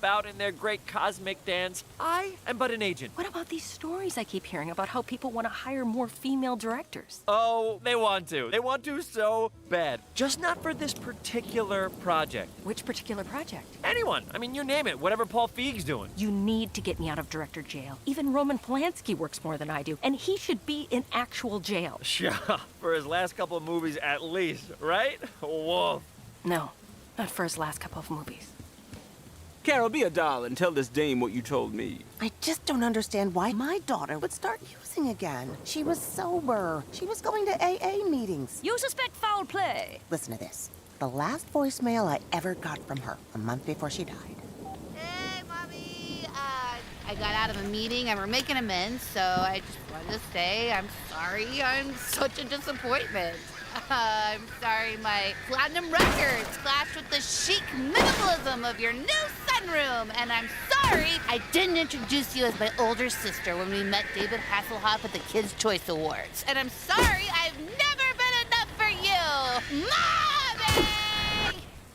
about in their great cosmic dance. I am but an agent. What about these stories I keep hearing about how people want to hire more female directors? Oh, they want to. They want to so bad. Just not for this particular project. Which particular project? Anyone. I mean, you name it. Whatever Paul Feig's doing. You need to get me out of director jail. Even Roman Polanski works more than I do, and he should be in actual jail. Yeah, for his last couple of movies at least, right? Whoa. No, not for his last couple of movies. Carol, be a doll and tell this dame what you told me. I just don't understand why my daughter would start using again. She was sober. She was going to AA meetings. You suspect foul play. Listen to this. The last voicemail I ever got from her, a month before she died. Hey, Mommy. I got out of a meeting and we're making amends, so I just wanted to say I'm sorry. I'm such a disappointment. I'm sorry my platinum records clashed with the chic minimalism of your new sunroom. And I'm sorry I didn't introduce you as my older sister when we met David Hasselhoff at the Kids' Choice Awards. And I'm sorry I've never been enough for you. Mommy!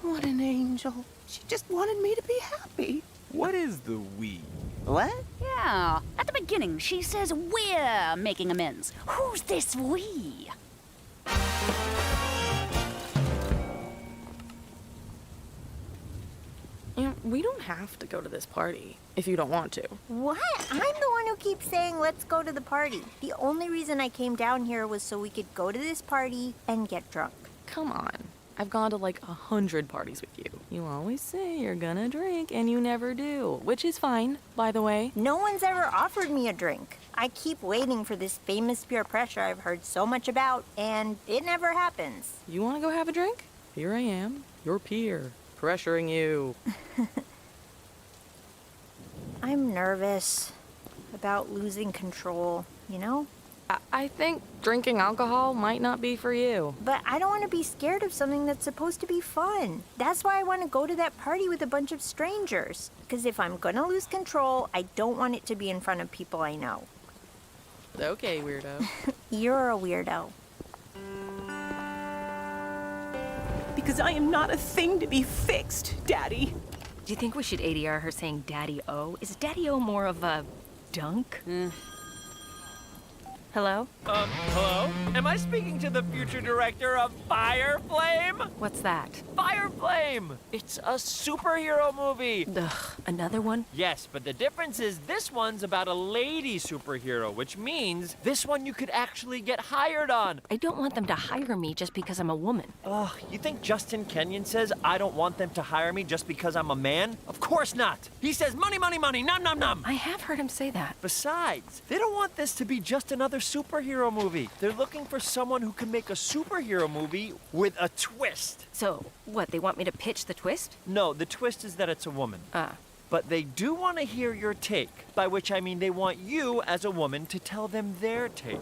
What an angel. She just wanted me to be happy. What is the we? What? Yeah. At the beginning, she says we're making amends. Who's this we? We don't have to go to this party if you don't want to. What? I'm the one who keeps saying let's go to the party. The only reason I came down here was so we could go to this party and get drunk. Come on. I've gone to like 100 parties with you. You always say you're gonna drink and you never do, which is fine, by the way. No one's ever offered me a drink. I keep waiting for this famous peer pressure I've heard so much about, and it never happens. You wanna go have a drink? Here I am, your peer, pressuring you. I'm nervous about losing control, you know? I think drinking alcohol might not be for you. But I don't want to be scared of something that's supposed to be fun. That's why I want to go to that party with a bunch of strangers. Because if I'm gonna lose control, I don't want it to be in front of people I know. Okay, weirdo. You're a weirdo. Because I am not a thing to be fixed, Daddy. Do you think we should ADR her saying Daddy-O? Is Daddy-O more of a dunk? Hello? Hello? Am I speaking to the future director of Fire Flame? What's that? Fire Flame! It's a superhero movie. Ugh, another one? Yes, but the difference is this one's about a lady superhero, which means this one you could actually get hired on. I don't want them to hire me just because I'm a woman. Ugh, you think Justin Kenyon says I don't want them to hire me just because I'm a man? Of course not. He says money, money, money, nom, nom, nom. I have heard him say that. Besides, they don't want this to be just another superhero movie. They're looking for someone who can make a superhero movie with a twist. So, what, they want me to pitch the twist? No, the twist is that it's a woman. But they do want to hear your take, by which I mean they want you as a woman to tell them their take.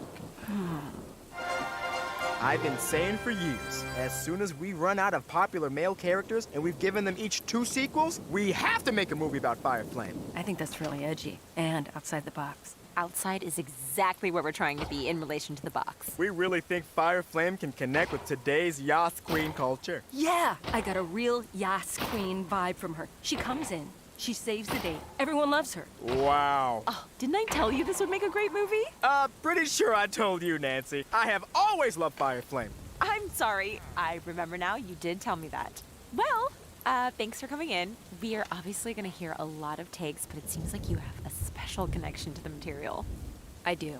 I've been saying for years, as soon as we run out of popular male characters and we've given them each 2 sequels, we have to make a movie about Fire Flame. I think that's really edgy and outside the box. Outside is exactly where we're trying to be in relation to the box. We really think Fire Flame can connect with today's Yas Queen culture. Yeah, I got a real Yas Queen vibe from her. She comes in, she saves the day, everyone loves her. Wow. Oh, didn't I tell you this would make a great movie? Pretty sure I told you, Nancy. I have always loved Fire Flame. I'm sorry. I remember now. You did tell me that. Well, thanks for coming in. We are obviously going to hear a lot of takes, but it seems like you have a special connection to the material. I do.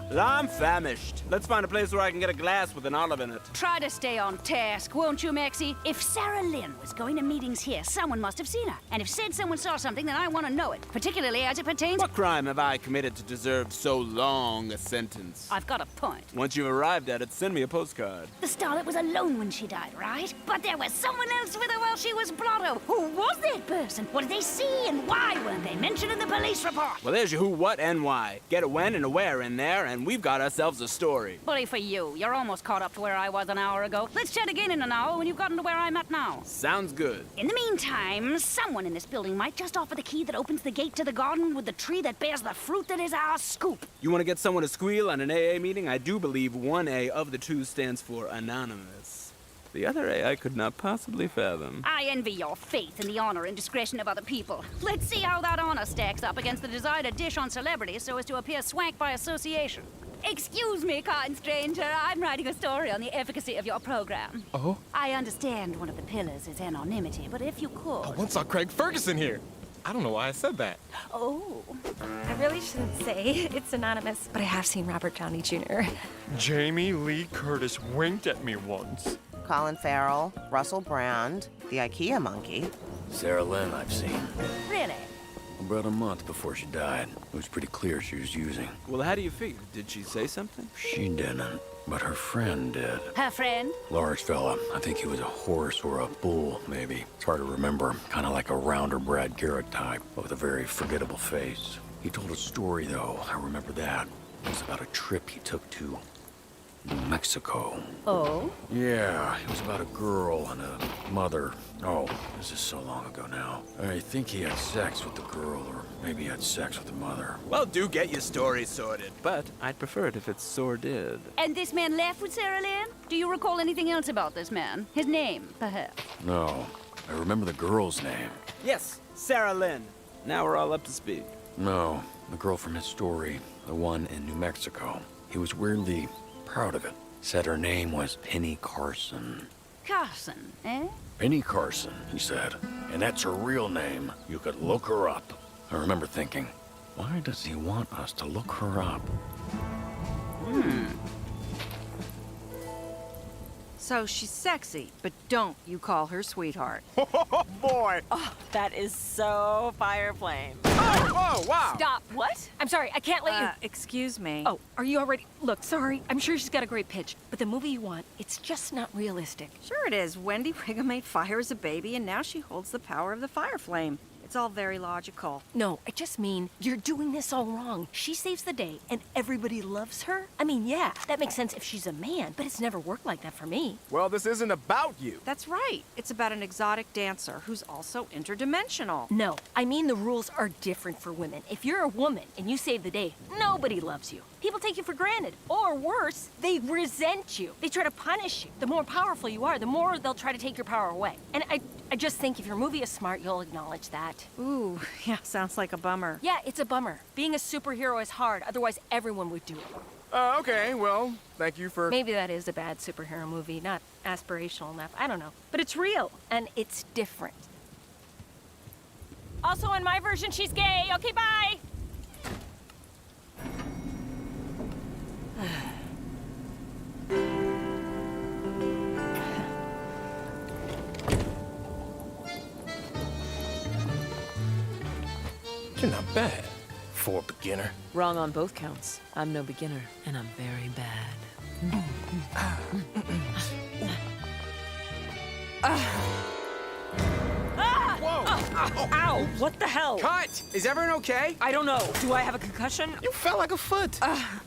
Well, I'm famished. Let's find a place where I can get a glass with an olive in it. Try to stay on task, won't you, Maxie? If Sarah Lynn was going to meetings here, someone must have seen her. And if said someone saw something, then I want to know it, particularly as it pertains... What crime have I committed to deserve so long a sentence? I've got a point. Once you've arrived at it, send me a postcard. The starlet was alone when she died, right? But there was someone else with her while she was blotto. Who was that person? What did they see, and why weren't they mentioned in the police report? Well, there's your who, what, and why. Get a when and a where in there, and then we've got ourselves a story. Bully for you. You're almost caught up to where I was an hour ago. Let's chat again in an hour when you've gotten to where I'm at now. Sounds good. In the meantime, someone in this building might just offer the key that opens the gate to the garden with the tree that bears the fruit that is our scoop. You want to get someone to squeal on an AA meeting? I do believe one A of the two stands for anonymous. The other A I could not possibly fathom. I envy your faith in the honor and discretion of other people. Let's see how that honor stacks up against the desire to dish on celebrities so as to appear swank by association. Excuse me, kind stranger. I'm writing a story on the efficacy of your program. Oh? I understand one of the pillars is anonymity, but if you could... I once saw Craig Ferguson here. I don't know why I said that. Oh. I really shouldn't say it's anonymous, but I have seen Robert Downey Jr. Jamie Lee Curtis winked at me once. Colin Farrell, Russell Brand, the IKEA monkey. Sarah Lynn, I've seen. Really? About a month before she died. It was pretty clear she was using. Well, how do you figure? Did she say something? She didn't, but her friend did. Her friend? Large fella. I think he was a horse or a bull, maybe. It's hard to remember. Kind of like a rounder Brad Garrett type, but with a very forgettable face. He told a story, though. I remember that. It was about a trip he took to New Mexico. Oh? Yeah, it was about a girl and a mother. Oh, this is so long ago now. I think he had sex with the girl, or maybe he had sex with the mother. Well, do get your story sorted, but I'd prefer it if it's sordid. And this man left with Sarah Lynn? Do you recall anything else about this man? His name, perhaps? No, I remember the girl's name. Yes, Sarah Lynn. Now we're all up to speed. No, the girl from his story, the one in New Mexico. He was weirdly proud of it. Said her name was Penny Carson. Carson, eh? Penny Carson, he said. And that's her real name. You could look her up. I remember thinking, why does he want us to look her up? So she's sexy, but don't you call her sweetheart. Oh, boy! Oh, that is so fire flame. Oh, wow! Stop. What? I'm sorry, I can't let you... Excuse me. Oh, are you already... Look, sorry, I'm sure she's got a great pitch, but the movie you want, it's just not realistic. Sure it is. Wendy Brigham made fire as a baby, and now she holds the power of the fire flame. It's all very logical. No, I just mean, you're doing this all wrong. She saves the day, and everybody loves her? I mean, yeah, that makes sense if she's a man, but it's never worked like that for me. Well, this isn't about you. That's right. It's about an exotic dancer who's also interdimensional. No, I mean the rules are different for women. If you're a woman and you save the day, nobody loves you. People take you for granted. Or worse, they resent you. They try to punish you. The more powerful you are, the more they'll try to take your power away. And I just think if your movie is smart, you'll acknowledge that. Ooh, yeah, sounds like a bummer. Yeah, it's a bummer. Being a superhero is hard, otherwise everyone would do it. Okay, well, thank you for... Maybe that is a bad superhero movie, not aspirational enough. I don't know. But it's real, and it's different. Also, in my version, she's gay. Okay, bye! You're not bad for a beginner. Wrong on both counts. I'm no beginner, and I'm very bad. Ow! What the hell? Cut! Is everyone okay? I don't know. Do I have a concussion? You fell like a foot.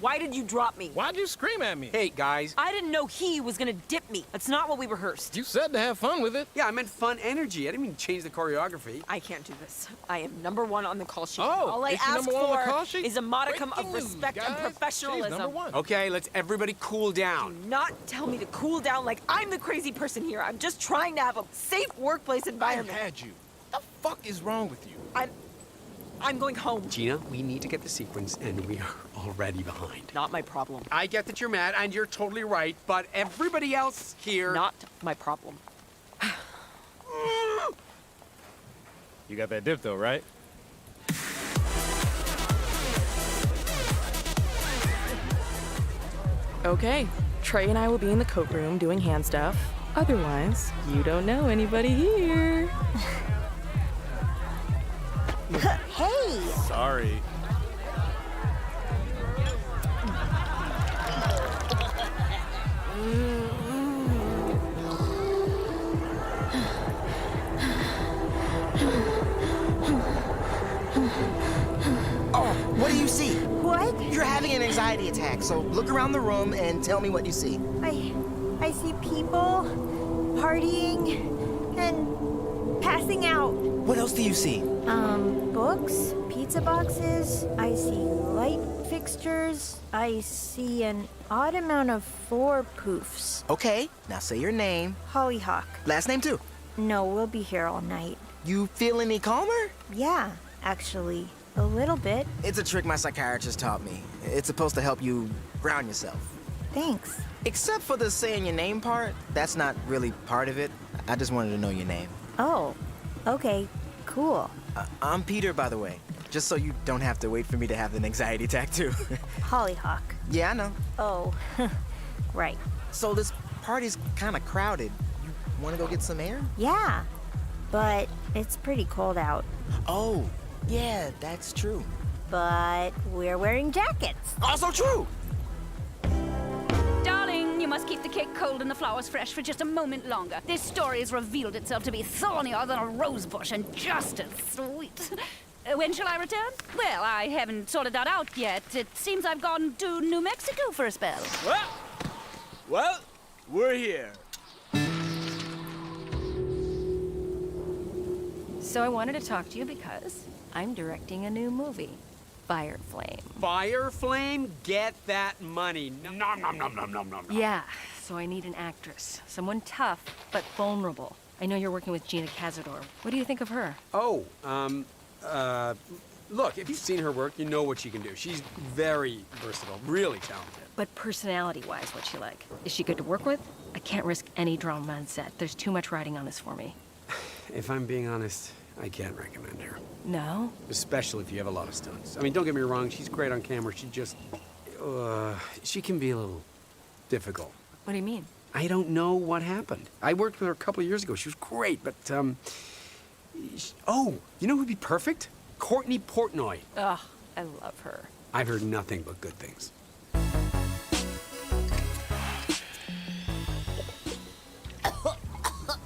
Why did you drop me? Why'd you scream at me? Hey, guys. I didn't know he was gonna dip me. That's not what we rehearsed. You said to have fun with it. Yeah, I meant fun energy. I didn't mean to change the choreography. I can't do this. I am #1 on the call sheet. Oh, all I is she ask #1 on the call for sheet? is a modicum Breaking of news, respect and guys. She's professionalism. #1. Okay, let's everybody cool down. Do not tell me to cool down like I'm the crazy person here. I'm just trying to have a safe workplace I environment. had you. The fuck is wrong with you? I'm going home. Gina, we need to get the sequence, and we are already behind. Not my problem. I get that you're mad, and you're totally right, but everybody else here... Not my problem. You got that dip though, right? Okay, Trey and I will be in the coat room doing hand stuff. Otherwise, you don't know anybody here. Hey! Sorry. Oh, what do you see? What? You're having an anxiety attack, so look around the room and tell me what you see. I see people partying and passing out. What else do you see? Books, pizza boxes. I see light fixtures. I see an odd amount of floor poofs. Okay, now say your name. Hollyhock. Last name too. No, we'll be here all night. You feel any calmer? Yeah, actually, a little bit. It's a trick my psychiatrist taught me. It's supposed to help you ground yourself. Thanks. Except for the saying your name part, that's not really part of it. I just wanted to know your name. Oh, okay, cool. I'm Peter, by the way. Just so you don't have to wait for me to have an anxiety attack, too. Hollyhock. Yeah, I know. Oh, right. So this party's kind of crowded. You want to go get some air? Yeah, but it's pretty cold out. Oh, yeah, that's true. But we're wearing jackets. Also true! Darling, you must keep the cake cold and the flowers fresh for just a moment longer. This story has revealed itself to be thornier than a rose bush and just as sweet. When shall I return? Well, I haven't sorted that out yet. It seems I've gone to New Mexico for a spell. Well, we're here. So I wanted to talk to you because I'm directing a new movie, Fire Flame. Fire Flame? Get that money. Nom nom nom nom nom nom nom. Yeah, so I need an actress. Someone tough, but vulnerable. I know you're working with Gina Cazador. What do you think of her? Oh, look, if you've seen her work, you know what she can do. She's very versatile, really talented. But personality-wise, what's she like? Is she good to work with? I can't risk any drama on set. There's too much riding on this for me. If I'm being honest, I can't recommend her. No? Especially if you have a lot of stunts. I mean, don't get me wrong, she's great on camera. She can be a little difficult. What do you mean? I don't know what happened. I worked with her a couple of years ago. She was great, but, oh, you know who'd be perfect? Courtney Portnoy. Ugh, I love her. I've heard nothing but good things.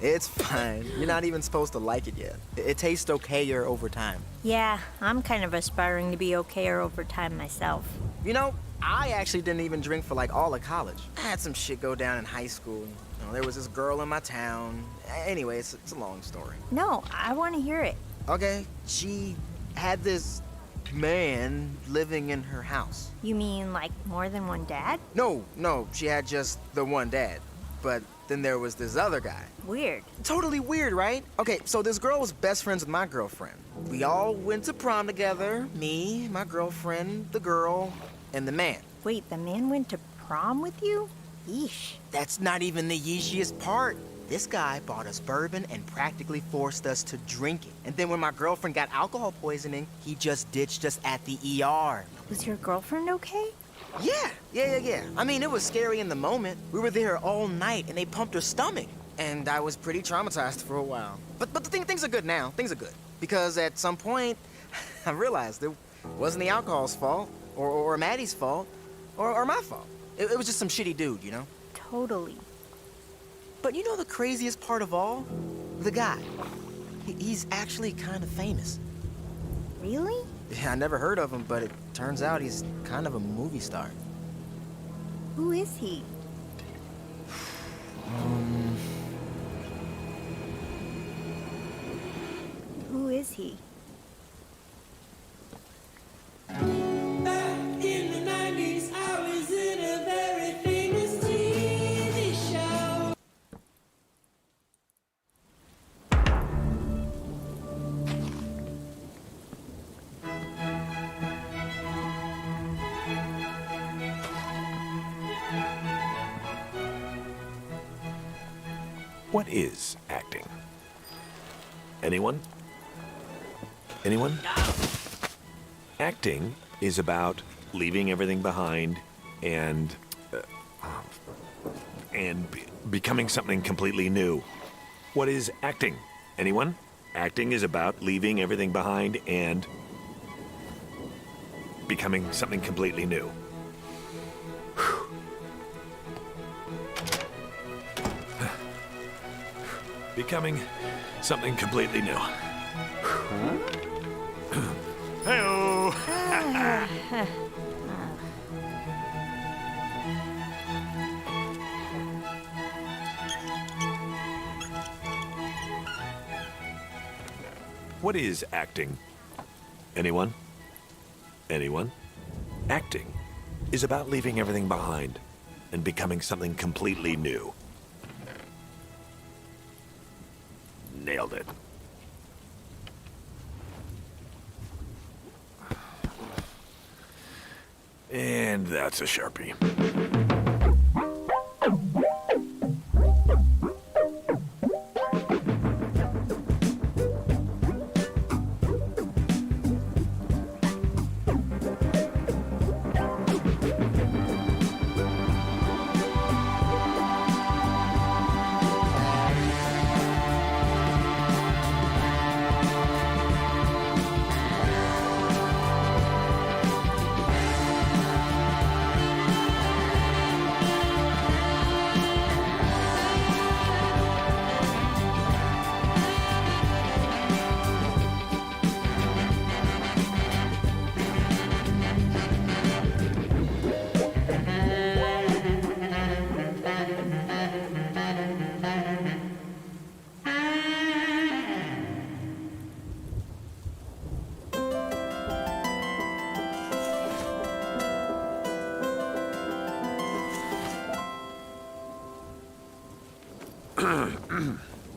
It's fine. You're not even supposed to like it yet. It tastes okayer over time. Yeah, I'm kind of aspiring to be okayer over time myself. You know, I actually didn't even drink for like all of college. I had some shit go down in high school. You know, there was this girl in my town. Anyway, it's a long story. No, I want to hear it. Okay, she had this man living in her house. You mean like more than one dad? No, she had just the one dad. But then there was this other guy. Weird. Totally weird, right? Okay, so this girl was best friends with my girlfriend. We all went to prom together. Me, my girlfriend, the girl, and the man. Wait, the man went to prom with you? Yeesh. That's not even the yeeshiest part. This guy bought us bourbon and practically forced us to drink it. And then when my girlfriend got alcohol poisoning, he just ditched us at the ER. Was your girlfriend okay? Yeah. I mean, it was scary in the moment. We were there all night and they pumped her stomach. And I was pretty traumatized for a while. But things are good now. Things are good. Because at some point, I realized it wasn't the alcohol's fault, or Maddie's fault, or my fault. It was just some shitty dude, you know? Totally. But you know the craziest part of all? The guy. He's actually kind of famous. Really? Yeah, I never heard of him, but it turns out he's kind of a movie star. Who is he? Who is he? Back in the 90s, I was in a very famous TV show. What is acting? Anyone? Anyone? Acting is about leaving everything behind and becoming something completely new. What is acting? Anyone? Acting is about leaving everything behind and becoming something completely new. Becoming something completely new. Hey-oh! What is acting? Anyone? Anyone? Acting is about leaving everything behind and becoming something completely new. Nailed it. And that's a Sharpie.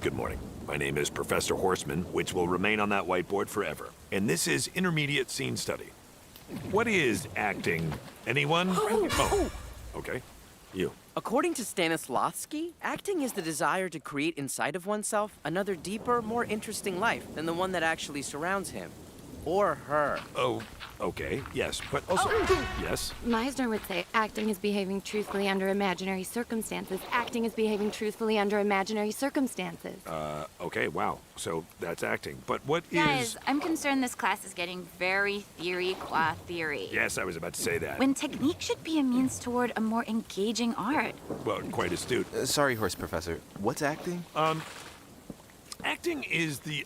Good morning. My name is Professor Horseman, which will remain on that whiteboard forever. And this is Intermediate Scene Study. What is acting? Anyone? Oh, okay. You. According to Stanislavski, acting is the desire to create inside of oneself another deeper, more interesting life than the one that actually surrounds him. Or her. Oh, okay, yes, but also... Yes? Meisner would say acting is behaving truthfully under imaginary circumstances. Acting is behaving truthfully under imaginary circumstances. Okay, wow. So that's acting. But what is... Guys, I'm concerned this class is getting very theory qua theory. Yes, I was about to say that. When technique should be a means toward a more engaging art. Well, quite astute. Sorry, Horse Professor. What's acting? Acting is the,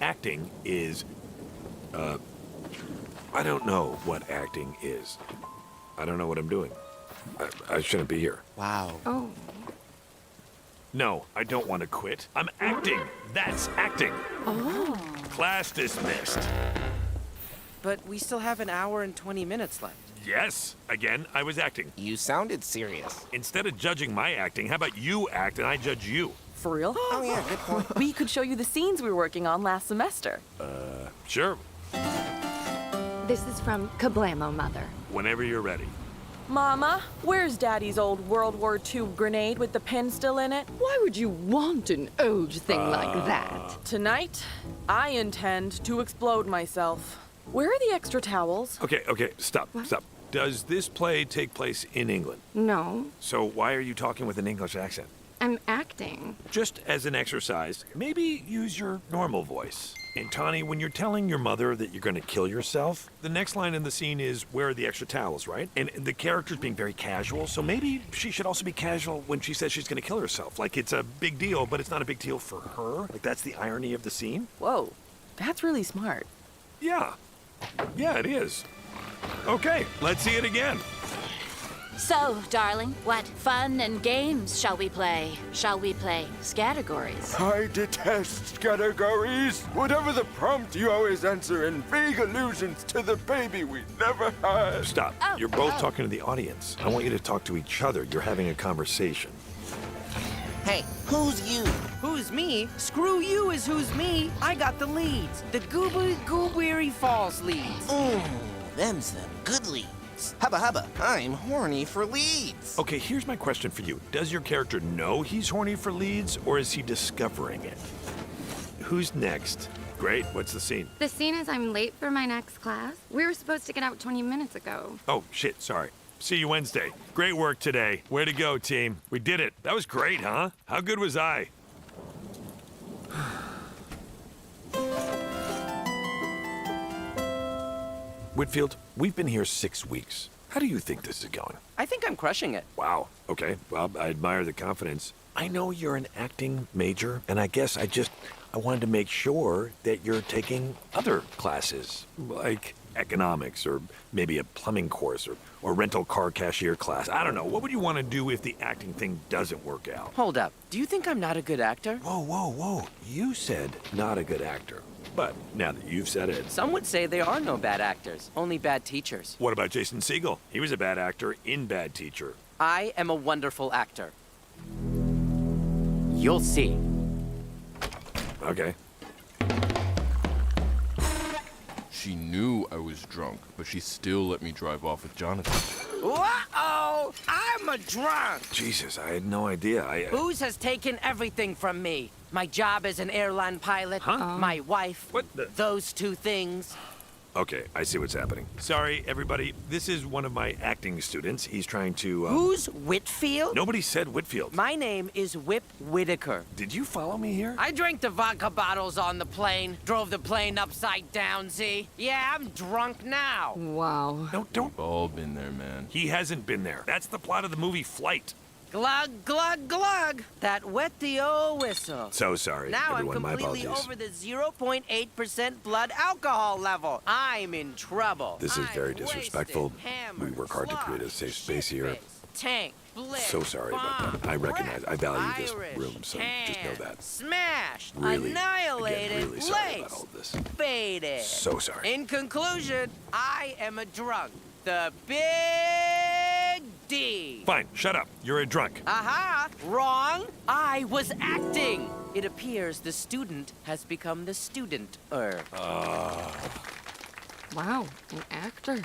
Acting is, I don't know what acting is. I don't know what I'm doing. I shouldn't be here. Wow. Oh. No, I don't want to quit. I'm acting. That's acting. Oh. Class dismissed. But we still have an hour and 20 minutes left. Yes, again, I was acting. You sounded serious. Instead of judging my acting, how about you act and I judge you? For real? Oh, yeah, good point. We could show you the scenes we were working on last semester. Sure. This is from Kablamo, Mother. Whenever you're ready. Mama, where's Daddy's old World War II grenade with the pin still in it? Why would you want an old thing like that? Tonight, I intend to explode myself. Where are the extra towels? Okay, stop. Does this play take place in England? No, So why are you talking with an English accent? I'm acting. Just as an exercise, maybe use your normal voice. And Tawny, when you're telling your mother that you're going to kill yourself, the next line in the scene is, where are the extra towels, right? And the character's being very casual, so maybe she should also be casual when she says she's going to kill herself. Like, it's a big deal, but it's not a big deal for her. Like, that's the irony of the scene. Whoa, that's really smart. Yeah, it is. Okay, let's see it again. So, darling, what fun and games shall we play? Shall we play categories? I detest categories. Whatever the prompt, you always answer in vague allusions to the baby we never had. Stop. You're both talking to the audience. I want you to talk to each other. You're having a conversation. Hey, who's you? Who's me? Screw you is who's me. I got the leads. The Goobery Falls leads. Them's them good leads. Hubba hubba, I'm horny for leads. Okay, here's my question for you. Does your character know he's horny for leads, or is he discovering it? Who's next? Great, what's the scene? The scene is I'm late for my next class. We were supposed to get out 20 minutes ago. Oh, shit, sorry. See you Wednesday. Great work today. Way to go, team. We did it. That was great, huh? How good was I? Whitfield, we've been here 6 weeks. How do you think this is going? I think I'm crushing it. Wow. Okay. Well, I admire the confidence. I know you're an acting major, and I guess I wanted to make sure that you're taking other classes, like economics, or maybe a plumbing course, or rental car cashier class. I don't know. What would you want to do if the acting thing doesn't work out? Hold up. Do you think I'm not a good actor? Whoa, whoa, whoa. You said not a good actor. But now that you've said it... Some would say there are no bad actors, only bad teachers. What about Jason Segel? He was a bad actor in Bad Teacher. I am a wonderful actor. You'll see. Okay. She knew I was drunk, but she still let me drive off with Jonathan. Uh-oh! I'm a drunk! Jesus, I had no idea. Booze has taken everything from me. My job as an airline pilot, my wife, those two things. Okay, I see what's happening. Sorry, everybody. This is one of my acting students. He's trying to, Who's Whitfield? Nobody said Whitfield. My name is Whip Whitaker. Did you follow me here? I drank the vodka bottles on the plane, drove the plane upside down, see? Yeah, I'm drunk now. Wow. No, don't. We've all been there, man. He hasn't been there. That's the plot of the movie Flight. Glug, glug, glug. That wet the old whistle. So sorry, now everyone. I'm completely my apologies. over the 0.8% blood alcohol level. I'm in trouble. This is very I'm disrespectful. wasted, hammered, We work hard to create a safe space here. Tank, blitz, So sorry about that. I recognize, I value this room, so just know that. Smashed, Really, annihilated, again, really sorry about laced, all of this. faded. So sorry. In conclusion, I am a drunk. The Big D. Fine, shut up. You're a drunk. Aha! Wrong! I was acting! It appears the student has become the student-er. Wow, an actor.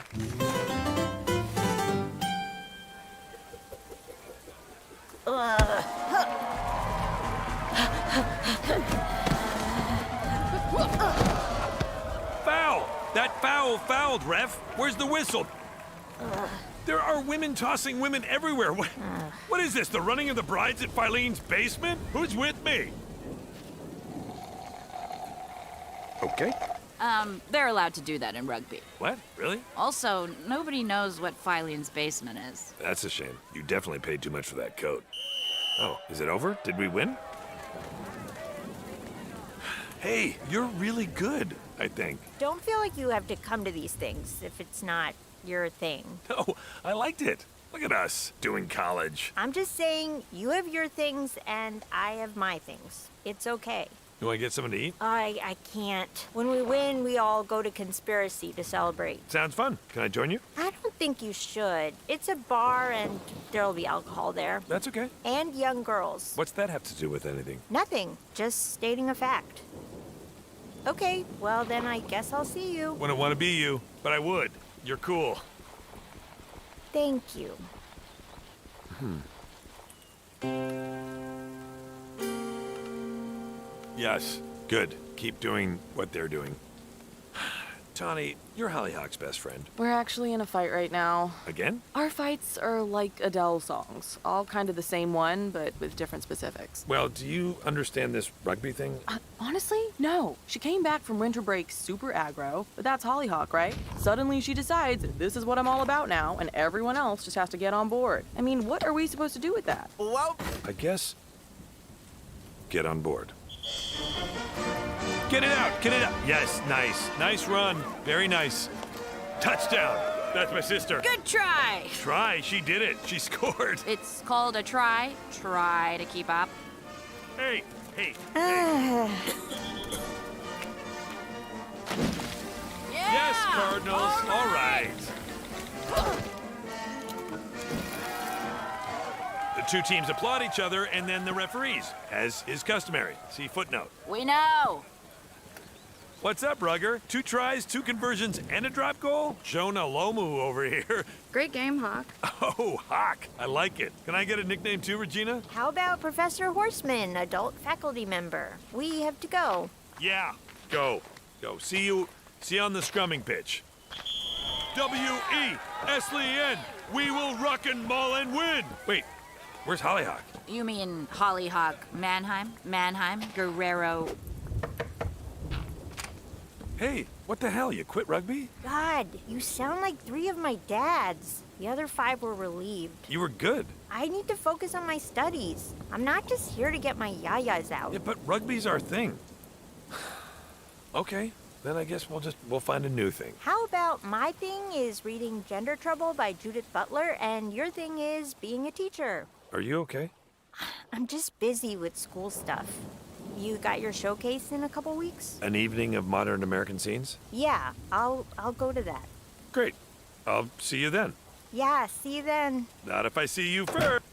Foul! That foul fouled, ref. Where's the whistle? There are women tossing women everywhere. What is this, the running of the brides at Filene's basement? Who's with me? Okay. They're allowed to do that in rugby. What? Really? Also, nobody knows what Filene's basement is. That's a shame. You definitely paid too much for that coat. Oh, is it over? Did we win? Hey, you're really good, I think. Don't feel like you have to come to these things if it's not your thing. No, I liked it. Look at us doing college. I'm just saying, you have your things and I have my things. It's okay. You want to get something to eat? I can't. When we win, we all go to Conspiracy to celebrate. Sounds fun. Can I join you? I don't think you should. It's a bar and there'll be alcohol there. That's okay. And young girls. What's that have to do with anything? Nothing. Just stating a fact. Okay, well then I guess I'll see you. Wouldn't want to be you, but I would. You're cool. Thank you. Yes, good. Keep doing what they're doing. Tawny, you're Hollyhock's best friend. We're actually in a fight right now. Again? Our fights are like Adele songs, all kind of the same one, but with different specifics. Well, do you understand this rugby thing? Honestly, no. She came back from winter break super aggro, but that's Hollyhock, right? Suddenly she decides this is what I'm all about now, and everyone else just has to get on board. I mean, what are we supposed to do with that? Whoa! I guess get on board. Get it out! Get it out! Yes, nice. Nice run. Very nice. Touchdown! That's my sister. Good try! Try. She did it. She scored. It's called a try. Try to keep up. Hey, hey, Yeah! Yes, Cardinals. All right. The two teams applaud each other and then the referees, as is customary. See footnote. We know. What's up, Rugger? 2 tries, 2 conversions, and a drop goal? Jonah Lomu over here. Great game, Hawk. Oh, Hawk. I like it. Can I get a nickname too, Regina? How about Professor Horseman, adult faculty member? We have to go. Yeah. Go. Go. See you on the scrumming pitch. W-E-S-L-E-N. We will rock and maul and win. Wait, where's Hollyhock? You mean Hollyhock Mannheim? Mannheim? Guerrero? Hey, what the hell? You quit rugby? God, you sound like 3 of my dads. The other 5 were relieved. You were good. I need to focus on my studies. I'm not just here to get my yayas out. Yeah, but rugby's our thing. Okay, Then I guess we'll find a new thing. How about my thing is reading Gender Trouble by Judith Butler, and your thing is being a teacher? Are you okay? I'm just busy with school stuff. You got your showcase in a couple weeks? An evening of modern American scenes? Yeah, I'll go to that. Great. I'll see you then. Yeah, see you then. Not if I see you first.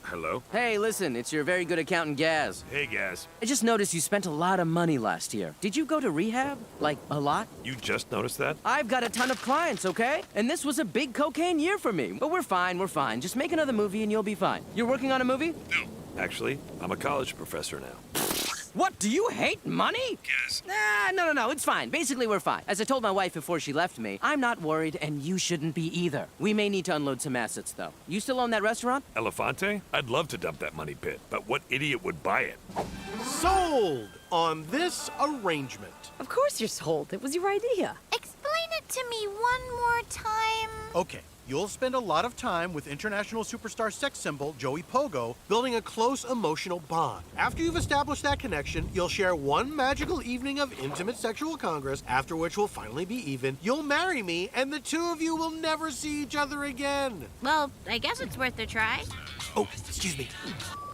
Hello? Hey, listen, it's your very good accountant, Gaz. Hey, Gaz. I just noticed you spent a lot of money last year. Did you go to rehab? Like, a lot? You just noticed that? I've got a ton of clients, okay? And this was a big cocaine year for me. But we're fine. Just make another movie and you'll be fine. You're working on a movie? No. Actually, I'm a college professor now. What, do you hate money? Yes. Nah, no, it's fine. Basically, we're fine. As I told my wife before she left me, I'm not worried, and you shouldn't be either. We may need to unload some assets, though. You still own that restaurant? Elefante? I'd love to dump that money pit, but what idiot would buy it? Sold on this arrangement. Of course you're sold. It was your idea. Explain it to me one more time. Okay, you'll spend a lot of time with international superstar sex symbol Joey Pogo, building a close emotional bond. After you've established that connection, you'll share one magical evening of intimate sexual congress, after which we'll finally be even. You'll marry me, and the two of you will never see each other again. Well, I guess it's worth a try. Oh, excuse me.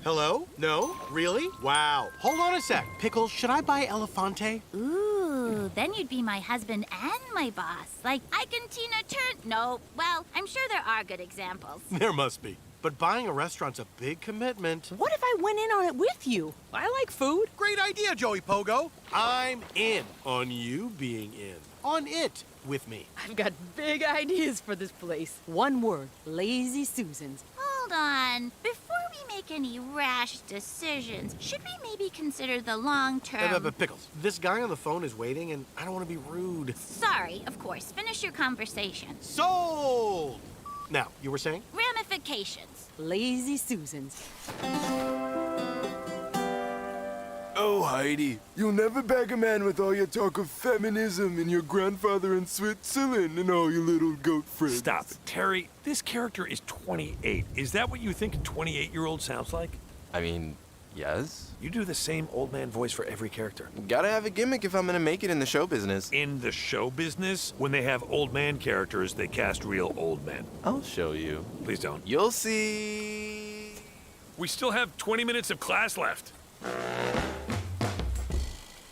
Hello? No? Really? Wow. Hold on a sec. Pickles, should I buy Elefante? Ooh, then you'd be my husband and my boss. Like, I can Tina Turner. No, well, I'm sure there are good examples. There must be. But buying a restaurant's a big commitment. What if I went in on it with you? I like food. Great idea, Joey Pogo. I'm in on you being in. On it with me. I've got big ideas for this place. One word, Lazy Susans. Hold on. Before we make any rash decisions, should we maybe consider the long-term... But Pickles, this guy on the phone is waiting, and I don't want to be rude. Sorry, of course. Finish your conversation. Sold! Now, you were saying? Ramifications. Lazy Susans. Oh, Heidi, you'll never bag a man with all your talk of feminism and your grandfather in Switzerland and all your little goat friends. Stop it. Terry, this character is 28. Is that what you think a 28-year-old sounds like? I mean, yes. You do the same old man voice for every character. Gotta have a gimmick if I'm gonna make it in the show business. In the show business, when they have old man characters, they cast real old men. I'll show you. Please don't. You'll see. We still have 20 minutes of class left.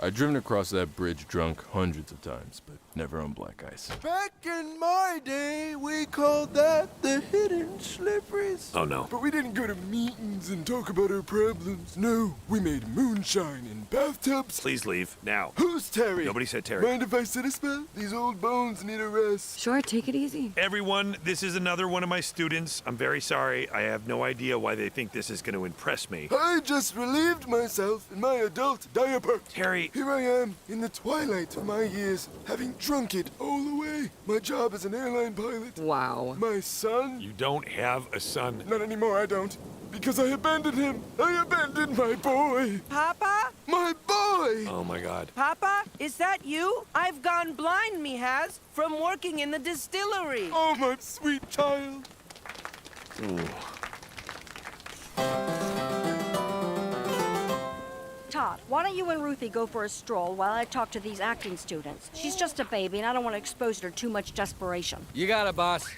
I've driven across that bridge drunk hundreds of times, but never on black ice. Back in my day, we called that the hidden slipperies. Oh, no. But we didn't go to meetings and talk about our problems. No, we made moonshine in bathtubs. Please leave, now. Who's Terry? Nobody said Terry. Mind if I sit a spell? These old bones need a rest. Sure, take it easy. Everyone, this is another one of my students. I'm very sorry. I have no idea why they think this is going to impress me. I just relieved myself in my adult diaper. Terry. Here I am, in the twilight of my years, having drunk it all away. My job as an airline pilot. Wow. My son. You don't have a son. Not anymore, I don't. Because I abandoned him. I abandoned my boy. Papa? My boy! Oh, my God. Papa, is that you? I've gone blind, me has, from working in the distillery. Oh, my sweet child. Ooh. Todd, why don't you and Ruthie go for a stroll while I talk to these acting students? She's just a baby, and I don't want to expose her to too much desperation. You got it, boss.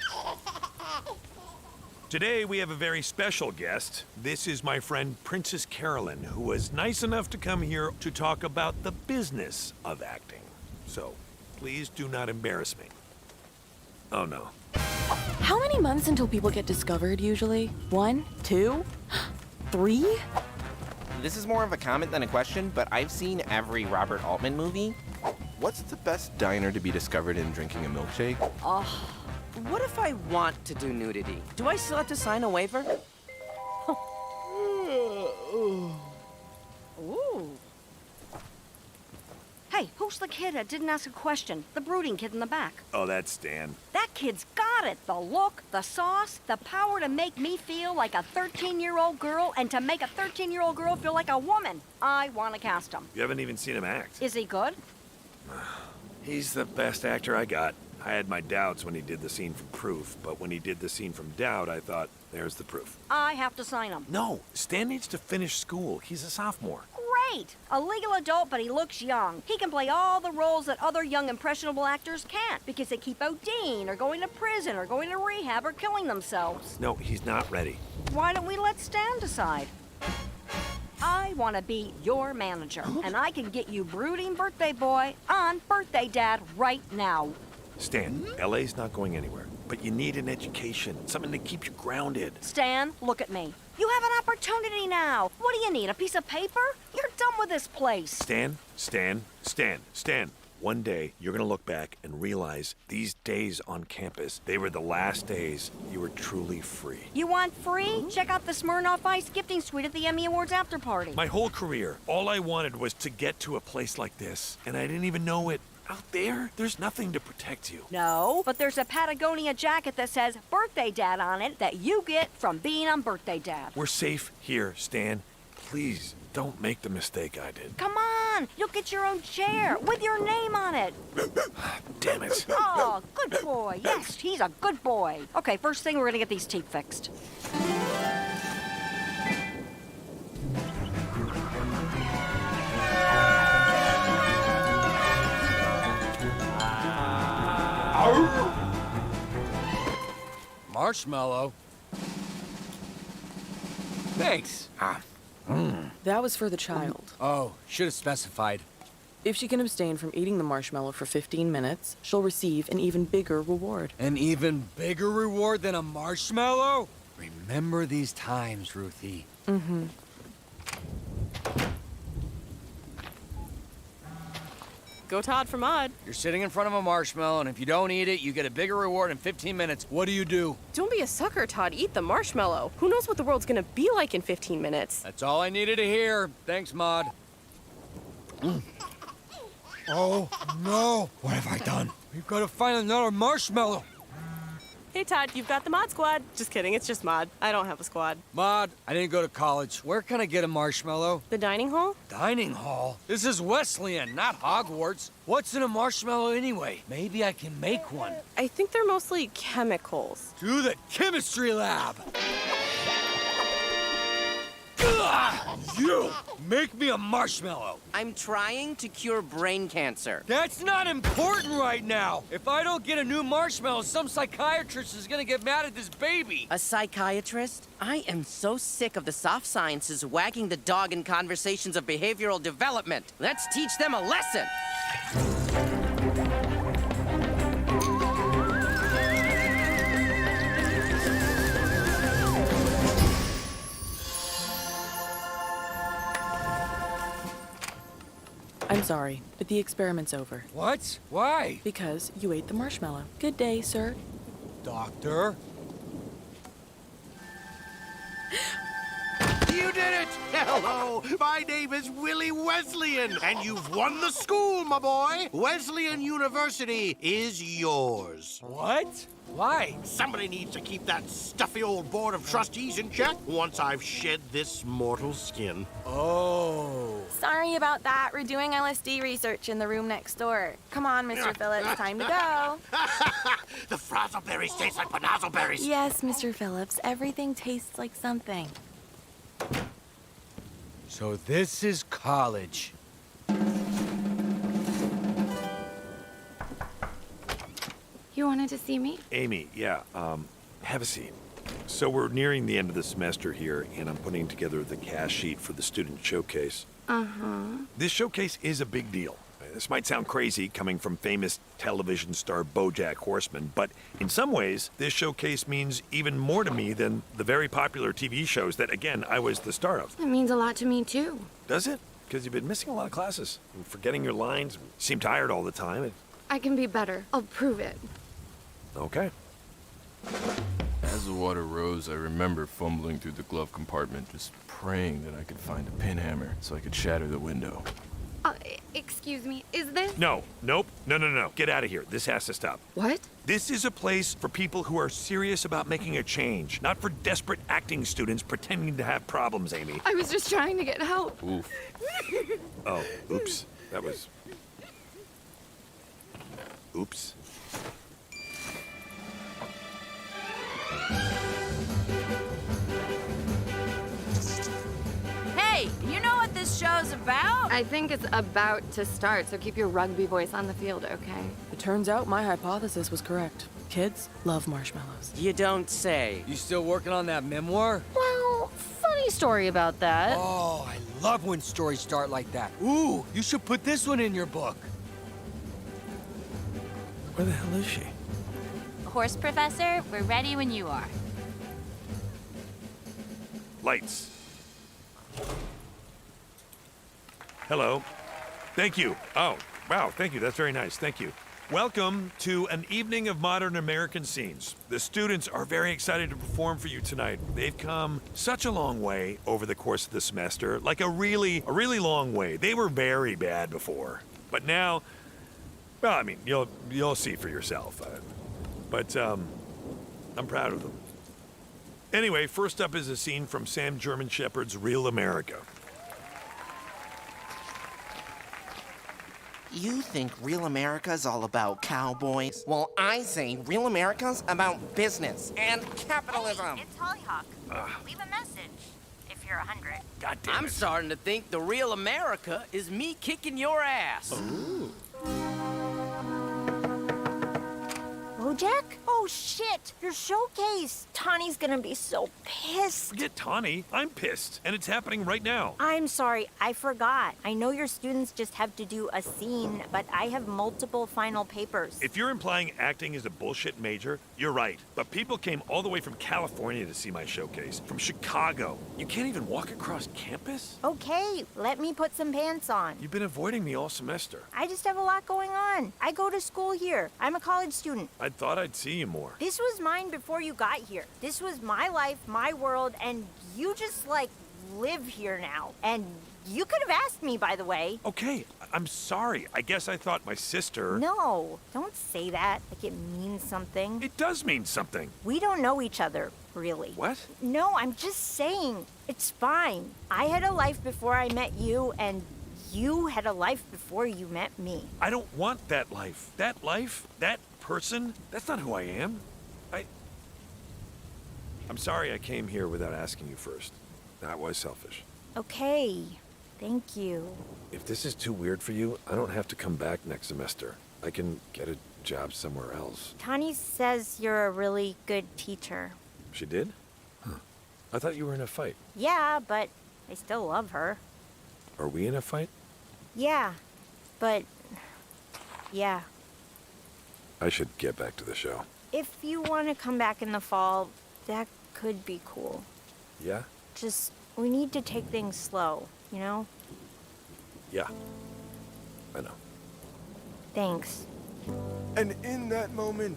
Today we have a very special guest. This is my friend Princess Carolyn, who was nice enough to come here to talk about the business of acting. So, please do not embarrass me. Oh no. How many months until people get discovered usually? 1, 2, 3? This is more of a comment than a question, but I've seen every Robert Altman movie. What's the best diner to be discovered in drinking a milkshake? What if I want to do nudity? Do I still have to sign a waiver? Ooh. Hey, who's the kid that didn't ask a question? The brooding kid in the back. Oh, that's Stan. That kid's got it. The look, the sauce, the power to make me feel like a 13-year-old girl and to make a 13-year-old girl feel like a woman. I want to cast him. You haven't even seen him act. Is he good? He's the best actor I got. I had my doubts when he did the scene from Proof, but when he did the scene from Doubt, I thought, There's the proof. I have to sign them. No, Stan needs to finish school. He's a sophomore. Great! A legal adult, but he looks young. He can play all the roles that other young, impressionable actors can't because they keep ODing or going to prison or going to rehab or killing themselves. No, he's not ready. Why don't we let Stan decide? I want to be your manager, and I can get you brooding birthday boy on Birthday Dad right now. Stan, LA's not going anywhere, but you need an education, something to keep you grounded. Stan, look at me. You have an opportunity now. What do you need, a piece of paper? You're done with this place. Stan. One day, you're gonna look back and realize these days on campus, they were the last days you were truly free. You want free? Check out the Smirnoff Ice gifting suite at the Emmy Awards after party. My whole career, all I wanted was to get to a place like this, and I didn't even know it. Out there, there's nothing to protect you. No, but there's a Patagonia jacket that says Birthday Dad on it that you get from being on Birthday Dad. We're safe here, Stan. Please, don't make the mistake I did. Come on, you'll get your own chair with your name on it. Damn it. Oh, good boy. Yes, he's a good boy. Okay, first thing, we're gonna get these teeth fixed. Marshmallow? Thanks. That was for the child. Oh, should have specified. If she can abstain from eating the marshmallow for 15 minutes, she'll receive an even bigger reward. An even bigger reward than a marshmallow? Remember these times, Ruthie. Mm-hmm. Go Todd for Mud. You're sitting in front of a marshmallow, and if you don't eat it, you get a bigger reward in 15 minutes. What do? Don't be a sucker, Todd. Eat the marshmallow. Who knows what the world's gonna be like in 15 minutes? That's all I needed to hear. Thanks, Maud. Oh, no. What have I done? We've got to find another marshmallow. Hey, Todd, you've got the Mod Squad. Just kidding, it's just Mod. I don't have a squad. Maud, I didn't go to college. Where can I get a marshmallow? The dining hall? Dining hall? This is Wesleyan, not Hogwarts. What's in a marshmallow anyway? Maybe I can make one. I think they're mostly chemicals. To the chemistry lab! Ugh! You! Make me a marshmallow! I'm trying to cure brain cancer. That's not important right now! If I don't get a new marshmallow, some psychiatrist is gonna get mad at this baby! A psychiatrist? I am so sick of the soft sciences wagging the dog in conversations of behavioral development. Let's teach them a lesson! I'm sorry, but the experiment's over. What? Why? Because you ate the marshmallow. Good day, sir. Doctor? You did it! Hello, my name is Willie Wesleyan, and you've won the school, my boy. Wesleyan University is yours. What? Why? Somebody needs to keep that stuffy old board of trustees in check once I've shed this mortal skin. Oh. Sorry about that. We're doing LSD research in the room next door. Come on, Mr. Phillips, time to go. The frazzleberries taste like panazzleberries. Yes, Mr. Phillips, everything tastes like something. So this is college. You wanted to see me? Amy, yeah, have a seat. So we're nearing the end of the semester here, and I'm putting together the cast sheet for the student showcase. Uh-huh. This showcase is a big deal. This might sound crazy coming from famous television star BoJack Horseman, but in some ways, this showcase means even more to me than the very popular TV shows that, again, I was the star of. It means a lot to me, too. Does it? Because you've been missing a lot of classes, and forgetting your lines, seem tired all the time. I can be better. I'll prove it. Okay. As the water rose, I remember fumbling through the glove compartment, just praying that I could find a pinhammer so I could shatter the window. Excuse me, is this? No, nope, no. Get out of here. This has to stop. What? This is a place for people who are serious about making a change, not for desperate acting students pretending to have problems, Amy. I was just trying to get help. Oof. Oh, oops. That was... Oops. I think it's about to start, so keep your rugby voice on the field, okay? It turns out my hypothesis was correct. Kids love marshmallows. You don't say. You still working on that memoir? Well, funny story about that. Oh, I love when stories start like that. Ooh, you should put this one in your book. Where the hell is she? Horse Professor, we're ready when you are. Lights. Hello. Thank you. Oh, wow, thank you. That's very nice. Thank you. Welcome to an evening of modern American scenes. The students are very excited to perform for you tonight. They've come such a long way over the course of the semester, like a really long way. They were very bad before, but now, well, I mean, you'll see for yourself. But I'm proud of them. Anyway, first up is a scene from Sam German Shepherd's Real America. You think Real America's all about cowboys? Well, I say Real America's about business and capitalism. Hey, it's Hollyhock. Leave a message if you're 100. God damn it. I'm starting to think the real America is me kicking your ass. Ooh. Bojack? Oh, shit! Your showcase! Tawny's gonna be so pissed. Forget Tawny. I'm pissed, and it's happening right now. I'm sorry, I forgot. I know your students just have to do a scene, but I have multiple final papers. If you're implying acting is a bullshit major, you're right. But people came all the way from California to see my showcase, from Chicago. You can't even walk across campus? Okay, let me put some pants on. You've been avoiding me all semester. I just have a lot going on. I go to school here. I'm a college student. I thought I'd see you more. This was mine before you got here. This was my life, my world, and you just, like, live here now. And you could have asked me, by the way. Okay, I'm sorry. I guess I thought my sister... No, don't say that like it means something. It does mean something. We don't know each other, really. What? No, I'm just saying. It's fine. I had a life before I met you, and you had a life before you met me. I don't want that life. That life, that person, that's not who I am. I'm sorry I came here without asking you first. That was selfish. Okay, thank you. If this is too weird for you, I don't have to come back next semester. I can get a job somewhere else. Tawny says you're a really good teacher. She did? Huh. I thought you were in a fight. Yeah, but I still love her. Are we in a fight? Yeah, but yeah. I should get back to the show. If you want to come back in the fall, that could be cool. Yeah? Just, we need to take things slow, you know? Yeah. I know. Thanks. And in that moment,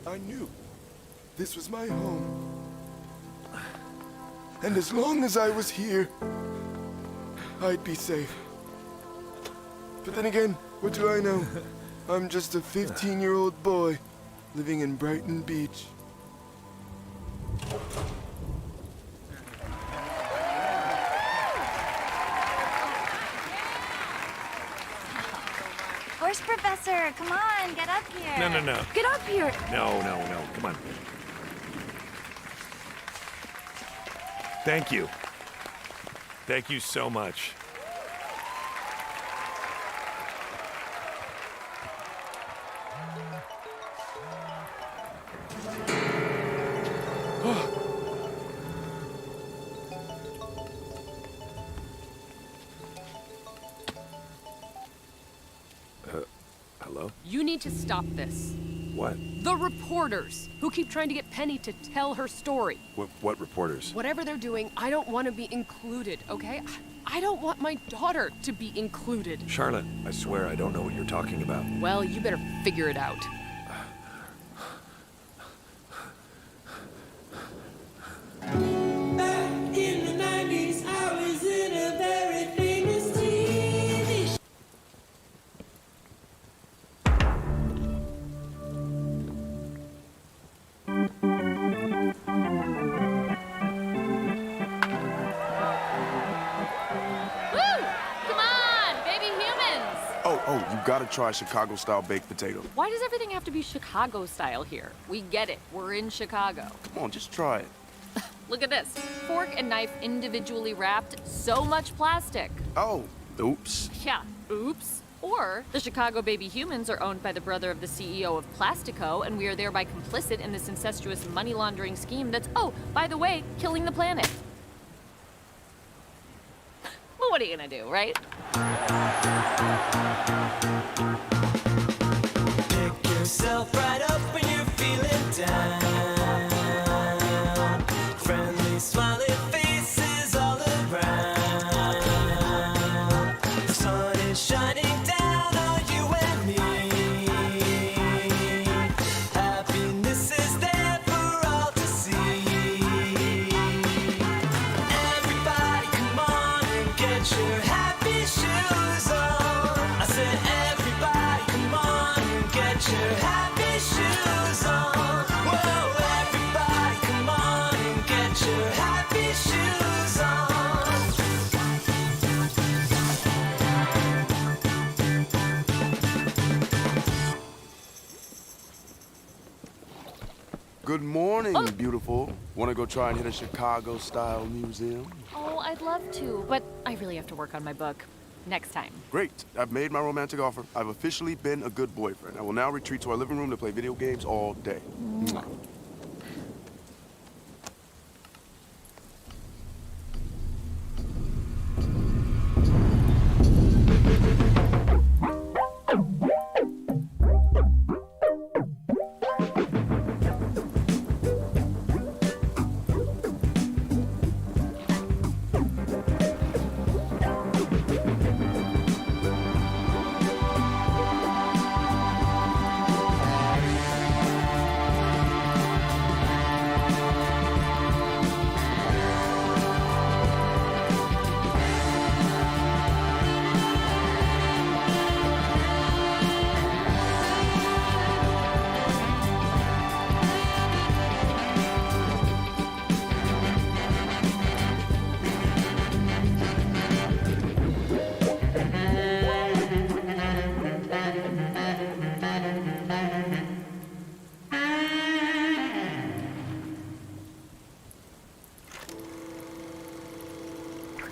I knew this was my home. And as long as I was here, I'd be safe. But then again, what do I know? I'm just a 15-year-old boy living in Brighton Beach. Horse Professor, come on, get up here. No. Get up here. No. Come on. Thank you. Thank you so much. Hello? You need to stop this. What? The reporters who keep trying to get Penny to tell her story. What reporters? Whatever they're doing, I don't want to be included, okay? I don't want my daughter to be included. Charlotte, I swear I don't know what you're talking about. Well, you better figure it out. Back in the 90s, I was in a very famous TV show. Woo! Come on, baby humans! Oh, you gotta try Chicago-style baked potato. Why does everything have to be Chicago style here? We get it. We're in Chicago. Come on, just try it. Look at this. Fork and knife individually wrapped. So much plastic. Oh, Oops. Yeah, oops. Or the Chicago baby humans are owned by the brother of the CEO of Plastico, and we are thereby complicit in this incestuous money laundering scheme that's, oh, by the way, killing the planet. Well, what are you gonna do, right? Pick yourself right up when you're feeling down. Friendly, smiley faces all around. The sun is shining down on you and me. Happiness is there for all to see. Everybody come on and get your happy shoes on. I said everybody come on and get your happy shoes on. Whoa, everybody come on and get your happy shoes on. Good morning, beautiful. Want to go try and hit a Chicago-style museum? Oh, I'd love to, but I really have to work on my book. Next time. Great. I've made my romantic offer. I've officially been a good boyfriend. I will now retreat to our living room to play video games all day. Mwah.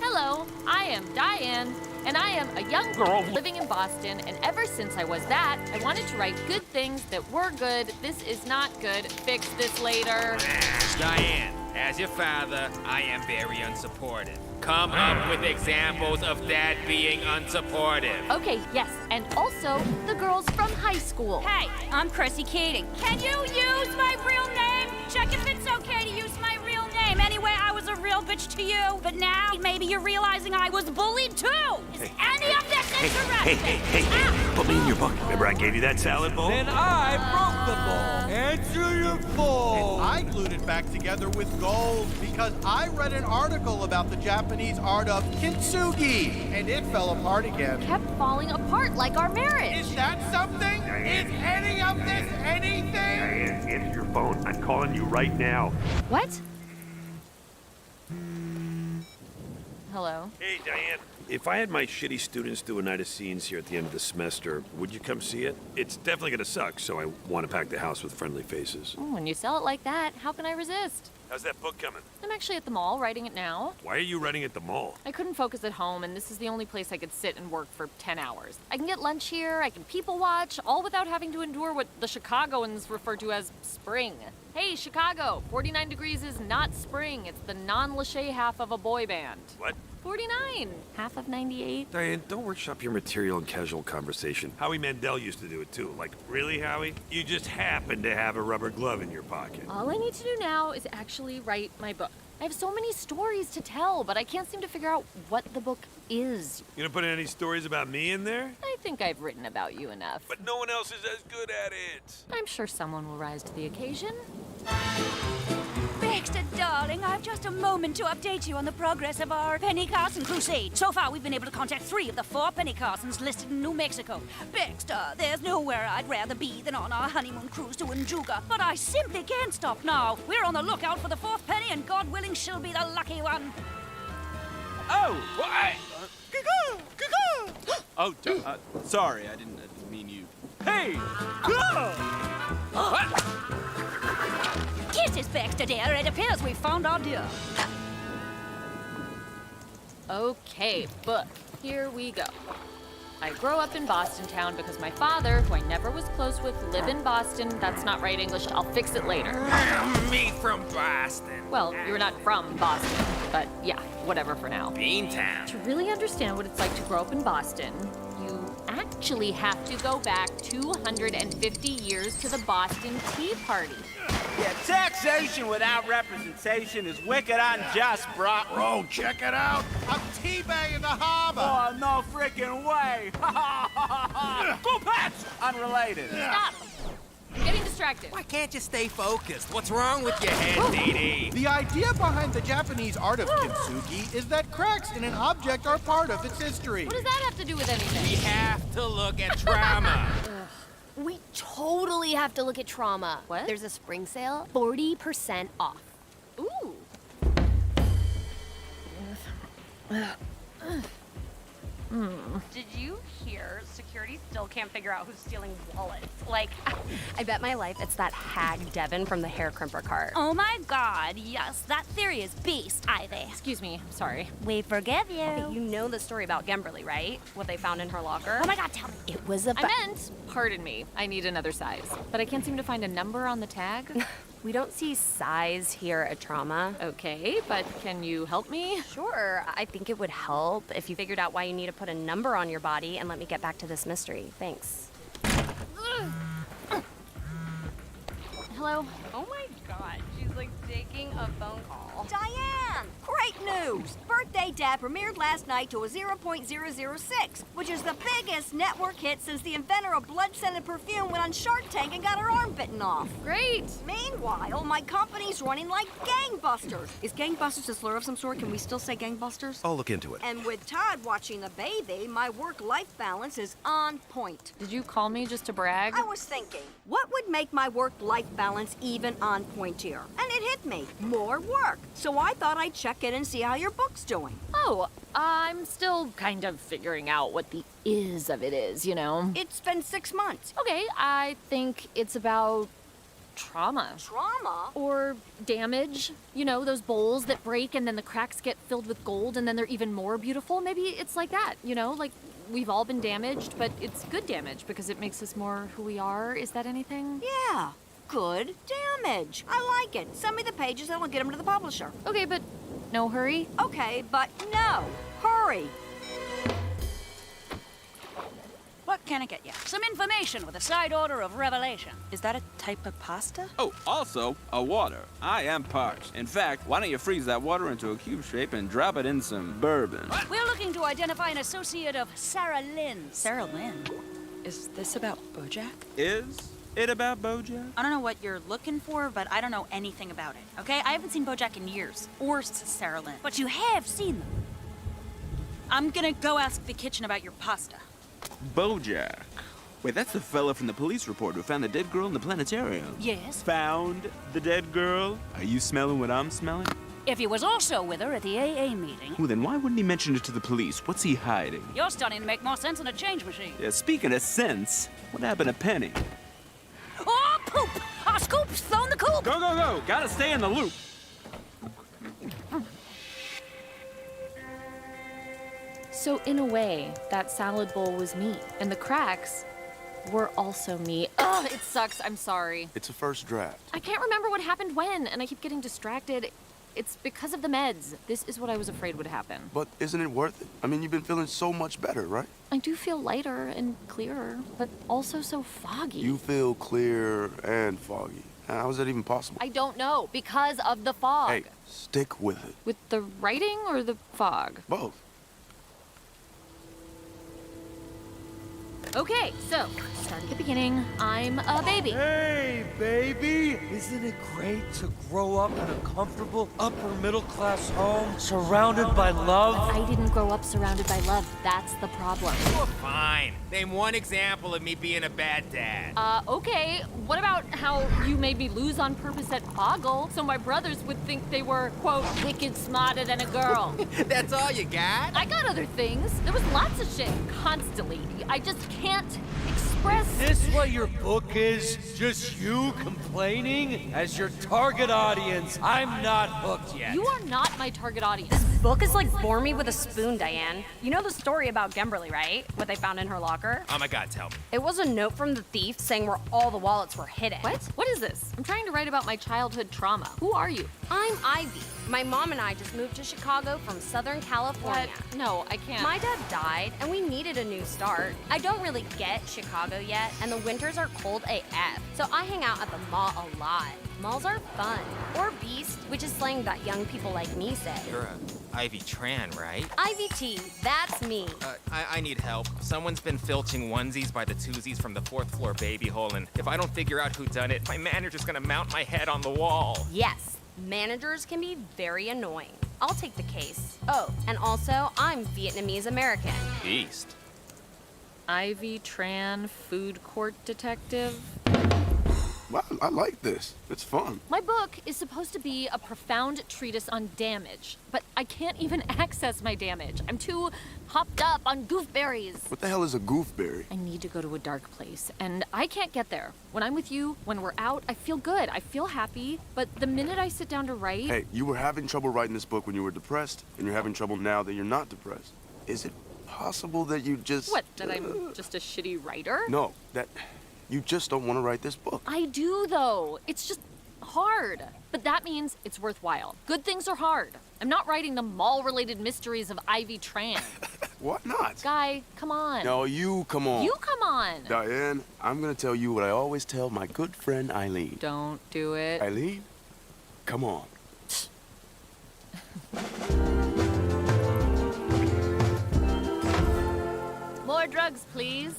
Hello, I am Diane, and I am a young girl living in Boston, and ever since I was that, I wanted to write good things that were good. This is not good. Fix this later. Diane, as your father, I am very unsupportive. Come up with examples of Dad being unsupportive. Okay, yes, and also the girls from high school. Hey, I'm Chrissy Keating. Can you use my real name? Check if it's okay to use my real name. Anyway, I was a real bitch to you, but now maybe you're realizing I was bullied too. Is any of this interesting? Hey, put me in your bucket. Remember I gave you that salad bowl? Then I broke the ball. Answer your phone. And I glued it back together with gold because I read an article about the Japanese art of kintsugi, and it fell apart again. Kept falling apart like our marriage. Is that something? Is any of this anything? Diane, answer your phone. I'm calling you right now. What? Hello? Hey, Diane. If I had my shitty students do a night of scenes here at the end of the semester, would you come see it? It's definitely gonna suck, so I want to pack the house with friendly faces. When you sell it like that, how can I resist? How's that book coming? I'm actually at the mall writing it now. Why are you writing at the mall? I couldn't focus at home, and this is the only place I could sit and work for 10 hours. I can get lunch here, I can people watch, all without having to endure what the Chicagoans refer to as spring. Hey, Chicago, 49 degrees is not spring. It's the non-Lachey half of a boy band. What? 49, half of 98. Diane, don't workshop your material in casual conversation. Howie Mandel used to do it too. Like, really, Howie? You just happen to have a rubber glove in your pocket. All I need to do now is actually write my book. I have so many stories to tell, but I can't seem to figure out what the book is. You gonna put any stories about me in there? I think I've written about you enough. But no one else is as good at it. I'm sure someone will rise to the occasion. Baxter, darling, I've just a moment to update you on the progress of our Penny Carson crusade. So far, we've been able to contact 3 of the 4 Penny Carsons listed in New Mexico. Baxter, there's nowhere I'd rather be than on our honeymoon cruise to Unjuga. But I simply can't stop now. We're on the lookout for the 4th penny, and God willing, she'll be the lucky one. Oh, what? Oh, sorry, I didn't mean you. Hey! Kisses, Baxter, dear. It appears we've found our dear. Okay, book. here we go. I grow up in Boston town because my father, who I never was close with, lived in Boston. That's not right English. I'll fix it later. Me from Boston. Well, you're not from Boston, but yeah, whatever for now. Beantown. To really understand what it's like to grow up in Boston, you actually have to go back 250 years to the Boston Tea Party. Yeah, taxation without representation is wicked unjust, bro. Bro, check it out. I'm teabagging the harbor. Oh, no freaking way. Go Pats! Unrelated. Stop! I'm getting distracted. Why can't you stay focused? What's wrong with your head, Dee? The idea behind the Japanese art of kintsugi is that cracks in an object are part of its history. What does that have to do with anything? We have to look at trauma. We totally have to look at trauma. What? There's a spring sale, 40% off. Ooh. Did you hear security still can't figure out who's stealing wallets? Like, I bet my life it's that hag Devin from the hair crimper cart. Oh my god, yes, that theory is beast, Ivy. Excuse me, sorry. We forgive you. Hey, you know the story about Gemberly, right? What they found in her locker? Oh my god, tell me. It was about... I meant, pardon me, I need another size. But I can't seem to find a number on the tag. We don't see size here at Trauma. Okay, but can you help me? Sure, I think it would help if you figured out why you need to put a number on your body and let me get back to this mystery. Thanks. Hello? Oh my god, she's like taking a phone call. Diane! Great news! Birthday Dad premiered last night to a 0.006, which is the biggest network hit since the inventor of blood-scented perfume went on Shark Tank and got her arm bitten off. Great! Meanwhile, my company's running like gangbusters. Is gangbusters a slur of some sort? Can we still say gangbusters? I'll look into it. And with Todd watching the baby, my work-life balance is on point. Did you call me just to brag? I was thinking, what would make my work-life balance even on point here? And it hit me, more work. So I thought I'd check in and see how your book's doing. Oh, I'm still kind of figuring out what the is of it is, you know? It's been 6 months. Okay, I think it's about trauma. Trauma? Or damage. You know, those bowls that break and then the cracks get filled with gold and then they're even more beautiful. Maybe it's like that, you know? Like, we've all been damaged, but it's good damage because it makes us more who we are. Is that anything? Yeah, good damage. I like it. Send me the pages and I'll get them to the publisher. Okay, but no hurry? Okay, but no hurry. What can I get you? Some information with a side order of revelation. Is that a type of pasta? Oh, also, a water. I am parched. In fact, why don't you freeze that water into a cube shape and drop it in some bourbon? We're looking to identify an associate of Sarah Lynn. Sarah Lynn? Is this about Bojack? Is it about Bojack? I don't know what you're looking for, but I don't know anything about it, okay? I haven't seen Bojack in years. Or Sarah Lynn. But you have seen them. I'm gonna go ask the kitchen about your pasta. Bojack. Wait, that's the fella from the police report who found the dead girl in the planetarium. Yes. Found the dead girl? Are you smelling what I'm smelling? If he was also with her at the AA meeting. Well, then why wouldn't he mention it to the police? What's he hiding? You're starting to make more sense than a change machine. Yeah, speaking of sense, what happened to Penny? Oh, poop! Our scoop's thrown the coop! Go, go, go! Gotta stay in the loop. So in a way, that salad bowl was me, and the cracks were also me. Ugh, it sucks. I'm sorry. It's a first draft. I can't remember what happened when, and I keep getting distracted. It's because of the meds. This is what I was afraid would happen. But isn't it worth it? I mean, you've been feeling so much better, right? I do feel lighter and clearer, but also so foggy. You feel clear and foggy. How is that even possible? I don't know, because of the fog. Hey, stick with it. With the writing or the fog? Both. Okay, so, start at the beginning. I'm a baby. Hey, baby! Isn't it great to grow up in a comfortable, upper-middle-class home, surrounded by love? I didn't grow up surrounded by love. That's the problem. You're fine. Name one example of me being a bad dad. Okay. What about how you made me lose on purpose at Boggle so my brothers would think they were, quote, wicked smarter than a girl? That's all you got? I got other things. There was lots of shit. Constantly. I just can't express... Is this what your book is? Just you complaining? As your target audience, I'm not hooked yet. You are not my target audience. book is like bore me with a spoon, Diane. You know the story about Gemberly, right? What they found in her locker? Oh my god, tell me. It was a note from the thief saying where all the wallets were hidden. What? What is this? I'm trying to write about my childhood trauma. Who are you? I'm Ivy. My mom and I just moved to Chicago from Southern California. What? No, I can't. My dad died, and we needed a new start. I don't really get Chicago yet, and the winters are cold AF, so I hang out at the mall a lot. Malls are fun. Or Beast, which is slang that young people like me say. You're Ivy Tran, right? Ivy T, that's me. I need help. Someone's been filching onesies by the twosies from the 4th floor baby hole, and if I don't figure out who done it, my manager's gonna mount my head on the wall. Yes, managers can be very annoying. I'll take the case. Oh, and also, I'm Vietnamese American. Beast. Ivy Tran, food court detective. Wow, I like this. It's fun. My book is supposed to be a profound treatise on damage, but I can't even access my damage. I'm too hopped up on gooseberries. What the hell is a goofberry? I need to go to a dark place, and I can't get there. When I'm with you, when we're out, I feel good. I feel happy, but the minute I sit down to write... Hey, you were having trouble writing this book when you were depressed, and you're having trouble now that you're not depressed. Is it possible that you just... What, that I'm just a shitty writer? No, that you just don't want to write this book. I do, though. It's just hard. But that means it's worthwhile. Good things are hard. I'm not writing the mall-related mysteries of Ivy Tran. Why not? Guy, come on. No, you come on. You come on. Diane, I'm going to tell you what I always tell my good friend Eileen. Don't do it. Eileen, come on. More drugs, please.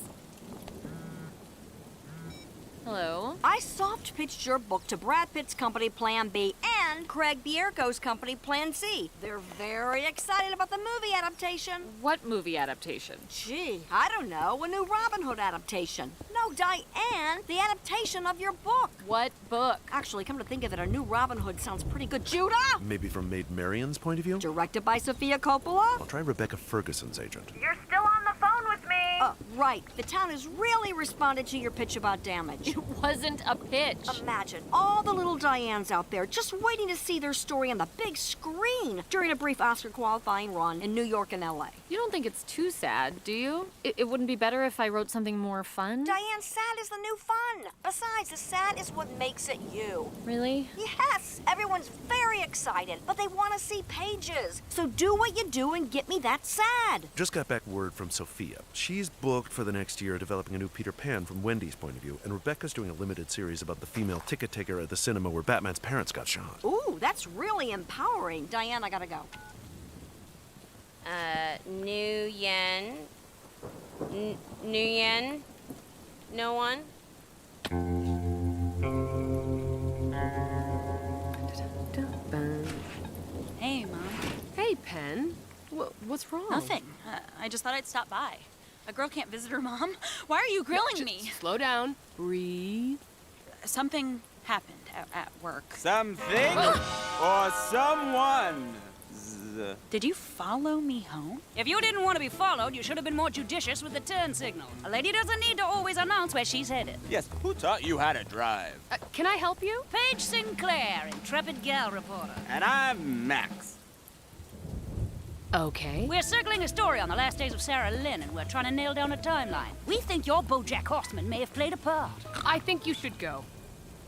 Hello? I soft pitched your book to Brad Pitt's company Plan B and Craig Bierko's company Plan C. They're very excited about the movie adaptation. What movie adaptation? Gee, I don't know. A new Robin Hood adaptation. No, Diane, the adaptation of your book. What book? Actually, come to think of it, a new Robin Hood sounds pretty good. Judah! Maybe from Maid Marian's point of view? Directed by Sofia Coppola? I'll try Rebecca Ferguson's agent. You're still on the phone with me. Right. The town has really responded to your pitch about damage. It wasn't a pitch. Imagine all the little Dianes out there just waiting to see their story on the big screen during a brief Oscar qualifying run in New York and LA. You don't think it's too sad, do you? It wouldn't be better if I wrote something more fun? Diane, sad is the new fun. Besides, the sad is what makes it you. Really? Yes. Everyone's very excited, but they want to see pages. So do what you do and get me that sad. Just got back word from Sophia. She's booked for the next year developing a new Peter Pan from Wendy's point of view, and Rebecca's doing a limited series about the female ticket taker at the cinema where Batman's parents got shot. Ooh, that's really empowering. Diane, I gotta go. New Yen. New Yen? No one? Hey, Mom. Hey, Pen. What's wrong? Nothing. I just thought I'd stop by. A girl can't visit her mom. Why are you grilling me? Slow down. Breathe. Something happened at work. Something or someone. Did you follow me home? If you didn't want to be followed, you should have been more judicious with the turn signal. A lady doesn't need to always announce where she's headed. Yes, who taught you how to drive? Can I help you? Paige Sinclair, intrepid gal reporter. And I'm Max. Okay. We're circling a story on the last days of Sarah Lynn, and we're trying to nail down a timeline. We think your BoJack Horseman may have played a part. I think you should go.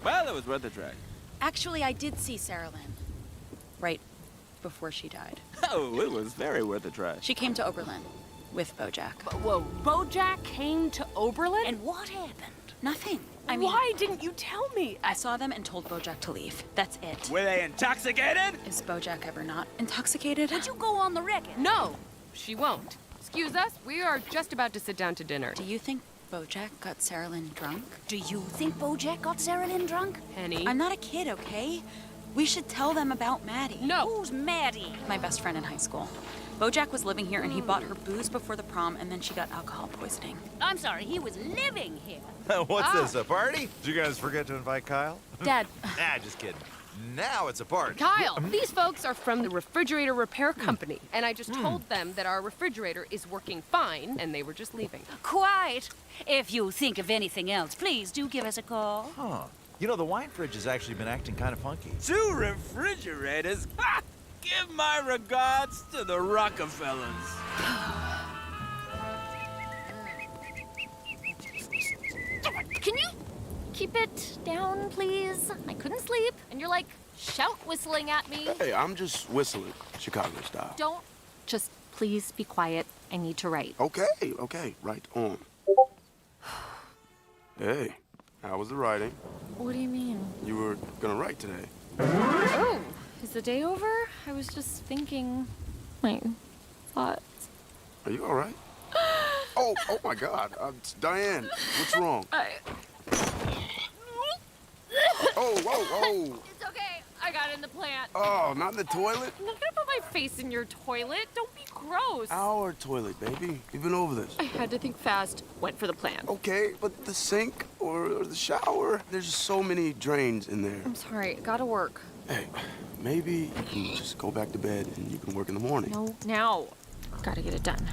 Well, it was worth a try. Actually, I did see Sarah Lynn. Right before she died. Oh, it was very worth a try. She came to Oberlin with BoJack. Whoa, BoJack came to Oberlin? And what happened? Nothing. Why didn't you tell me? I saw them and told BoJack to leave. That's it. Were they intoxicated? Is BoJack ever not intoxicated? Would you go on the record? No, she won't. Excuse us, we are just about to sit down to dinner. Do you think BoJack got Sarah Lynn drunk? Do you think BoJack got Sarah Lynn drunk? Penny. I'm not a kid, okay? We should tell them about Maddie. No. Who's Maddie? My best friend in high school. BoJack was living here and he bought her booze before the prom and then she got alcohol poisoning. I'm sorry, he was living here. What's this, a party? Did you guys forget to invite Kyle? Dad. Just kidding. Now it's a party. Kyle, these folks are from the refrigerator repair company, and I just told them that our refrigerator is working fine, and they were just leaving. Quite. If you think of anything else, please do give us a call. Huh. You know, the wine fridge has actually been acting kind of funky. 2 refrigerators? Ha! Give my regards to the Rockefellers. Can you keep it down, please? I couldn't sleep, and you're like shout whistling at me. Hey, I'm just whistling, Chicago style. Don't. Just please be quiet. I need to write. Okay, right on. Hey, how was the writing? What do you mean? You were gonna write today. Oh, is the day over? I was just thinking my thoughts. Are you all right? oh my God, it's Diane. What's wrong? Whoa. It's okay. I got in the plant. Oh, not in the toilet? I'm not gonna put my face in your toilet. Don't be gross. Our toilet, baby. We've been over this. I had to think fast. Went for the plant. Okay, but the sink or the shower, there's just so many drains in there. I'm sorry. Gotta work. Hey, maybe you can just go back to bed and you can work in the morning. No, now. Gotta get it done.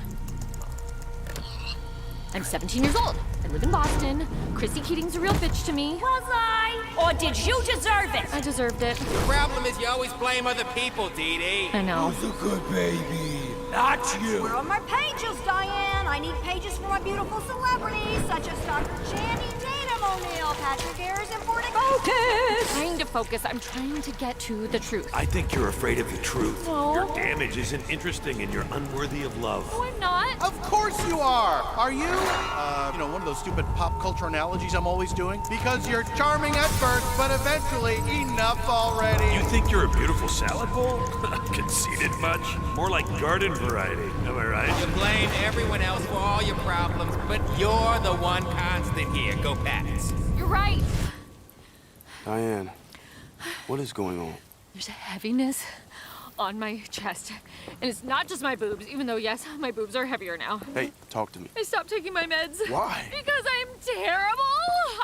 I'm 17 years old. I live in Boston. Chrissy Keating's a real bitch to me. Was I? Or did you deserve it? I deserved it. The problem is you always blame other people, Dee Dee. I know. Who's a good baby? Not you. Where are my pages, Diane? I need pages for my beautiful celebrities, such as Dr. Channing Tatum O'Neal, Patrick Ayers, and Focus! Trying to focus. I'm trying to get to the truth. I think you're afraid of the truth. No. Your damage isn't interesting and you're unworthy of love. No, I'm not. Of course you are! Are you? One of those stupid pop culture analogies I'm always doing? Because you're charming at first, but eventually enough already. You think you're a beautiful salad bowl? Conceited much? More like garden variety, am I right? You blame everyone else for all your problems, but you're the one constant here. Go Pats. You're right. Diane, what is going on? There's a heaviness on my chest. And it's not just my boobs, even though, yes, my boobs are heavier now. Hey, talk to me. I stopped taking my meds. Why? Because I'm terrible.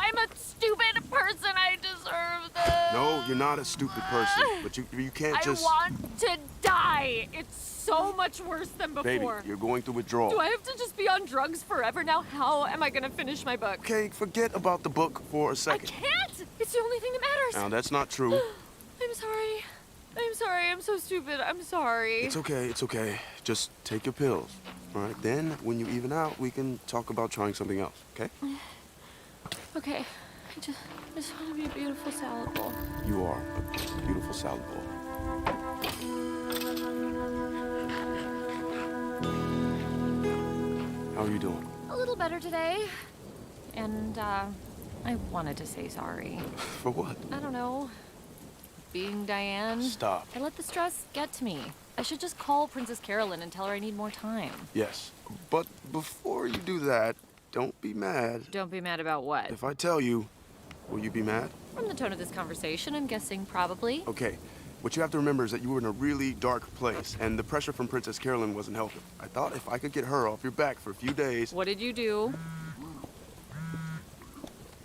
I'm a stupid person. I deserve this. No, you're not a stupid person, but you can't just... I want to die. It's so much worse than before. Baby, you're going through withdrawal. Do I have to just be on drugs forever now? How am I going to finish my book? Okay, forget about the book for a second. I can't. It's the only thing that matters. Now, that's not true. I'm sorry. I'm sorry. I'm so stupid. I'm sorry. It's okay. Just take your pills, all right? Then, when you even out, we can talk about trying something else, okay? Okay. I just want to be a beautiful salad bowl. You are a beautiful salad bowl. How are you doing? A little better today. And, I wanted to say sorry. For what? I don't know. Being Diane. Stop. I let the stress get to me. I should just call Princess Carolyn and tell her I need more time. Yes, but before you do that, don't be mad. Don't be mad about what? If I tell you, will you be mad? From the tone of this conversation, I'm guessing probably. Okay, what you have to remember is that you were in a really dark place, and the pressure from Princess Carolyn wasn't helping. I thought if I could get her off your back for a few days... What did you do?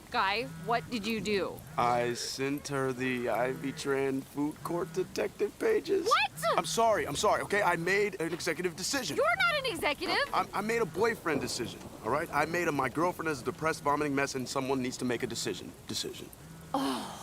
Guy, what did you do? I sent her the Ivy Tran food court detective pages. What? I'm sorry, okay? I made an executive decision. You're not an executive. I made a boyfriend decision, all right? I made my girlfriend is a depressed, vomiting mess, and someone needs to make a decision. Oh.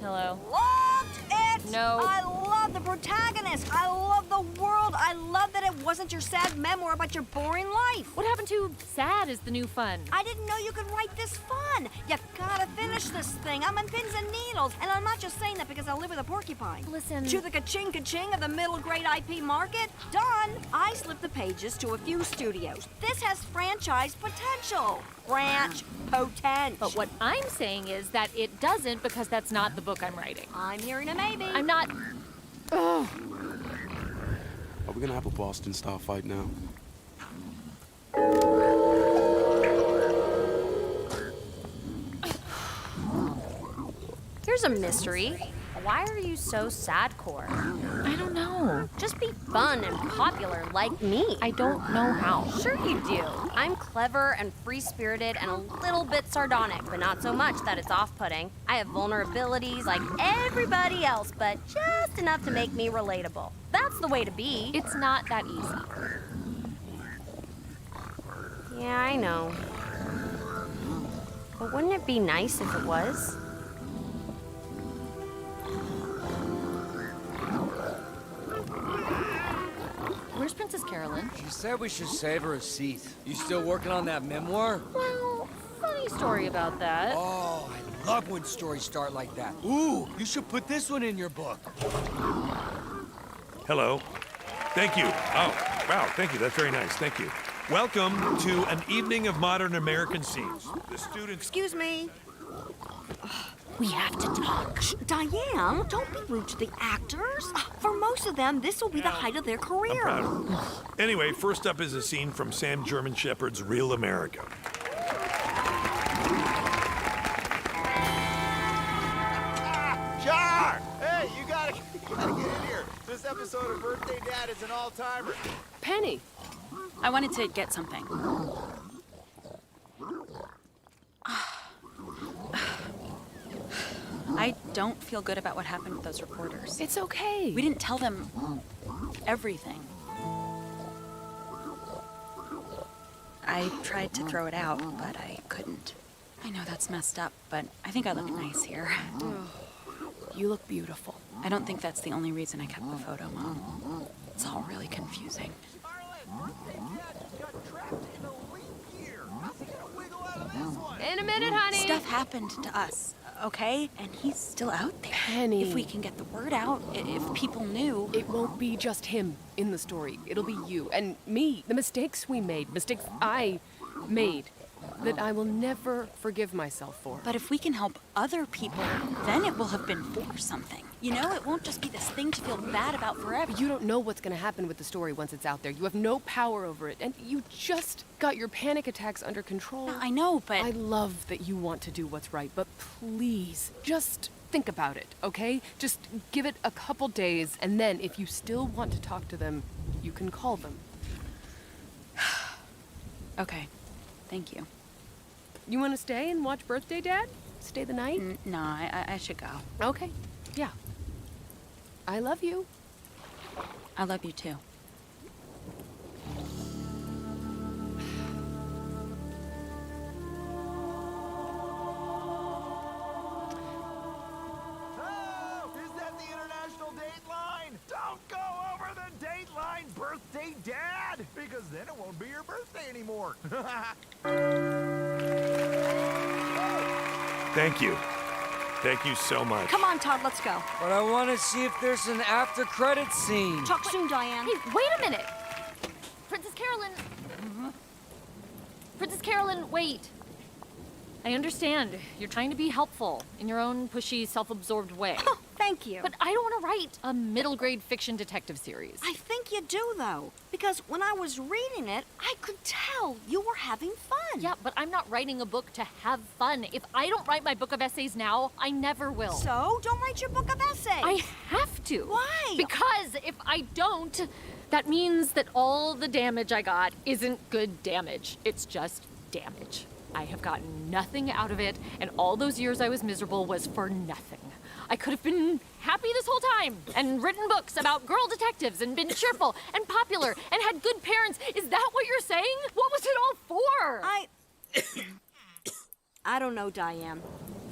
Hello. Loved it! No. I love the protagonist. I love the world. I love that it wasn't your sad memoir about your boring life. What happened to sad is the new fun? I didn't know you could write this fun. You gotta finish this thing. I'm on pins and needles. And I'm not just saying that because I live with a porcupine. Listen. To the ka-ching of the middle grade IP market? Done. I slipped the pages to a few studios. This has franchise potential. Branch potential. But what I'm saying is that it doesn't because that's not the book I'm writing. I'm hearing a maybe. I'm not... Ugh. Are we gonna have a Boston-style fight now? Here's a mystery. Why are you so sadcore? I don't know. Just be fun and popular like me. I don't know how. Sure you do. I'm clever and free-spirited and a little bit sardonic, but not so much that it's off-putting. I have vulnerabilities like everybody else, but just enough to make me relatable. That's the way to be. It's not that easy. Yeah, I know. But wouldn't it be nice if it was? Where's Princess Carolyn? She said we should save her a seat. You still working on that memoir? Well, funny story about that. Oh, I love when stories start like that. Ooh, you should put this one in your book. Hello. Thank you. Oh, wow, thank you. That's very nice. Thank you. Welcome to an evening of modern American scenes. The students... Excuse me. We have to talk. Shh, Diane, don't be rude to the actors. For most of them, this will be the height of their career. Anyway, first up is a scene from Sam German Shepherd's Real America. Char! Hey, you gotta get in here. This episode of Birthday Dad is an all-timer. Penny. I wanted to get something. I don't feel good about what happened with those reporters. It's okay. We didn't tell them everything. I tried to throw it out, but I couldn't. I know that's messed up, but I think I look nice here. You look beautiful. I don't think that's the only reason I kept the photo, Mom. It's all really confusing. In a minute, honey. Stuff happened to us, okay? And he's still out there. Penny. If we can get the word out, if people knew. It won't be just him in the story. It'll be you and me. The mistakes we made, mistakes I made, that I will never forgive myself for. But if we can help other people, then it will have been for something. You know, it won't just be this thing to feel bad about forever. You don't know what's going to happen with the story once it's out there. You have no power over it. And you just got your panic attacks under control. No, I know, but... I love that you want to do what's right, but please, just think about it, okay? Just give it a couple days, and then if you still want to talk to them, you can call them. Okay. Thank you. You want to stay and watch Birthday Dad? Stay the night? No, I should go. Okay. Yeah. I love you. I love you too. Oh, is that the international date line? Don't go over the date line, Birthday Dad, because then it won't be your birthday anymore. Thank you. Thank you so much. Come on, Todd, let's go. But I want to see if there's an after-credit scene. Talk soon, Diane. Hey, wait a minute! Princess Carolyn! Princess Carolyn, wait! I understand. You're trying to be helpful in your own pushy, self-absorbed way. Oh, thank you. But I don't want to write a middle-grade fiction detective series. I think you do, though. Because when I was reading it, I could tell you were having fun. Yeah, but I'm not writing a book to have fun. If I don't write my book of essays now, I never will. So, don't write your book of essays. I have to. Why? Because if I don't, that means that all the damage I got isn't good damage. It's just damage. I have gotten nothing out of it, and all those years I was miserable was for nothing. I could have been happy this whole time, and written books about girl detectives, and been cheerful and popular, and had good parents. Is that what you're saying? What was it all for? I don't know, Diane.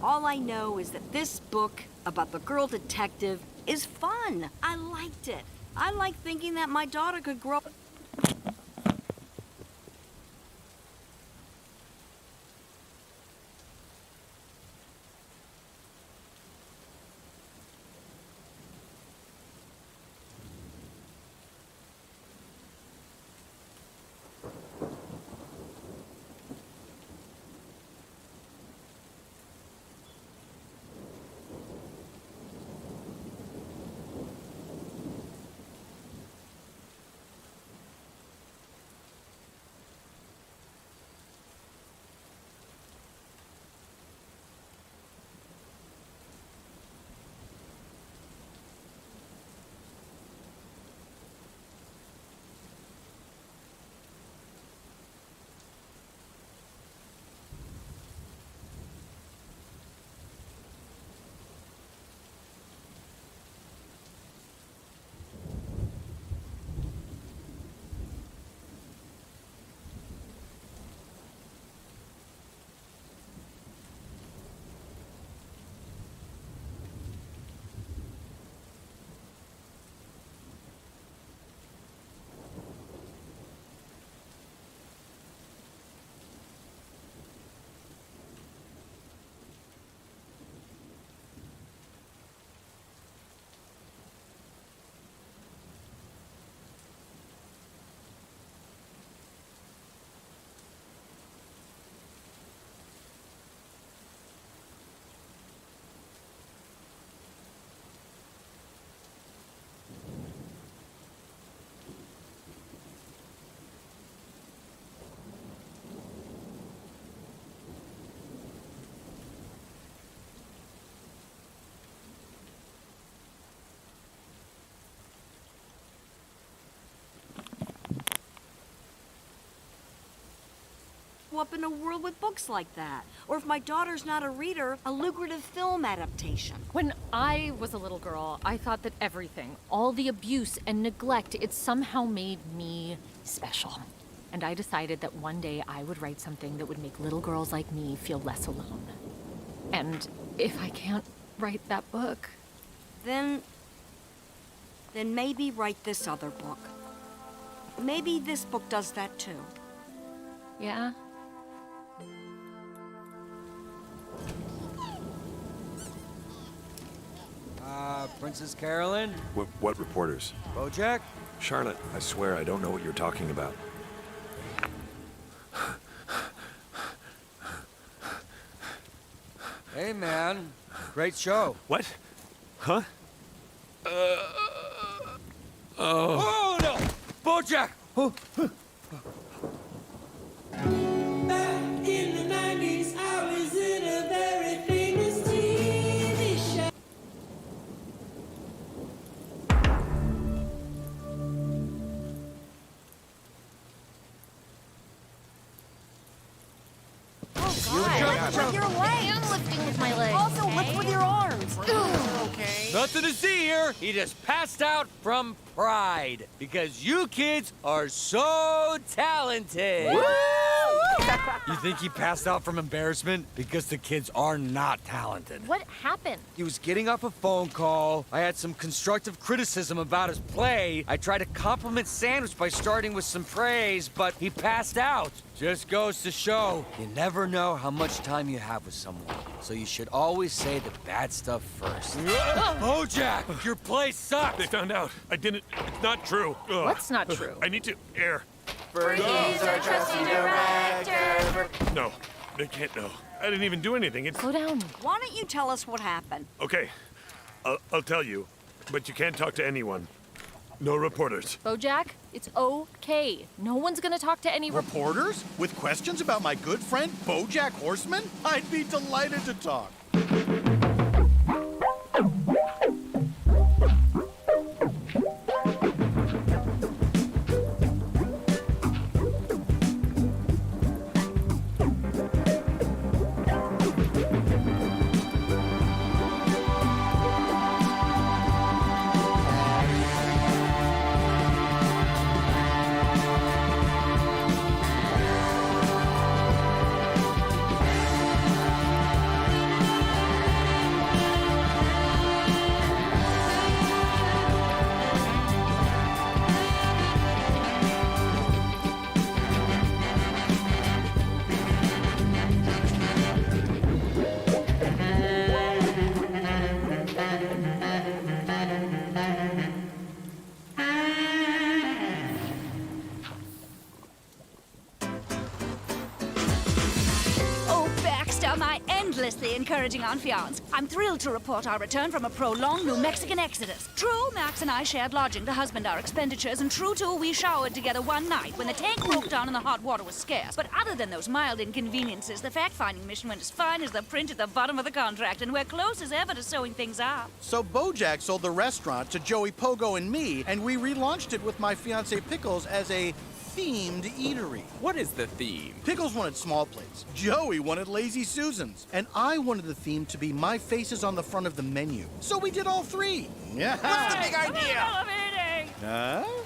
All I know is that this book about the girl detective is fun. I liked it. I like thinking that my daughter could grow up. up in a world with books like that. Or if my daughter's not a reader, a lucrative film adaptation. When I was a little girl, I thought that everything, all the abuse and neglect, it somehow made me special. And I decided that one day I would write something that would make little girls like me feel less alone. And if I can't write that book... Then maybe write this other book. Maybe this book does that too. Yeah? Princess Carolyn? What reporters? Bojack? Charlotte, I swear I don't know what you're talking about. Hey, man. Great show. What? Huh? Oh, no! Bojack! Oh. Back in the 90s, I was in a very famous TV show. Lift with your legs. I'm lifting with my legs. Also, lift with your arms. Nothing to see here. He just passed out from pride because you kids are so talented. You think he passed out from embarrassment? Because the kids are not talented. What happened? He was getting off a phone call. I had some constructive criticism about his play. I tried to compliment Sandwich by starting with some praise, but he passed out. Just goes to show, you never know how much time you have with someone. So you should always say the bad stuff first. Bojack, your play sucked. They found out. I didn't. It's not true. Ugh. What's not true? I need to air. He's our trusty director. No, they can't know. I didn't even do anything. It's... Slow down. Why don't you tell us what happened? Okay, I'll tell you, but you can't talk to anyone. No reporters. Bojack, it's okay. No one's gonna talk to any Reporters? With questions about my good friend, Bojack Horseman? I'd be delighted to talk. endlessly encouraging fiancé. I'm thrilled to report our return from a prolonged New Mexican exodus. True, Max and I shared lodging to husband our expenditures, and true, too, we showered together one night when the tank broke down and the hot water was scarce. But other than those mild inconveniences, the fact-finding mission went as fine as the print at the bottom of the contract, and we're close as ever to sewing things up. So Bojack sold the restaurant to Joey Pogo and me, and we relaunched it with my fiancé Pickles as a themed eatery. What is the theme? Pickles wanted small plates. Joey wanted Lazy Susans. And I wanted the theme to be my faces on the front of the menu. So we did all three. Yeah. What's the big idea?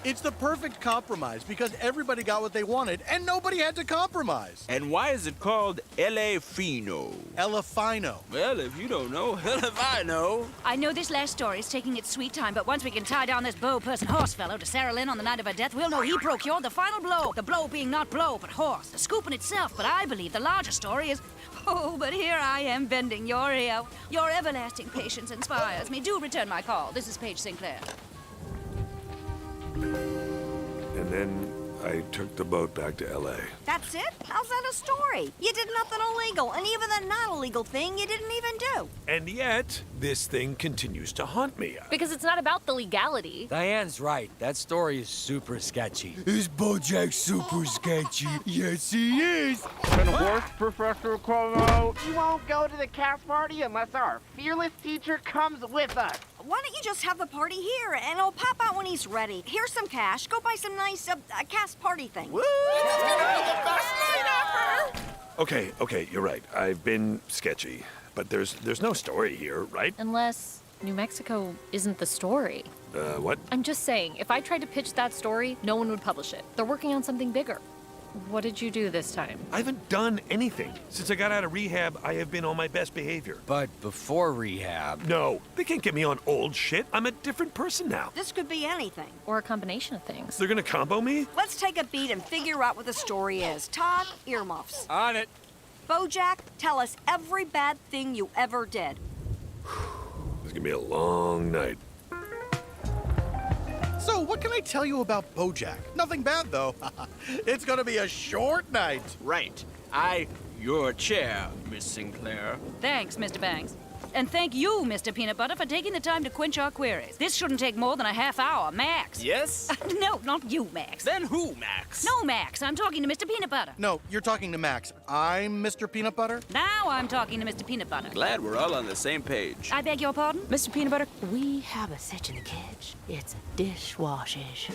It's the perfect compromise because everybody got what they wanted and nobody had to compromise. And why is it called L.A. Fino? Ella Fino. Well, if you don't know, hell if I know. I know this last story is taking its sweet time, but once we can tie down this Bo person horse fellow to Sarah Lynn on the night of her death, we'll know he procured the final blow. The blow being not blow, but horse. The scoop in itself, but I believe the larger story is... Oh, but here I am bending your ear. Your everlasting patience inspires me. Do return my call. This is Paige Sinclair. And then I took the boat back to L.A. That's it? How's that a story? You did nothing illegal, and even the not illegal thing you didn't even do. And yet, this thing continues to haunt me. Because it's not about the legality. Diane's right. That story is super sketchy. Is Bojack super sketchy? Yes, he is. Can horse Professor come out? We won't go to the cast party unless our fearless teacher comes with us. why don't you just have the party here, and I'll pop out when he's ready. Here's some cash. Go buy some nice cast party things. Woo! It's gonna be the best night ever! Okay, you're right. I've been sketchy. But there's no story here, right? Unless New Mexico isn't the story. What? I'm just saying, if I tried to pitch that story, no one would publish it. They're working on something bigger. What did you do this time? I haven't done anything. Since I got out of rehab, I have been on my best behavior. But before rehab... No, they can't get me on old shit. I'm a different person now. This could be anything. Or a combination of things. They're gonna combo me? Let's take a beat and figure out what the story is. Todd, earmuffs. On it. Bojack, tell us every bad thing you ever did. It's gonna be a long night. So, what can I tell you about Bojack? Nothing bad, though. It's gonna be a short night. Right. Your chair, Miss Sinclair. Thanks, Mr. Banks. And thank you, Mr. Peanut Butter, for taking the time to quench our queries. This shouldn't take more than a half hour, max. Yes? No, not you, Max. Then who, Max? No, Max. I'm talking to Mr. Peanut Butter. No, you're talking to Max. I'm Mr. Peanut Butter. Now I'm talking to Mr. Peanut Butter. Glad we're all on the same page. I beg your pardon? Mr. Peanut Butter, we have a set in the kitchen. It's a dishwashers.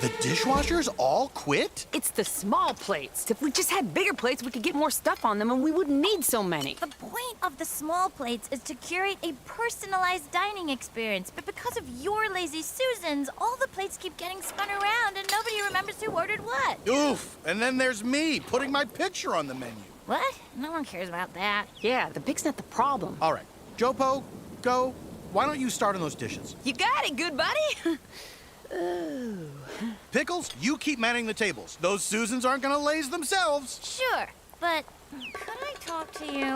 The dishwashers all quit? It's the small plates. If we just had bigger plates, we could get more stuff on them and we wouldn't need so many. The point of the small plates is to curate a personalized dining experience. But because of your lazy Susans, all the plates keep getting spun around and nobody remembers who ordered what. Oof. And then there's me putting my picture on the menu. What? No one cares about that. Yeah, the pic's not the problem. All right. Jopo, go. Why don't you start on those dishes? You got it, good buddy. Ooh. Pickles, you keep manning the tables. Those Susans aren't gonna laze themselves. Sure, but could I talk to you?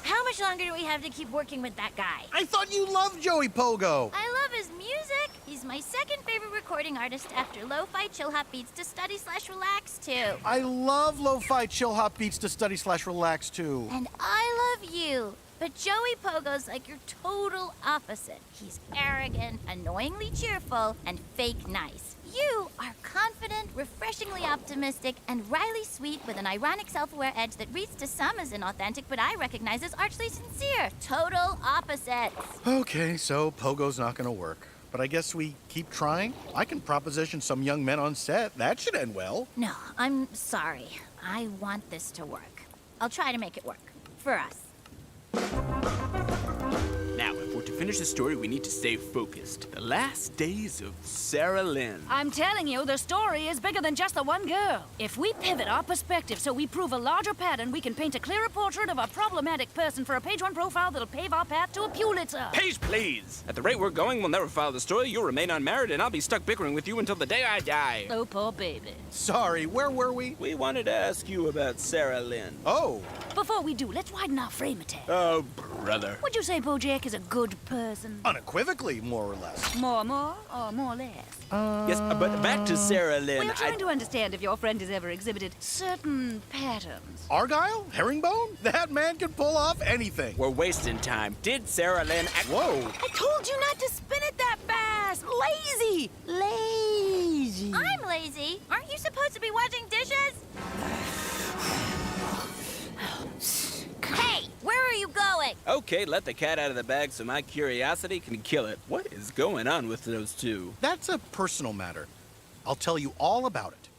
How much longer do we have to keep working with that guy? I thought you loved Joey Pogo. I love his music. He's my second favorite recording artist after lo-fi chill hop beats to study/relax to. I love lo-fi chill hop beats to study/relax too. And I love you. But Joey Pogo's like your total opposite. He's arrogant, annoyingly cheerful, and fake nice. You are confident, refreshingly optimistic, and wryly sweet with an ironic self-aware edge that reads to some as inauthentic, but I recognize as archly sincere. Total opposites. Okay, so Pogo's not gonna work. But I guess we keep trying. I can proposition some young men on set. That should end well. No, I'm sorry. I want this to work. I'll try to make it work. For us. Now, if we're to finish the story, we need to stay focused. The last days of Sarah Lynn. I'm telling you, the story is bigger than just the one girl. If we pivot our perspective so we prove a larger pattern, we can paint a clearer portrait of a problematic person for a page one profile that'll pave our path to a Pulitzer. Page, please! At the rate we're going, we'll never file the story, you'll remain unmarried, and I'll be stuck bickering with you until the day I die. Oh, poor baby. Sorry, where were we? We wanted to ask you about Sarah Lynn. Oh. Before we do, let's widen our frame a tad. Oh, brother. Would you say Bojack is a good person? Unequivocally, more or less. More or more less? Yes, but back to Sarah Lynn. We're trying to understand if your friend has ever exhibited certain patterns. Argyle? Herringbone? That man can pull off anything. We're wasting time. Did Sarah Lynn act... Whoa. I told you not to spin it that fast. Lazy. Lazy. I'm lazy. Aren't you supposed to be washing dishes? Hey, where are you going? Okay, let the cat out of the bag so my curiosity can kill it. What is going on with those two? That's a personal matter. I'll tell you all about it.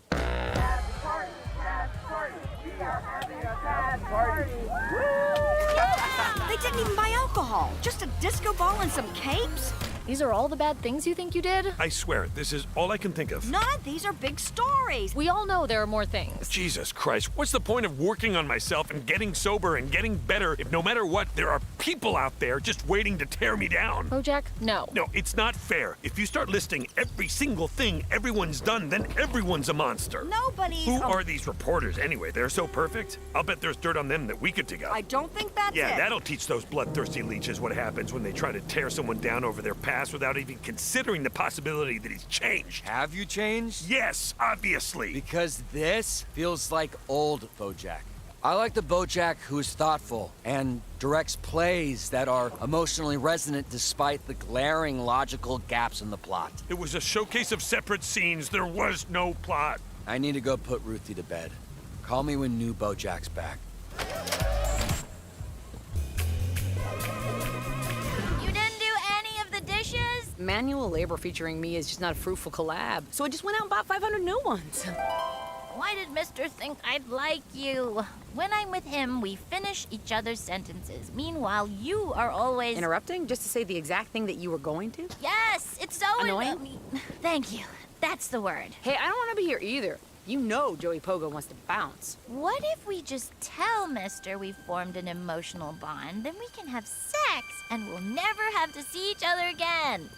They didn't even buy alcohol. Just a disco ball and some capes? These are all the bad things you think you did? I swear, this is all I can think of. None of these are big stories. We all know there are more things. Jesus Christ, what's the point of working on myself and getting sober and getting better if no matter what, there are people out there just waiting to tear me down? Bojack, no. No, it's not fair. If you start listing every single thing everyone's done, then everyone's a monster. Nobody's... Who are these reporters anyway? They're so perfect. I'll bet there's dirt on them that we could dig up. I don't think that's Yeah, it. that'll teach those bloodthirsty leeches what happens when they try to tear someone down over their past without even considering the possibility that he's changed. Have you changed? Yes, obviously. Because this feels like old Bojack. I like the Bojack who's thoughtful and directs plays that are emotionally resonant despite the glaring logical gaps in the plot. It was a showcase of separate scenes. There was no plot. I need to go put Ruthie to bed. Call me when new Bojack's back. manual labor featuring me is just not a fruitful collab, so I just went out and bought 500 new ones. Why did Mr. think I'd like you? When I'm with him, we finish each other's sentences. Meanwhile, you are always... Interrupting? Just to say the exact thing that you were going to? Yes, it's so annoying. Thank you. That's the word. Hey, I don't want to be here either. You know Joey Pogo wants to bounce. What if we just tell Mister we've formed an emotional bond, then we can have sex, and we'll never have to see each other again?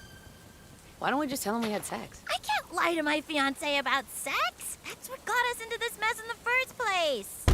Why don't we just tell him we had sex? I can't lie to my fiancé about sex. That's what got us into this mess in the first place.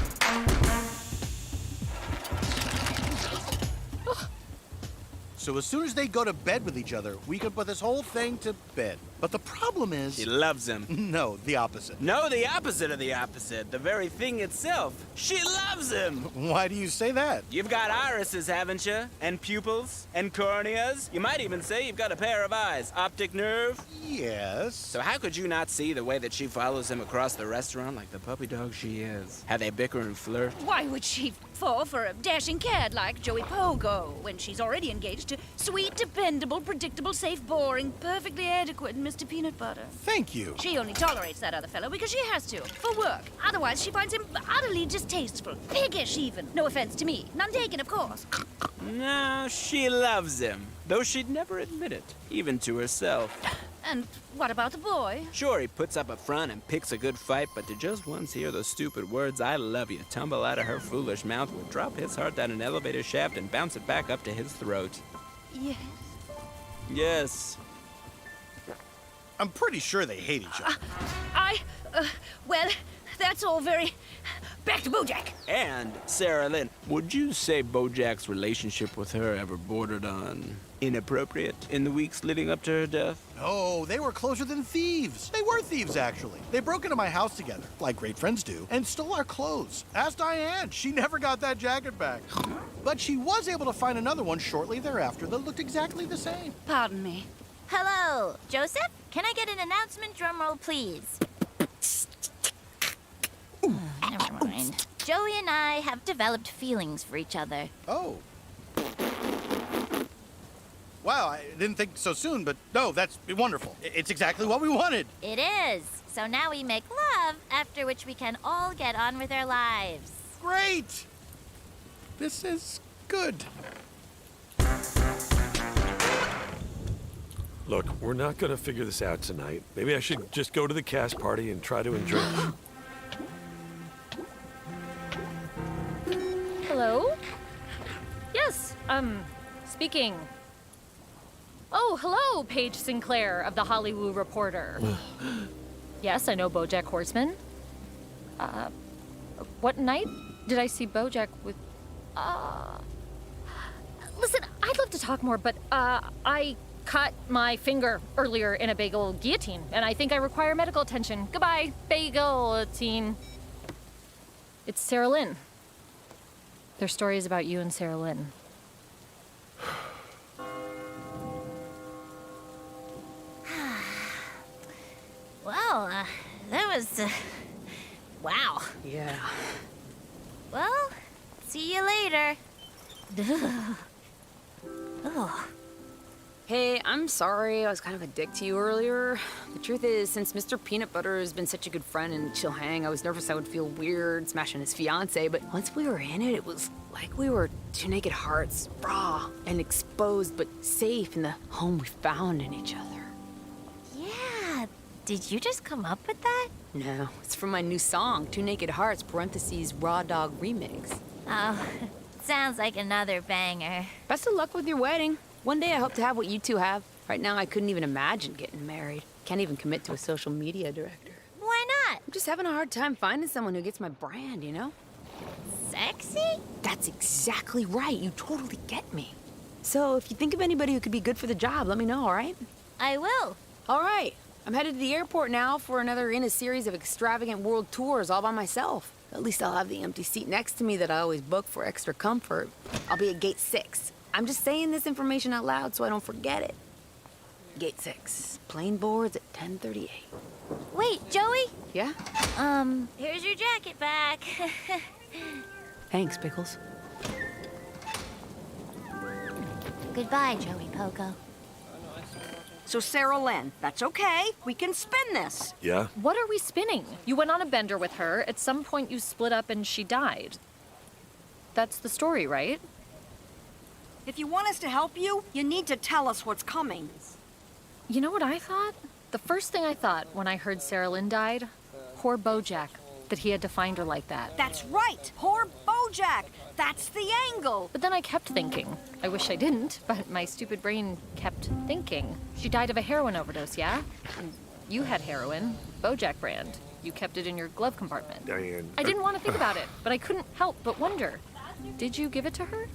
So as soon as they go to bed with each other, we can put this whole thing to bed. But the problem is... She loves him. No, the opposite. No, the opposite of the opposite. The very thing itself. She loves him. Why do you say that? You've got irises, haven't you? And pupils? And corneas? You might even say you've got a pair of eyes. Optic nerve? Yes. So how could you not see the way that she follows him across the restaurant like the puppy dog she is? How they bicker and flirt? Why would she fall for a dashing cad like Joey Pogo when she's already engaged to sweet, dependable, predictable, safe, boring, perfectly adequate Mr. Peanut Butter? Thank you. She only tolerates that other fellow because she has to, for work. Otherwise, she finds him utterly distasteful, piggish even. No offense to me. None taken, of course. No, she loves him. Though she'd never admit it, even to herself. And what about the boy? Sure, he puts up a front and picks a good fight, but to just once hear those stupid words, "I love you," tumble out of her foolish mouth would drop his heart down an elevator shaft and bounce it back up to his throat. Yes. Yes. I'm pretty sure they hate each other. Well, that's all very... Back to Bojack. And, Sarah Lynn, would you say Bojack's relationship with her ever bordered on inappropriate in the weeks leading up to her death? No, they were closer than thieves. They were thieves, actually. They broke into my house together, like great friends do, and stole our clothes. Ask Diane. She never got that jacket back. But she was able to find another one shortly thereafter that looked exactly the same. Pardon me. Hello, Joseph? Can I get an announcement drumroll, please? Never mind. Joey and I have developed feelings for each other. Oh. Wow, I didn't think so soon, but no, that's wonderful. It's exactly what we wanted. It is. So now we make love, after which we can all get on with our lives. Great! This is good. Look, we're not gonna figure this out tonight. Maybe I should just go to the cast party and try to enjoy it. Hello? Yes, speaking. Oh, hello, Paige Sinclair of the Hollywood Reporter. Yes, I know BoJack Horseman. What night did I see BoJack with... Listen, I'd love to talk more, but, I cut my finger earlier in a bagel guillotine, and I think I require medical attention. Goodbye, bagel-tine. It's Sarah Lynn. Their story is about you and Sarah Lynn. Well, that was... wow. Yeah. Well, see you later. Ugh. Hey, I'm sorry I was kind of a dick to you earlier. The truth is, since Mr. Peanut Butter has been such a good friend and chill hang, I was nervous I would feel weird smashing his fiance, but once we were in it, it was like we were two naked hearts, raw and exposed, but safe in the home we found in each other. Yeah, did you just come up with that? No, it's from my new song, Two Naked Hearts, parentheses, Raw Dog Remix. Oh, sounds like another banger. Best of luck with your wedding. One day I hope to have what you two have. Right now I couldn't even imagine getting married. Can't even commit to a social media director. Why not? I'm just having a hard time finding someone who gets my brand, you know? Sexy? That's exactly right. You totally get me. So if you think of anybody who could be good for the job, let me know, all right? I will. All right. I'm headed to the airport now for another in a series of extravagant world tours all by myself. At least I'll have the empty seat next to me that I always book for extra comfort. I'll be at gate 6. I'm just saying this information out loud so I don't forget it. Gate 6. Plane boards at 10:38. Wait, Joey? Yeah? Here's your jacket back. Thanks, Pickles. Goodbye, Joey Pogo. So, Sarah Lynn, that's okay. We can spin this. Yeah? What are we spinning? You went on a bender with her. At some point, you split up and she died. That's the story, right? If you want us to help you, you need to tell us what's coming. You know what I thought? The first thing I thought when I heard Sarah Lynn died? Poor Bojack, that he had to find her like that. That's right. Poor Bojack. That's the angle. But then I kept thinking. I wish I didn't, but my stupid brain kept thinking. She died of a heroin overdose, yeah? And you had heroin, Bojack brand. You kept it in your glove compartment. Diane. I didn't want to think about it, but I couldn't help but wonder. Did you give it to her?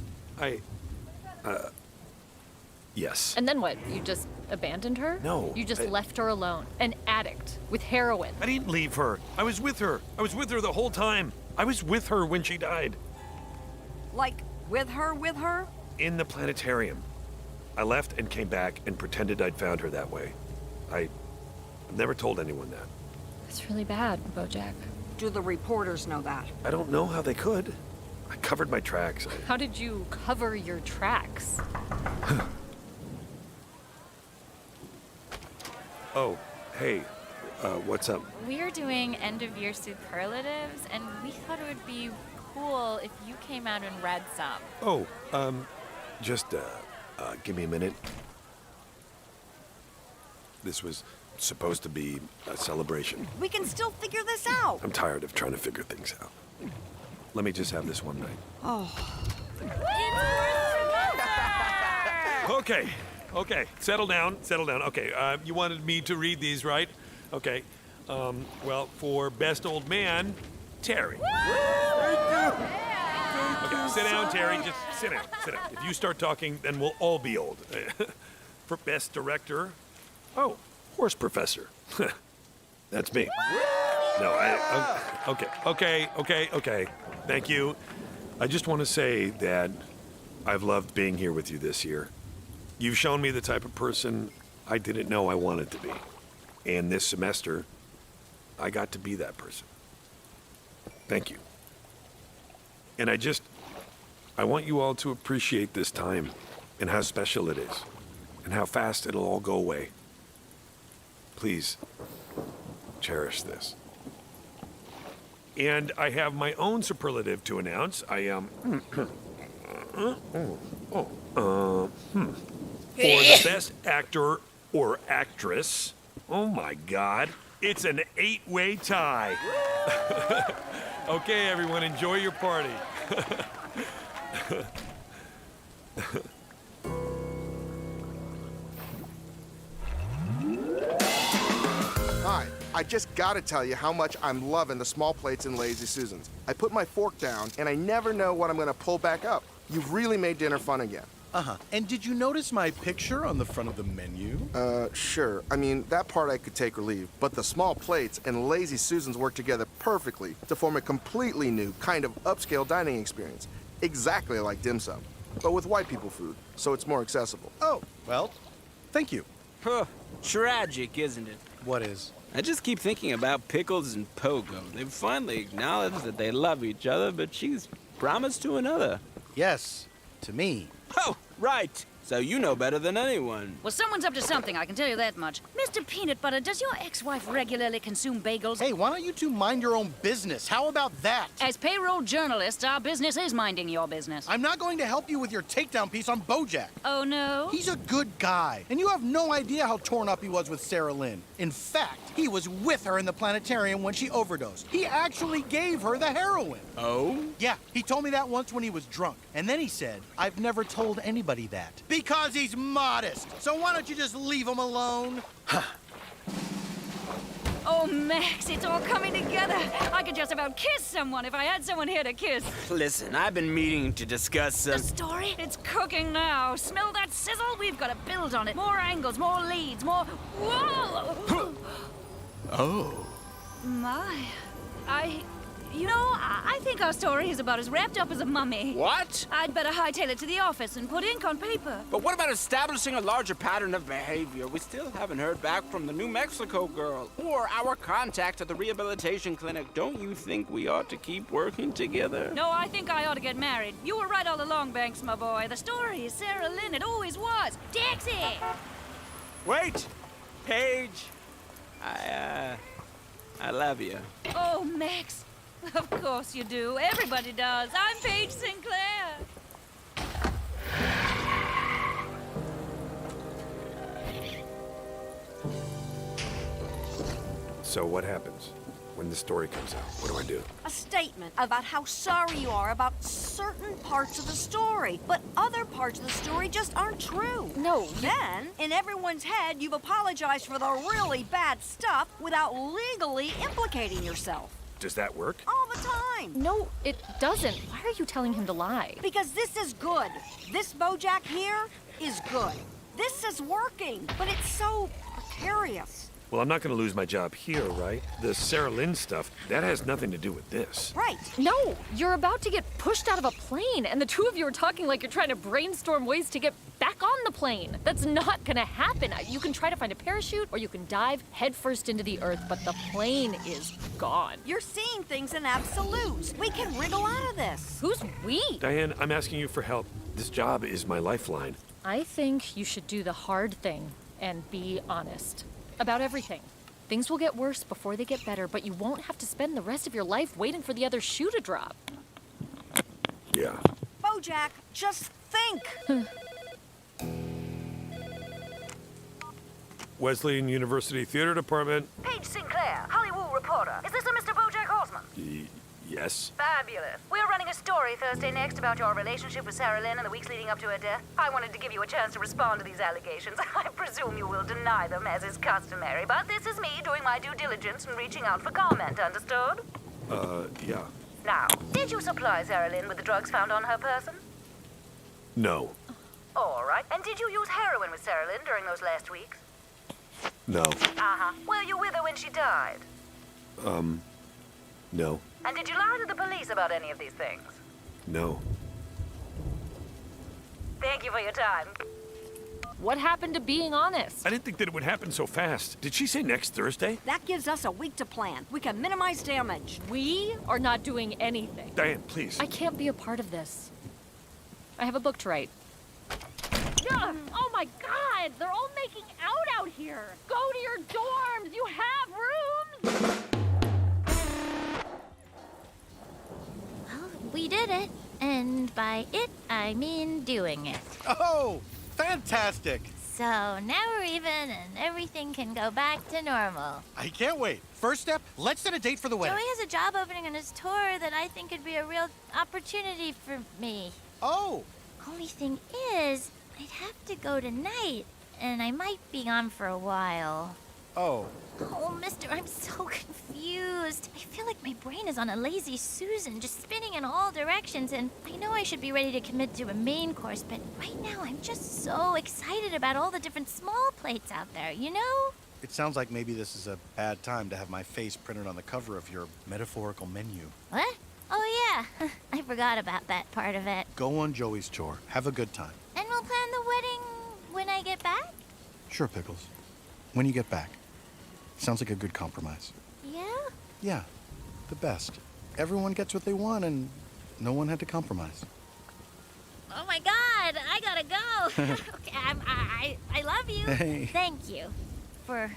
Yes. And then what? You just abandoned her? No, You just left her alone. An addict with heroin. I didn't leave her. I was with her. I was with her the whole time. I was with her when she died. Like, with her? In the planetarium. I left and came back and pretended I'd found her that way. I've never told anyone that. That's really bad, Bojack. Do the reporters know that? I don't know how they could. I covered my tracks. How did you cover your tracks? Oh, hey, what's up? We're doing end-of-year superlatives, and we thought it would be cool if you came out and read some. Oh, just, give me a minute. This was supposed to be a celebration. We can still figure this out. I'm tired of trying to figure things out. Let me just have this one night. Oh. Okay, settle down. Okay, you wanted me to read these, right? Okay, well, for Best Old Man, Terry. Okay, sit down, Terry, just sit down. If you start talking, then we'll all be old. For Best Director, oh, Horse Professor. That's me. No, okay. Thank you. I just want to say that I've loved being here with you this year. You've shown me the type of person I didn't know I wanted to be. And this semester, I got to be that person. Thank you. And I want you all to appreciate this time and how special it is and how fast it'll all go away. Please, cherish this. And I have my own superlative to announce. For the best actor or actress, oh my God, it's an 8-way tie. Okay, everyone, enjoy your party. Hi, I just gotta tell you how much I'm loving the small plates in Lazy Susan's. I put my fork down, and I never know what I'm gonna pull back up. You've really made dinner fun again. Uh-huh. And did you notice my picture on the front of the menu? Sure. I mean, that part I could take or leave, but the small plates and Lazy Susan's work together perfectly to form a completely new kind of upscale dining experience. Exactly like dim sum, but with white people food, so it's more accessible. Oh, well, thank you. Huh. Tragic, isn't it? What is? I just keep thinking about Pickles and Pogo. They've finally acknowledged that they love each other, but she's promised to another. Yes, to me. Oh, right. So you know better than anyone. Well, someone's up to something, I can tell you that much. Mr. Peanut Butter, does your ex-wife regularly consume bagels? Hey, why don't you two mind your own business? How about that? As payroll journalists, our business is minding your business. I'm not going to help you with your takedown piece on Bojack. Oh, no? He's a good guy, and you have no idea how torn up he was with Sarah Lynn. In fact, he was with her in the planetarium when she overdosed. He actually gave her the heroin. Oh? Yeah, he told me that once when he was drunk. And then he said, I've never told anybody that. Because he's modest. So why don't you just leave him alone? Oh, Max, it's all coming together. I could just about kiss someone if I had someone here to kiss. Listen, I've been meaning to discuss The story? It's cooking now. Smell that sizzle? We've got to build on it. More angles, more leads, more... Whoa! Oh. My. I think our story is about as wrapped up as a mummy. What? I'd better hightail it to the office and put ink on paper. But what about establishing a larger pattern of behavior? We still haven't heard back from the New Mexico girl or our contact at the rehabilitation clinic. Don't you think we ought to keep working together? No, I think I ought to get married. You were right all along, Banks, my boy. The story is Sarah Lynn. It always was. Dixie! Wait! Paige! I love you. Oh, Max. Of course you do. Everybody does. I'm Paige Sinclair. So what happens when the story comes out? What do I do? A statement about how sorry you are about certain parts of the story, but other parts of the story just aren't true. No. Then, in everyone's head, you've apologized for the really bad stuff without legally implicating yourself. Does that work? All the time. No, it doesn't. Why are you telling him to lie? Because this is good. This BoJack here is good. This is working, but it's so precarious. Well, I'm not going to lose my job here, right? The Sarah Lynn stuff, that has nothing to do with this. Right. No, you're about to get pushed out of a plane, and the two of you are talking like you're trying to brainstorm ways to get back on the plane. That's not gonna happen. You can try to find a parachute, or you can dive headfirst into the earth, but the plane is gone. You're seeing things in absolutes. We can wriggle out of this. Who's we? Diane, I'm asking you for help. This job is my lifeline. I think you should do the hard thing and be honest about everything. Things will get worse before they get better, but you won't have to spend the rest of your life waiting for the other shoe to drop. Yeah. BoJack, just think. Wesleyan University Theater Department. Paige Sinclair, Hollywood reporter. Is this a Mr. BoJack Horseman? Yes. Fabulous. We're running a story Thursday next about your relationship with Sarah Lynn and the weeks leading up to her death. I wanted to give you a chance to respond to these allegations. I presume you will deny them, as is customary, but this is me doing my due diligence and reaching out for comment, understood? Yeah. Now, did you supply Sarah Lynn with the drugs found on her person? No. All right. And did you use heroin with Sarah Lynn during those last weeks? No. Uh-huh. Were you with her when she died? No. And did you lie to the police about any of these things? No. Thank you for your time. What happened to being honest? I didn't think that it would happen so fast. Did she say next Thursday? That gives us a week to plan. We can minimize damage. We are not doing anything. Diane, please. I can't be a part of this. I have a book to write. Ugh, oh my God! They're all making out here! Go to your dorms! You have rooms! Well, we did it. And by it, I mean doing it. Oh, fantastic! So now we're even and everything can go back to normal. I can't wait. First step, let's set a date for the wedding. Joey has a job opening on his tour that I think could be a real opportunity for me. Oh! Only thing is, I'd have to go tonight, and I might be gone for a while. Oh. Oh, mister, I'm so confused. I feel like my brain is on a lazy Susan, just spinning in all directions, and I know I should be ready to commit to a main course, but right now I'm just so excited about all the different small plates out there, you know? It sounds like maybe this is a bad time to have my face printed on the cover of your metaphorical menu. What? Oh, yeah. I forgot about that part of it. Go on Joey's tour. Have a good time. And we'll plan the wedding when I get back? Sure, Pickles. When you get back. Sounds like a good compromise. Yeah? Yeah, the best. Everyone gets what they want, and no one had to compromise. Oh my God, I gotta go. Okay, I love you. Hey. Thank you for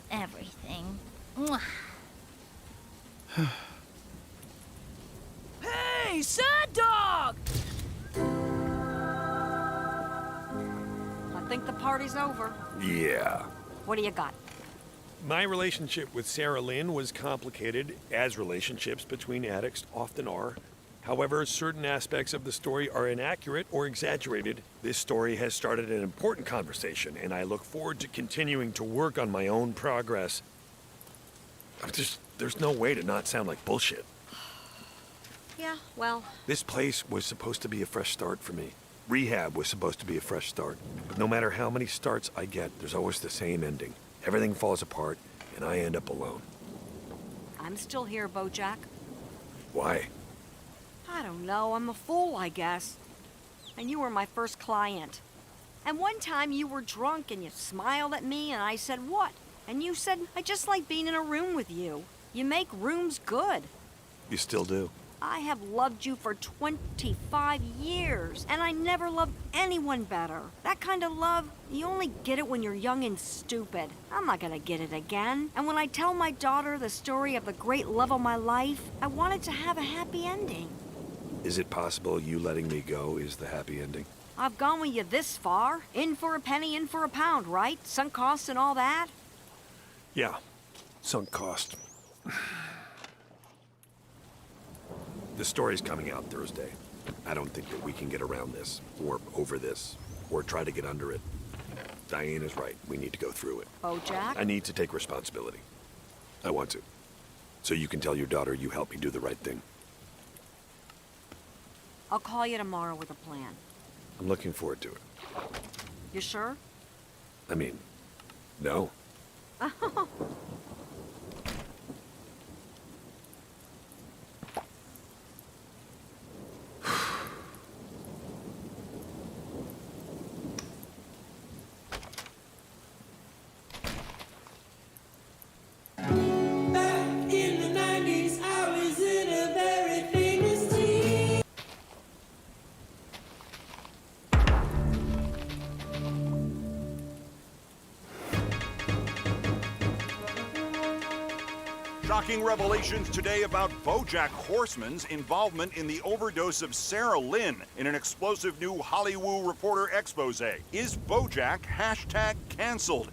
everything. Mwah. Hey, sad dog! I think the party's over. Yeah. What do you got? My relationship with Sarah Lynn was complicated, as relationships between addicts often are. However, certain aspects of the story are inaccurate or exaggerated. This story has started an important conversation, and I look forward to continuing to work on my own progress. There's no way to not sound like bullshit. Yeah, well, This place was supposed to be a fresh start for me. Rehab was supposed to be a fresh start. But no matter how many starts I get, there's always the same ending. Everything falls apart, and I end up alone. I'm still here, BoJack. Why? I don't know. I'm a fool, I guess. And you were my first client. And one time you were drunk and you smiled at me and I said, what? And you said, I just like being in a room with you. You make rooms good. You still do. I have loved you for 25 years, and I never loved anyone better. That kind of love, you only get it when you're young and stupid. I'm not gonna get it again. And when I tell my daughter the story of the great love of my life, I want it to have a happy ending. Is it possible you letting me go is the happy ending? I've gone with you this far. In for a penny, in for a pound, right? Sunk costs and all that? Yeah, sunk cost. The story's coming out Thursday. I don't think that we can get around this, or over this, or try to get under it. Diane is right. We need to go through it. BoJack? I need to take responsibility. I want to. So you can tell your daughter you helped me do the right thing. I'll call you tomorrow with a plan. I'm looking forward to it. You sure? I mean, no. In the 90s, I was in a very famous team. Shocking revelations today about BoJack Horseman's involvement in the overdose of Sarah Lynn in an explosive new Hollywood Reporter expose. Is BoJack #canceled?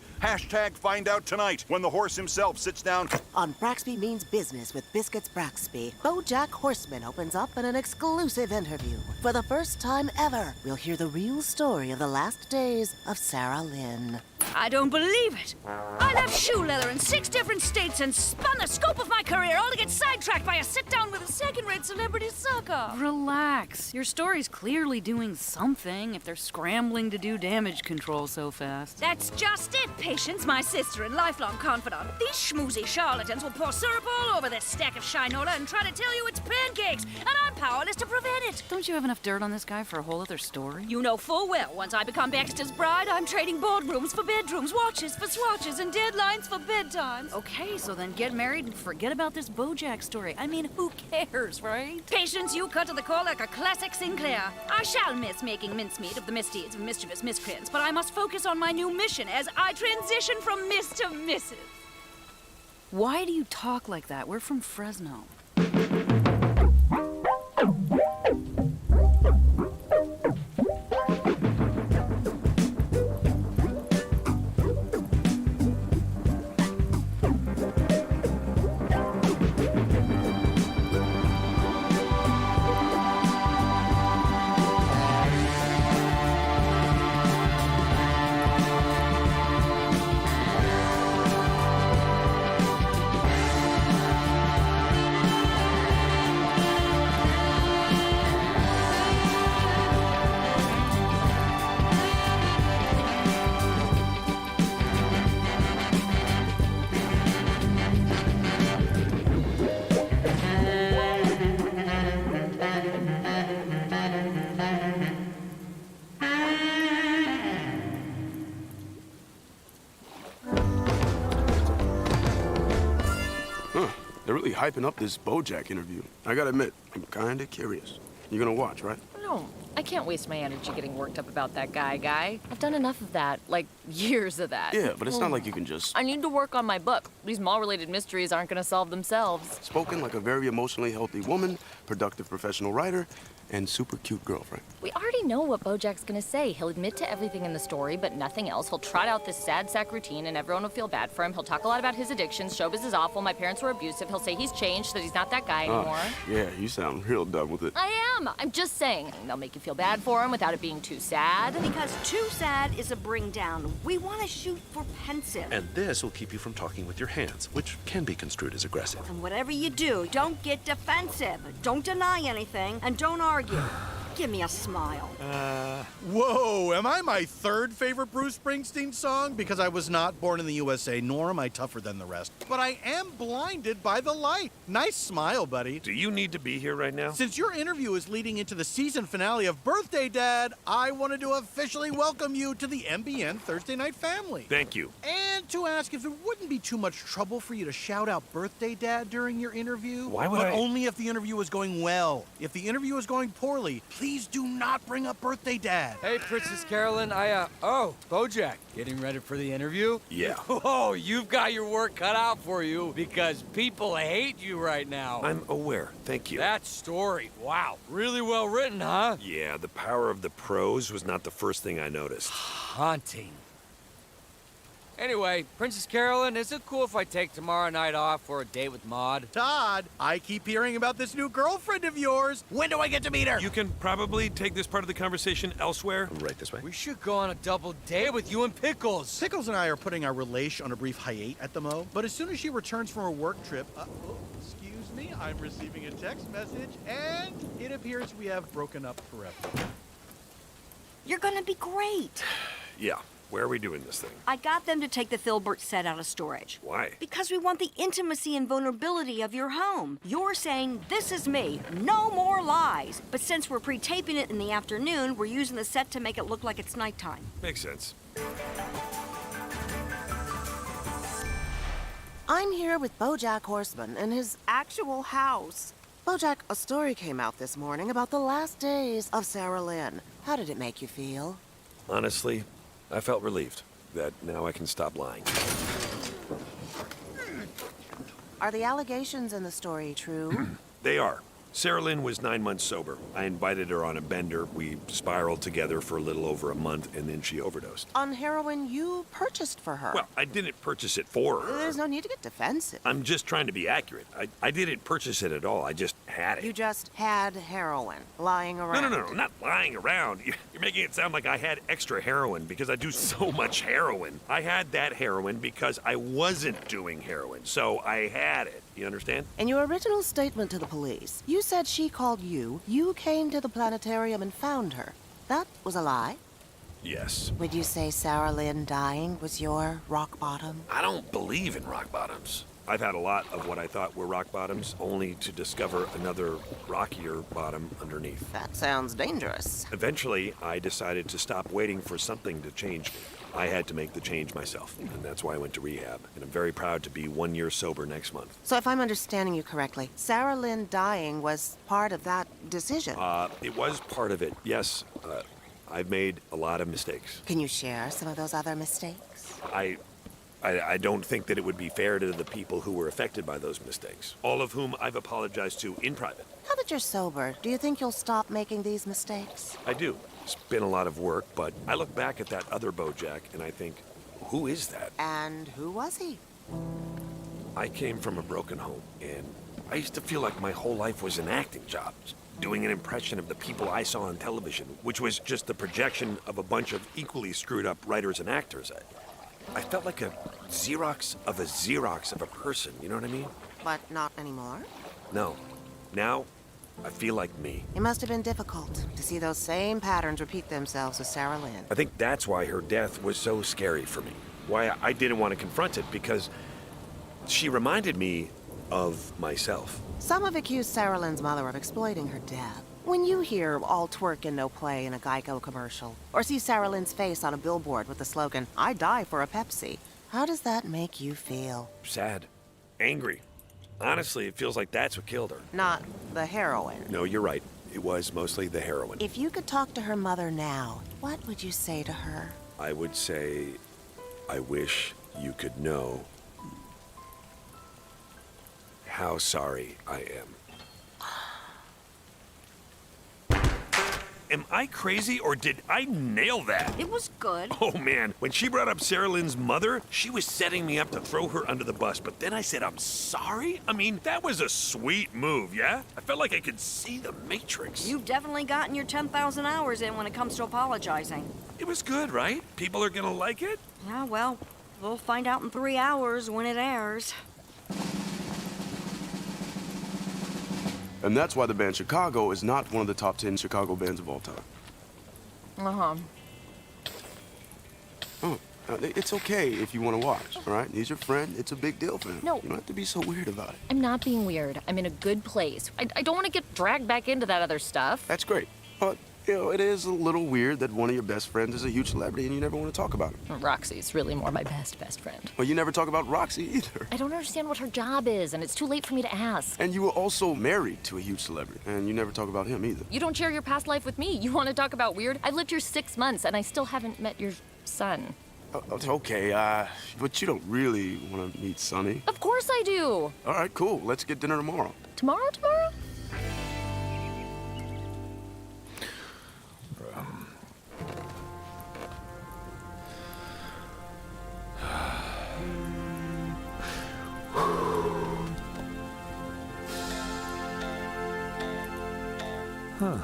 Find out tonight when the horse himself sits down. On Braxby Means Business with Biscuits Braxby, BoJack Horseman opens up in an exclusive interview. For the first time ever, we'll hear the real story of the last days of Sarah Lynn. I don't believe it. I left shoe leather in 6 different states and spun the scope of my career all to get sidetracked by a sit-down with a second-rate celebrity sucker. Relax. Your story's clearly doing something if they're scrambling to do damage control so fast. That's just it, Patience, my sister and lifelong confidant. These schmoozy charlatans will pour syrup all over this stack of shinola and try to tell you it's pancakes, and I'm powerless to prevent it. Don't you have enough dirt on this guy for a whole other story? You know full well, once I become Baxter's bride, I'm trading boardrooms for bedrooms, watches for swatches, and deadlines for bedtimes. Okay, so then get married and forget about this BoJack story. I mean, who cares, right? Patience, you cut to the core like a classic Sinclair. I shall miss making mincemeat of the misdeeds of mischievous miscreants, but I must focus on my new mission as I transition from Miss to Mrs. Why do you talk like that? We're from Fresno. They're really hyping up this BoJack interview. I gotta admit, I'm kinda curious. You're gonna watch, right? No, I can't waste my energy getting worked up about that guy. I've done enough of that, like years of that. Yeah, but it's not like you can just... I need to work on my book. These mall-related mysteries aren't gonna solve themselves. Spoken like a very emotionally healthy woman, productive professional writer, and super cute girlfriend. We already know what BoJack's gonna say. He'll admit to everything in the story, but nothing else. He'll trot out this sad sack routine, and everyone will feel bad for him. He'll talk a lot about his addictions. Showbiz is awful. My parents were abusive. He'll say he's changed, that he's not that guy anymore. Yeah, you sound real done with it. I am. I'm just saying. They'll make you feel bad for him without it being too sad. Because too sad is a bring down. We want to shoot for pensive. And this will keep you from talking with your hands, which can be construed as aggressive. And whatever you do, don't get defensive. Don't deny anything, and don't argue. Give me a smile. Whoa, am I my third favorite Bruce Springsteen song? Because I was not born in the USA, nor am I tougher than the rest. But I am blinded by the light. Nice smile, buddy. Do you need to be here right now? Since your interview is leading into the season finale of Birthday Dad, I wanted to officially welcome you to the MBN Thursday Night family. Thank you. And to ask if it wouldn't be too much trouble for you to shout out Birthday Dad during your interview. Why would but I? only if the interview was going well. If the interview is going poorly, please do not bring up Birthday Dad. Hey, Princess Carolyn, oh, Bojack, getting ready for the interview? Yeah. Oh, you've got your work cut out for you because people hate you right now. I'm aware. Thank you. That story, wow, really well written, huh? Yeah, the power of the prose was not the first thing I noticed. Haunting. Anyway, Princess Carolyn, is it cool if I take tomorrow night off for a date with Maud? Todd, I keep hearing about this new girlfriend of yours. When do I get to meet her? You can probably take this part of the conversation elsewhere. Right this way. We should go on a double date with you and Pickles. Pickles and I are putting our relation on a brief hiatus at the mo, but as soon as she returns from her work trip, excuse me, I'm receiving a text message, and it appears we have broken up forever. You're gonna be great. Yeah. Where are we doing this thing? I got them to take the Filbert set out of storage. Why? Because we want the intimacy and vulnerability of your home. You're saying, this is me, no more lies. But since we're pre-taping it in the afternoon, we're using the set to make it look like it's nighttime. Makes sense. I'm here with Bojack Horseman in his actual house. Bojack, a story came out this morning about the last days of Sarah Lynn. How did it make you feel? Honestly, I felt relieved that now I can stop lying. Are the allegations in the story true? They are. Sarah Lynn was 9 months sober. I invited her on a bender. We spiraled together for a little over a month, and then she overdosed. On heroin you purchased for her. Well, I didn't purchase it for her. There's no need to get defensive. I'm just trying to be accurate. I didn't purchase it at all. I just had it. You just had heroin lying around. No, not lying around. You're making it sound like I had extra heroin because I do so much heroin. I had that heroin because I wasn't doing heroin, so I had it. You understand? In your original statement to the police, you said she called you, you came to the planetarium and found her. That was a lie? Yes. Would you say Sarah Lynn dying was your rock bottom? I don't believe in rock bottoms. I've had a lot of what I thought were rock bottoms, only to discover another rockier bottom underneath. That sounds dangerous. Eventually, I decided to stop waiting for something to change me. I had to make the change myself, and that's why I went to rehab. And I'm very proud to be 1 year sober next month. So if I'm understanding you correctly, Sarah Lynn dying was part of that decision? It was part of it, yes. I've made a lot of mistakes. Can you share some of those other mistakes? I don't think that it would be fair to the people who were affected by those mistakes, all of whom I've apologized to in private. Now that you're sober, do you think you'll stop making these mistakes? I do. It's been a lot of work, but I look back at that other Bojack and I think, who is that? And who was he? I came from a broken home, and I used to feel like my whole life was an acting job, doing an impression of the people I saw on television, which was just the projection of a bunch of equally screwed up writers and actors. I felt like a Xerox of a person, you know what I mean? But not anymore? No. Now, I feel like me. It must have been difficult to see those same patterns repeat themselves with Sarah Lynn. I think that's why her death was so scary for me. Why I didn't want to confront it, because she reminded me of myself. Some have accused Sarah Lynn's mother of exploiting her death. When you hear all twerk and no play in a Geico commercial, or see Sarah Lynn's face on a billboard with the slogan, "I die for a Pepsi," how does that make you feel? Sad. Angry. Honestly, it feels like that's what killed her. Not the heroin. No, you're right. It was mostly the heroin. If you could talk to her mother now, what would you say to her? I would say, I wish you could know how sorry I am. Am I crazy, or did I nail that? It was good. Oh, man. When she brought up Sarah Lynn's mother, she was setting me up to throw her under the bus. But then I said, I'm sorry? I mean, that was a sweet move, yeah? I felt like I could see the Matrix. You've definitely gotten your 10,000 hours in when it comes to apologizing. It was good, right? People are gonna like it? Yeah, well, we'll find out in 3 hours when it airs. And that's why the band Chicago is not one of the top 10 Chicago bands of all time. Uh-huh. Oh, it's okay if you want to watch, all right? He's your friend. It's a big deal for him. No. You don't have to be so weird about it. I'm not being weird. I'm in a good place. I don't want to get dragged back into that other stuff. That's great. But, you know, it is a little weird that one of your best friends is a huge celebrity and you never want to talk about him. Roxy's really more my best friend. Well, you never talk about Roxy either. I don't understand what her job is, and it's too late for me to ask. And you were also married to a huge celebrity, and you never talk about him either. You don't share your past life with me. You want to talk about weird? I've lived here 6 months, and I still haven't met your son. Okay, but you don't really want to meet Sonny. Of course I do. All right, cool. Let's get dinner tomorrow. Tomorrow? Huh.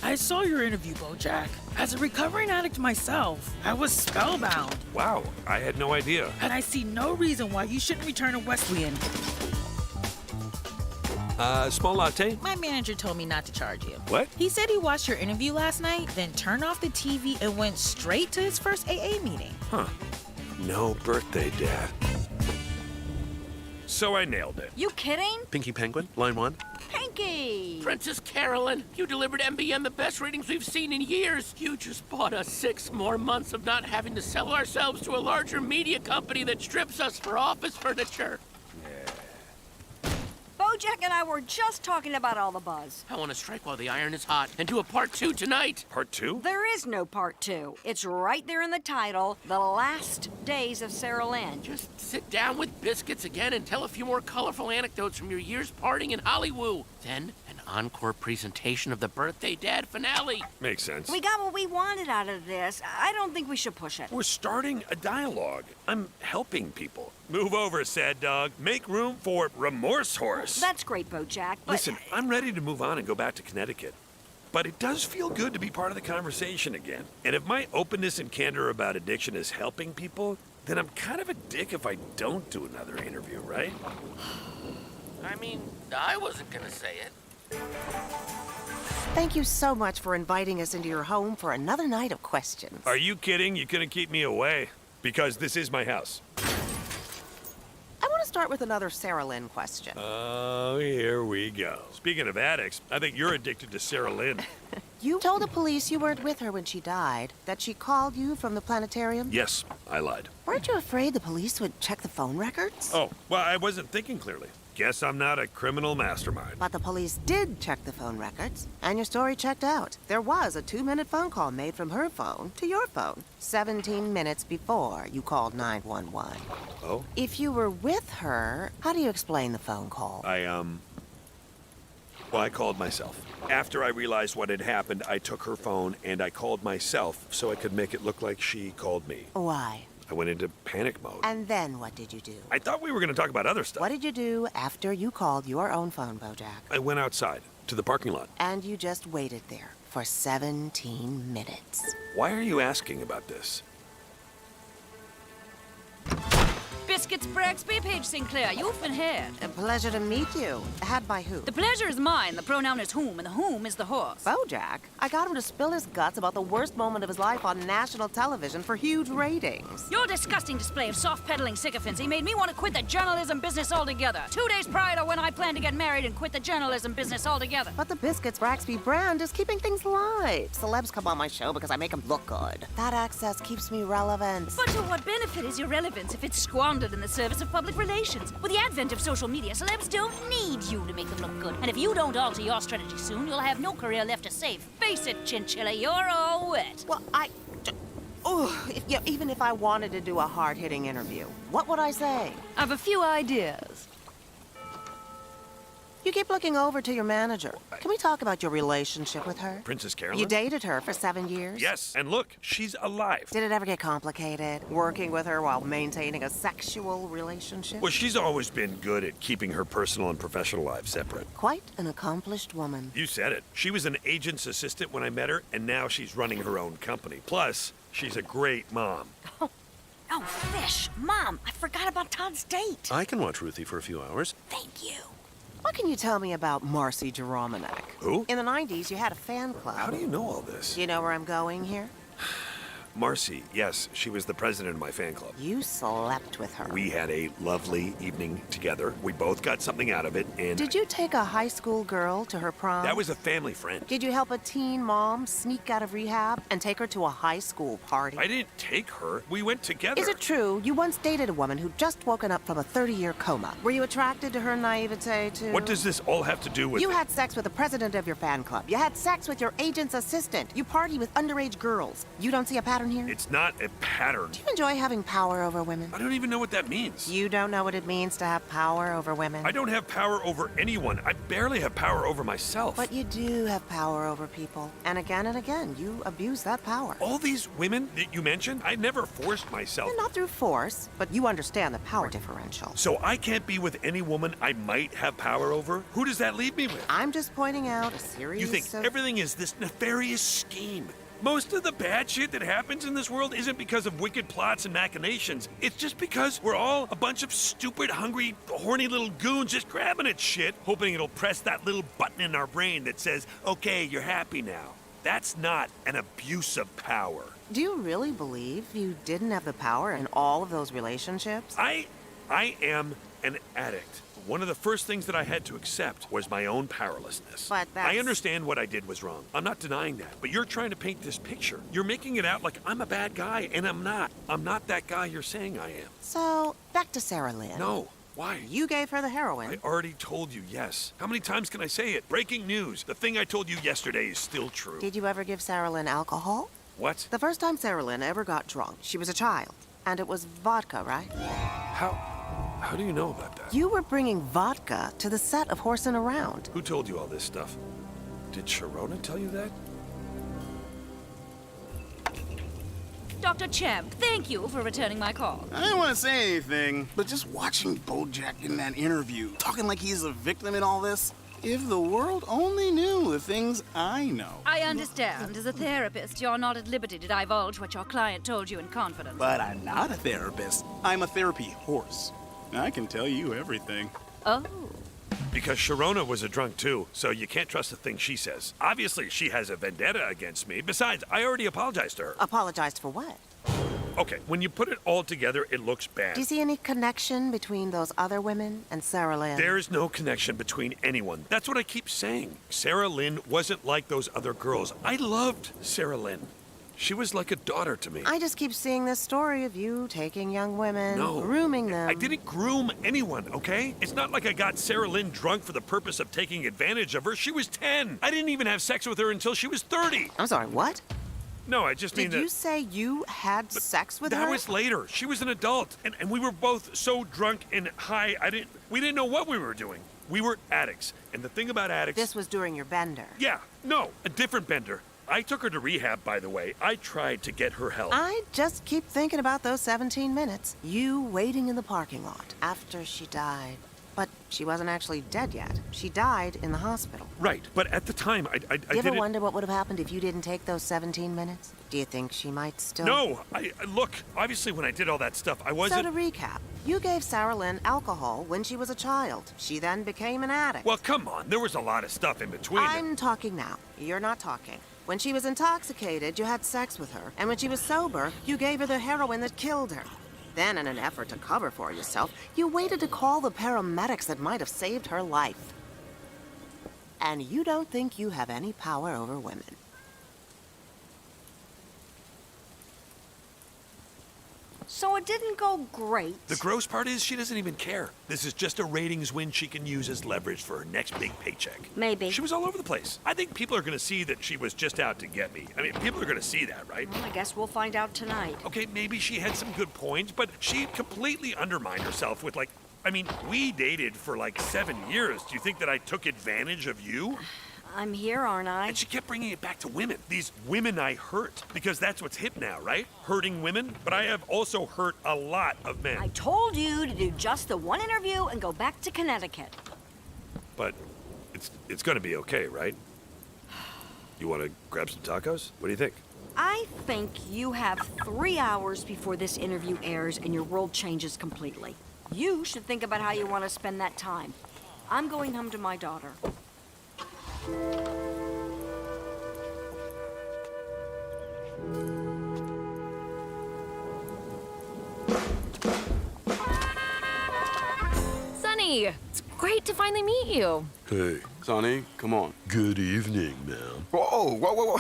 I saw your interview, BoJack. As a recovering addict myself, I was spellbound. Wow, I had no idea. And I see no reason why you shouldn't return to Wesleyan. Small latte? My manager told me not to charge you. What? He said he watched your interview last night, then turned off the TV and went straight to his first AA meeting. Huh. No birthday, Dad. So I nailed it. You kidding? Pinky Penguin, line 1. Pinky! Princess Carolyn, you delivered MBN the best ratings we've seen in years. You just bought us 6 more months of not having to sell ourselves to a larger media company that strips us for office furniture. BoJack and I were just talking about all the buzz. I want to strike while the iron is hot and do a part 2 tonight. Part 2? There is no part 2. It's right there in the title, The Last Days of Sarah Lynn. Just sit down with biscuits again and tell a few more colorful anecdotes from your years partying in Hollywood. Then an encore presentation of the Birthday Dad finale. Makes sense. We got what we wanted out of this. I don't think we should push it. We're starting a dialogue. I'm helping people. Move over, sad dog. Make room for Remorse Horse. That's great, BoJack, but... Listen, I'm ready to move on and go back to Connecticut. But it does feel good to be part of the conversation again. And if my openness and candor about addiction is helping people, then I'm kind of a dick if I don't do another interview, right? I mean, I wasn't gonna say it. Thank you so much for inviting us into your home for another night of questions. Are you kidding? You couldn't keep me away. Because this is my house. I want to start with another Sarah Lynn question. Oh, here we go. Speaking of addicts, I think you're addicted to Sarah Lynn. You told the police you weren't with her when she died, that she called you from the planetarium? Yes, I lied. Weren't you afraid the police would check the phone records? Oh, well, I wasn't thinking clearly. Guess I'm not a criminal mastermind. But the police did check the phone records, and your story checked out. There was a 2-minute phone call made from her phone to your phone, 17 minutes before you called 911. Oh? If you were with her, how do you explain the phone call? Well, I called myself. After I realized what had happened, I took her phone and I called myself so I could make it look like she called me. Why? I went into panic mode. And then what did you do? I thought we were going to talk about other stuff. What did you do after you called your own phone, BoJack? I went outside to the parking lot. And you just waited there for 17 minutes. Why are you asking about this? Biscuits, Bragsby, Paige Sinclair, you've been here. A pleasure to meet you. Had by who? The pleasure is mine. The pronoun is whom, and the whom is the horse. BoJack? I got him to spill his guts about the worst moment of his life on national television for huge ratings. Your disgusting display of soft-pedaling sycophancy made me want to quit the journalism business altogether. 2 days prior to when I planned to get married and quit the journalism business altogether. But the Biscuits Bragsby brand is keeping things light. Celebs come on my show because I make them look good. That access keeps me relevant. But to what benefit is your relevance if it's squandered in the service of public relations? With the advent of social media, celebs don't need you to make them look good. And if you don't alter your strategy soon, you'll have no career left to save. Face it, Chinchilla, you're all wet. Well, even if I wanted to do a hard-hitting interview, what would I say? I have a few ideas. You keep looking over to your manager. Can we talk about your relationship with her? Princess Carolyn? You dated her for 7 years? Yes, and look, she's alive. Did it ever get complicated, working with her while maintaining a sexual relationship? Well, she's always been good at keeping her personal and professional lives separate. Quite an accomplished woman. You said it. She was an agent's assistant when I met her, and now she's running her own company. Plus, she's a great mom. Oh, fish! Mom, I forgot about Todd's date. I can watch Ruthie for a few hours. Thank you. What can you tell me about Marcy Jeromenek? Who? In the 90s, you had a fan club. How do you know all this? Do you know where I'm going here? Marcy, yes, she was the president of my fan club. You slept with her. We had a lovely evening together. We both got something out of it, and... Did you take a high school girl to her prom? That was a family friend. Did you help a teen mom sneak out of rehab and take her to a high school party? I didn't take her. We went together. Is it true you once dated a woman who'd just woken up from a 30-year coma? Were you attracted to her naivete, too? What does this all have to do with... You had sex with the president of your fan club. You had sex with your agent's assistant. You party with underage girls. You don't see a pattern here? It's not a pattern. Do you enjoy having power over women? I don't even know what that means. You don't know what it means to have power over women? I don't have power over anyone. I barely have power over myself. But you do have power over people. And again, you abuse that power. All these women that you mentioned, I never forced myself. Not through force, but you understand the power differential. So I can't be with any woman I might have power over? Who does that leave me with? I'm just pointing out a series You think of... everything is this nefarious scheme. Most of the bad shit that happens in this world isn't because of wicked plots and machinations. It's just because we're all a bunch of stupid, hungry, horny little goons just grabbing at shit, hoping it'll press that little button in our brain that says, okay, you're happy now. That's not an abuse of power. Do you really believe you didn't have the power in all of those relationships? I am an addict. One of the first things that I had to accept was my own powerlessness. But that's... I understand what I did was wrong. I'm not denying that. But you're trying to paint this picture. You're making it out like I'm a bad guy, and I'm not. I'm not that guy you're saying I am. So, back to Sarah Lynn. No. Why? You gave her the heroin. I already told you yes. How many times can I say it? Breaking news. The thing I told you yesterday is still true. Did you ever give Sarah Lynn alcohol? What? The first time Sarah Lynn ever got drunk, she was a child. And it was vodka, right? How do you know about that? You were bringing vodka to the set of Horsing Around. Who told you all this stuff? Did Sharona tell you that? Dr. Champ, thank you for returning my call. I didn't want to say anything, but just watching Bojack in that interview, talking like he's a victim in all this, if the world only knew the things I know. I understand. As a therapist, you're not at liberty to divulge what your client told you in confidence. But I'm not a therapist. I'm a therapy horse. I can tell you everything. Oh. Because Sharona was a drunk too, so you can't trust a thing she says. Obviously, she has a vendetta against me. Besides, I already apologized to her. Apologized for what? Okay, when you put it all together, it looks bad. Do you see any connection between those other women and Sarah Lynn? There is no connection between anyone. That's what I keep saying. Sarah Lynn wasn't like those other girls. I loved Sarah Lynn. She was like a daughter to me. I just keep seeing this story of you taking young women, No. grooming them. I didn't groom anyone, okay? It's not like I got Sarah Lynn drunk for the purpose of taking advantage of her. She was 10. I didn't even have sex with her until she was 30. I'm sorry, what? No, I just mean Did that... you say you had sex with her? That was later. She was an adult, and we were both so drunk and high, we didn't know what we were doing. We were addicts, and the thing about addicts... This was during your bender. Yeah, no, a different bender. I took her to rehab, by the way. I tried to get her help. I just keep thinking about those 17 minutes. You waiting in the parking lot after she died. But she wasn't actually dead yet. She died in the hospital. Right, but at the time, I Do you ever didn't... wonder what would have happened if you didn't take those 17 minutes? Do you think she might still... No, look, obviously when I did all that stuff, I wasn't... So to recap, you gave Sarah Lynn alcohol when she was a child. She then became an addict. Well, come on, there was a lot of stuff in between. I'm talking now. You're not talking. When she was intoxicated, you had sex with her. And when she was sober, you gave her the heroin that killed her. Then, in an effort to cover for yourself, you waited to call the paramedics that might have saved her life. And you don't think you have any power over women. So it didn't go great. The gross part is she doesn't even care. This is just a ratings win she can use as leverage for her next big paycheck. Maybe. She was all over the place. I think people are going to see that she was just out to get me. I mean, people are going to see that, right? Well, I guess we'll find out tonight. Okay, maybe she had some good points, but she completely undermined herself with, like, I mean, we dated for like 7 years. Do you think that I took advantage of you? I'm here, aren't I? And she kept bringing it back to women. These women I hurt. Because that's what's hip now, right? Hurting women. But I have also hurt a lot of men. I told you to do just the one interview and go back to Connecticut. But it's going to be okay, right? You want to grab some tacos? What do you think? I think you have 3 hours before this interview airs and your world changes completely. You should think about how you want to spend that time. I'm going home to my daughter. Sonny, it's great to finally meet you. Hey, Sonny, come on. Good evening, ma'am. Whoa.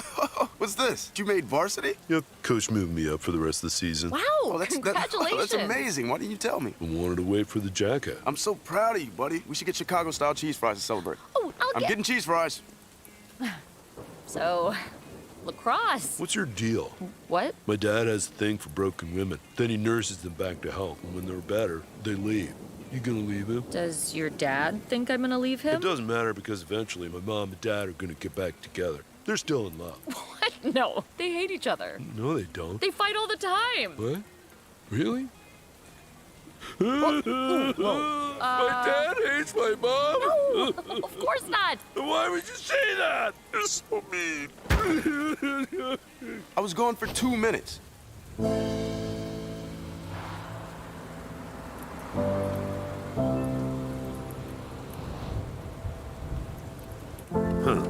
What's this? You made varsity? Yep, coach moved me up for the rest of the season. Wow, congratulations. That's amazing. Why didn't you tell me? I wanted to wait for the jacket. I'm so proud of you, buddy. We should get Chicago-style cheese fries to celebrate. Oh, I'm getting cheese fries. So, lacrosse. What's your deal? What? My dad has a thing for broken women. Then he nurses them back to health, and when they're better, they leave. You gonna leave him? Does your dad think I'm gonna leave him? It doesn't matter because eventually my mom and dad are gonna get back together. They're still in love. What? No, they hate each other. No, they don't. They fight all the time. What? Really? Whoa. My dad hates my mom? No, of course not. Why would you say that? You're so mean. I was gone for 2 minutes. Huh.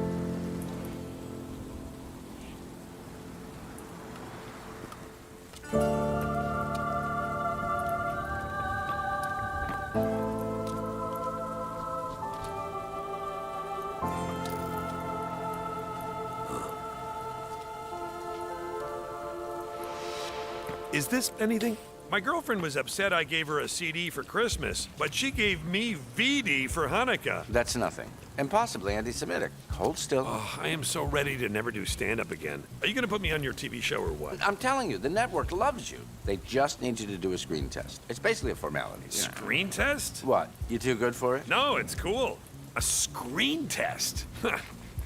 Is this anything? My girlfriend was upset I gave her a CD for Christmas, but she gave me VD for Hanukkah. That's nothing. And possibly anti-Semitic. Hold still. Oh, I am so ready to never do stand-up again. Are you going to put me on your TV show or what? I'm telling you, the network loves you. They just need you to do a screen test. It's basically a formality. Screen test? What? You too good for it? No, it's cool. A screen test.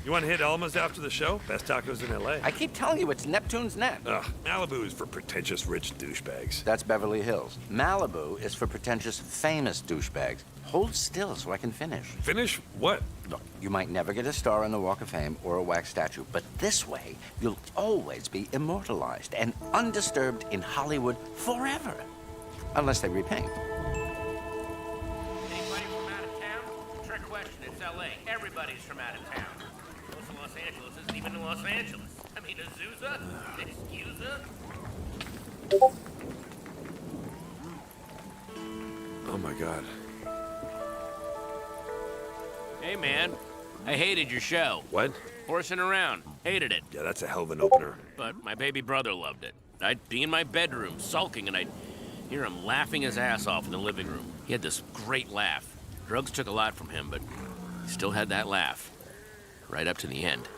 You want to hit Elma's after the show? Best tacos in L.A. I keep telling you, it's Neptune's net. Ugh, Malibu is for pretentious rich douchebags. That's Beverly Hills. Malibu is for pretentious famous douchebags. Hold still so I can finish. Finish what? Look, you might never get a star on the Walk of Fame or a wax statue, but this way, you'll always be immortalized and undisturbed in Hollywood forever. Unless they repaint. Anybody from out of town? Trick question, it's LA. Everybody's from out of town. Most of Los Angeles isn't even in Los Angeles. I mean, Azusa? Excusa? Oh my God. Hey, man. I hated your show. What? Horsing around. Hated it. Yeah, that's a hell of an opener. But my baby brother loved it. I'd be in my bedroom, sulking, and I'd hear him laughing his ass off in the living room. He had this great laugh. Drugs took a lot from him, but he still had that laugh. Right up to the end.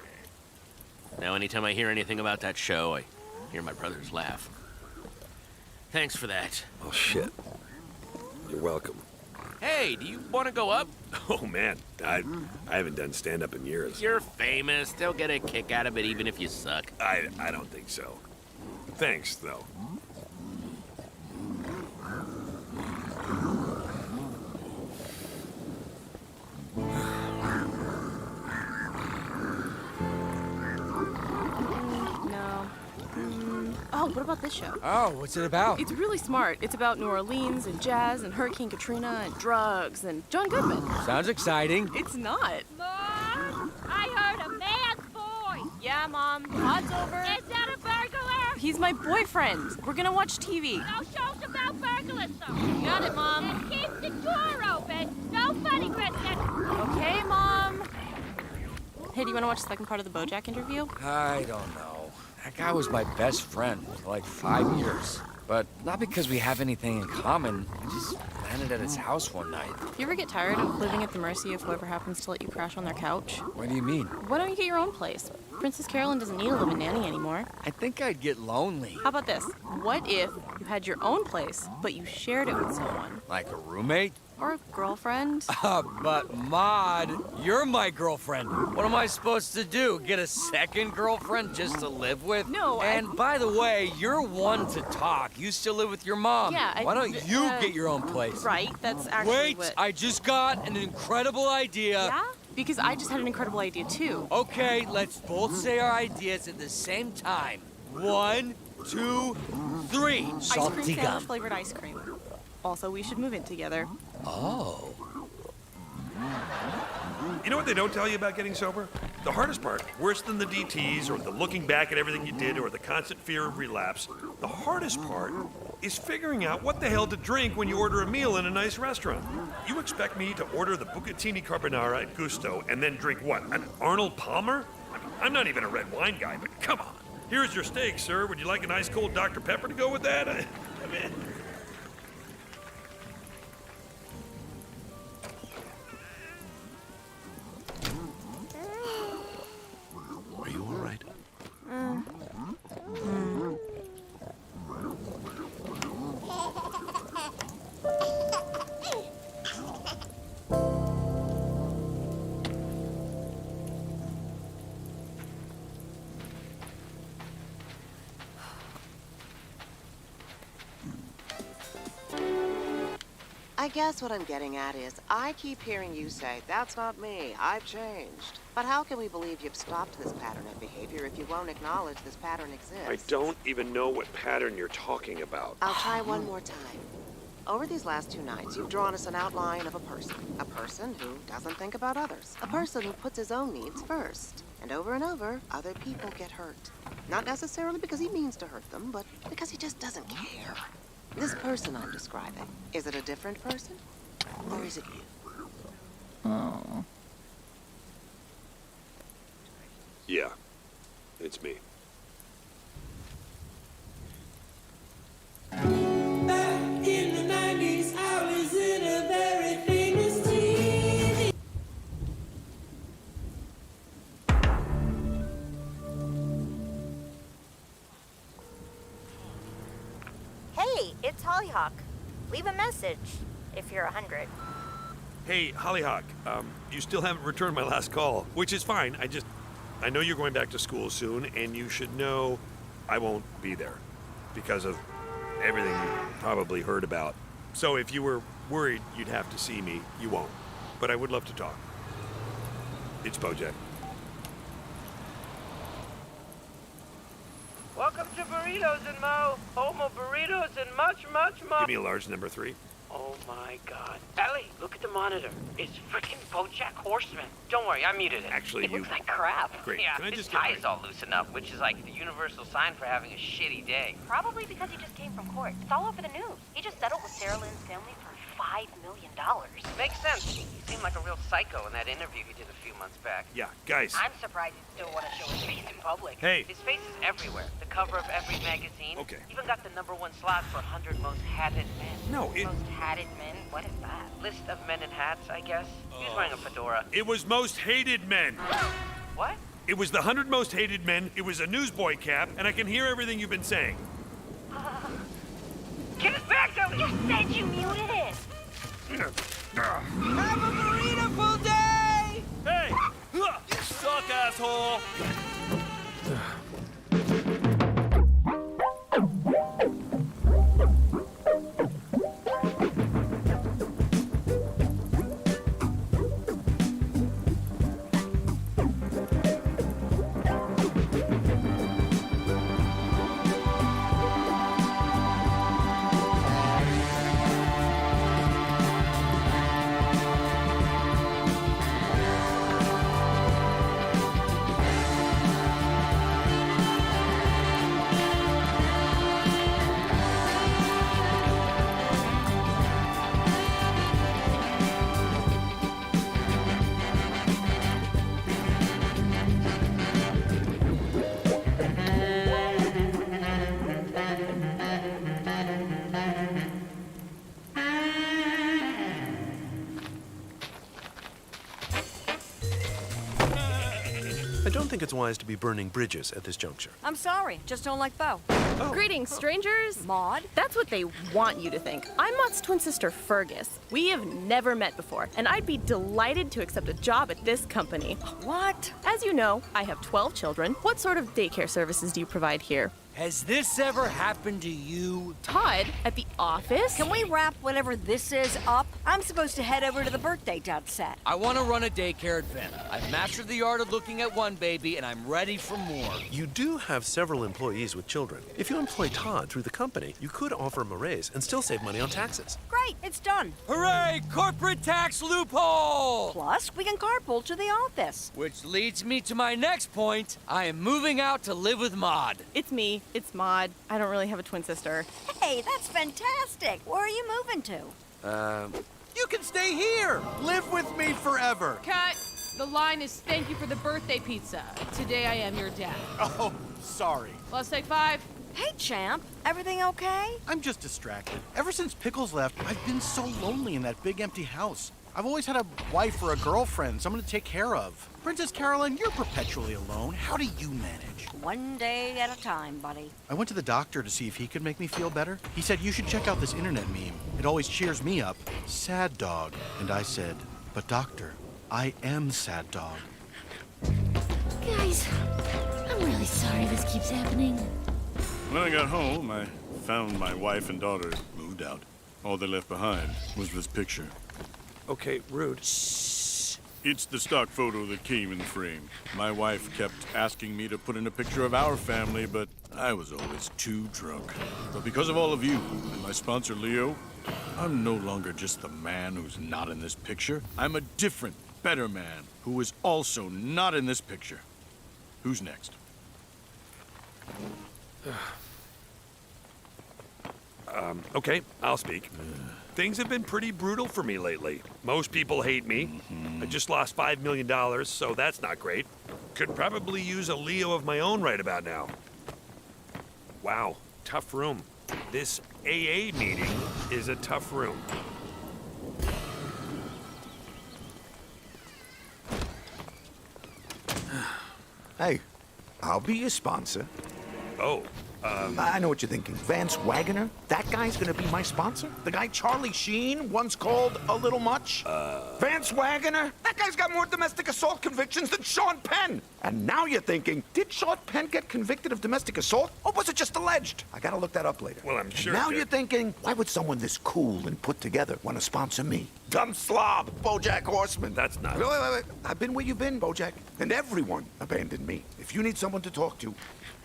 Now, anytime I hear anything about that show, I hear my brother's laugh. Thanks for that. Oh, shit. You're welcome. Hey, do you want to go up? Oh, man. I haven't done stand-up in years. You're famous. They'll get a kick out of it even if you suck. I don't think so. Thanks, though. No. Oh, what about this show? Oh, what's it about? It's really smart. It's about New Orleans and jazz and Hurricane Katrina and drugs and John Goodman. Sounds exciting. It's not. Mom, I heard a man's voice. Yeah, Mom. Pod's over. Is that a burglar? He's my boyfriend. We're gonna watch TV. No shows about burglars, though. Got it, Mom. And keep the door open. No funny business. Okay, Mom. Hey, do you want to watch the second part of the BoJack interview? I don't know. That guy was my best friend for like 5 years. But not because we have anything in common. I just landed at his house one night. Do you ever get tired of living at the mercy of whoever happens to let you crash on their couch? What do you mean? Why don't you get your own place? Princess Carolyn doesn't need a live-in nanny anymore. I think I'd get lonely. How about this? What if you had your own place, but you shared it with someone? Like a roommate? Or a girlfriend? But Maud, you're my girlfriend. What am I supposed to do? Get a second girlfriend just to live with? No, And by the way, you're one to talk. You still live with your mom. Yeah, Why don't you get your own place? Right, that's actually Wait, what... I just got an incredible idea. Yeah? Because I just had an incredible idea, too. Okay, let's both say our ideas at the same time. 1, 2, 3. Ice Salty cream sandwich gum. flavored ice cream. Also, we should move in together. Oh. You know what they don't tell you about getting sober? The hardest part, worse than the DTs or the looking back at everything you did or the constant fear of relapse, the hardest part is figuring out what the hell to drink when you order a meal in a nice restaurant. You expect me to order the bucatini carbonara at Gusto and then drink what, an Arnold Palmer? I mean, I'm not even a red wine guy, but come on. Here's your steak, sir. Would you like an ice cold Dr. Pepper to go with that? I mean... Are you all right? I guess what I'm getting at is, I keep hearing you say, that's not me, I've changed. But how can we believe you've stopped this pattern of behavior if you won't acknowledge this pattern exists? I don't even know what pattern you're talking about. I'll try one more time. Over these last 2 nights, you've drawn us an outline of a person who doesn't think about others, a person who puts his own needs first. And over, other people get hurt. Not necessarily because he means to hurt them, but because he just doesn't care. This person I'm describing, is it a different person? Or is it you? Oh. Yeah, it's me. Back in the 90s, I was in a very famous TV. Hey, it's Hollyhock. Leave a message if you're 100. Hey, Hollyhock, you still haven't returned my last call, which is fine. I know you're going back to school soon, and you should know I won't be there because of everything you probably heard about. So if you were worried you'd have to see me, you won't. But I would love to talk. It's BoJack. Welcome to Burritos and Mo. Home of burritos and much, much more. Give me a large number 3. Oh my god. Ellie, look at the monitor. It's freaking BoJack Horseman. Don't worry, I muted it. Actually, it you... looks like crap. Great. Yeah, Can I his just get tie is all loosened up, which is like the universal sign for having a shitty day. Probably because he just came from court. It's all over the news. He just settled with Sarah Lynn's family for $5 million. Makes sense. He seemed like a real psycho in that interview he did a few months back. Yeah, guys. I'm surprised he still want to show his face in public. Hey. His face is everywhere. The cover of every magazine. Okay. Even got the #1 slot for 100 most hatted men. No, it... Most hatted men? What is that? List of men in hats, I guess? He was wearing a fedora. It was most hated men. What? It was the 100 most hated men. It was a newsboy cap, and I can hear everything you've been saying. Get it back, Ellie! You said you muted it! Have a burrito-ful day! Hey! You suck, asshole! I don't think it's wise to be burning bridges at this juncture. I'm sorry, just don't like Bo. Greetings, strangers. Maud? That's what they want you to think. I'm Maud's twin sister, Fergus. We have never met before, and I'd be delighted to accept a job at this company. What? As you know, I have 12 children. What sort of daycare services do you provide here? Has this ever happened to you? Todd, at the office? Can we wrap whatever this is up? I'm supposed to head over to the birthday dud set. I want to run a daycare at Vent. I've mastered the art of looking at one baby, and I'm ready for more. You do have several employees with children. If you employ Todd through the company, you could offer him a raise and still save money on taxes. Great, it's done. Hooray! Corporate tax loophole! Plus, we can carpool to the office. Which leads me to my next point. I am moving out to live with Maud. It's me. It's Maud. I don't really have a twin sister. Hey, that's fantastic. Where are you moving to? You can stay here. Live with me forever. Cut! The line is thank you for the birthday pizza. Today I am your dad. Oh, sorry. Let's take 5. Hey, champ. Everything okay? I'm just distracted. Ever since Pickles left, I've been so lonely in that big empty house. I've always had a wife or a girlfriend, someone to take care of. Princess Carolyn, you're perpetually alone. How do you manage? One day at a time, buddy. I went to the doctor to see if he could make me feel better. He said, you should check out this internet meme. It always cheers me up. Sad dog. And I said, but doctor, I am sad dog. Guys, I'm really sorry this keeps happening. When I got home, I found my wife and daughter moved out. All they left behind was this picture. Okay, rude. It's the stock photo that came in the frame. My wife kept asking me to put in a picture of our family, but I was always too drunk. But because of all of you and my sponsor, Leo, I'm no longer just the man who's not in this picture. I'm a different, better man who is also not in this picture. Who's next? Okay, I'll speak. Things have been pretty brutal for me lately. Most people hate me. I just lost $5 million, so that's not great. Could probably use a Leo of my own right about now. Wow, tough room. This AA meeting is a tough room. Hey, I'll be your sponsor. Oh, I know what you're thinking. Vance Wagner? That guy's gonna be my sponsor? The guy Charlie Sheen once called a little much? Vance Wagner? That guy's got more domestic assault convictions than Sean Penn! And now you're thinking, did Sean Penn get convicted of domestic assault? Or was it just alleged? I gotta look that up later. Well, I'm sure. Now you're thinking, why would someone this cool and put together want to sponsor me? Dumb slob, BoJack Horseman. That's not. Wait. I've been where you've been, BoJack. And everyone abandoned me. If you need someone to talk to,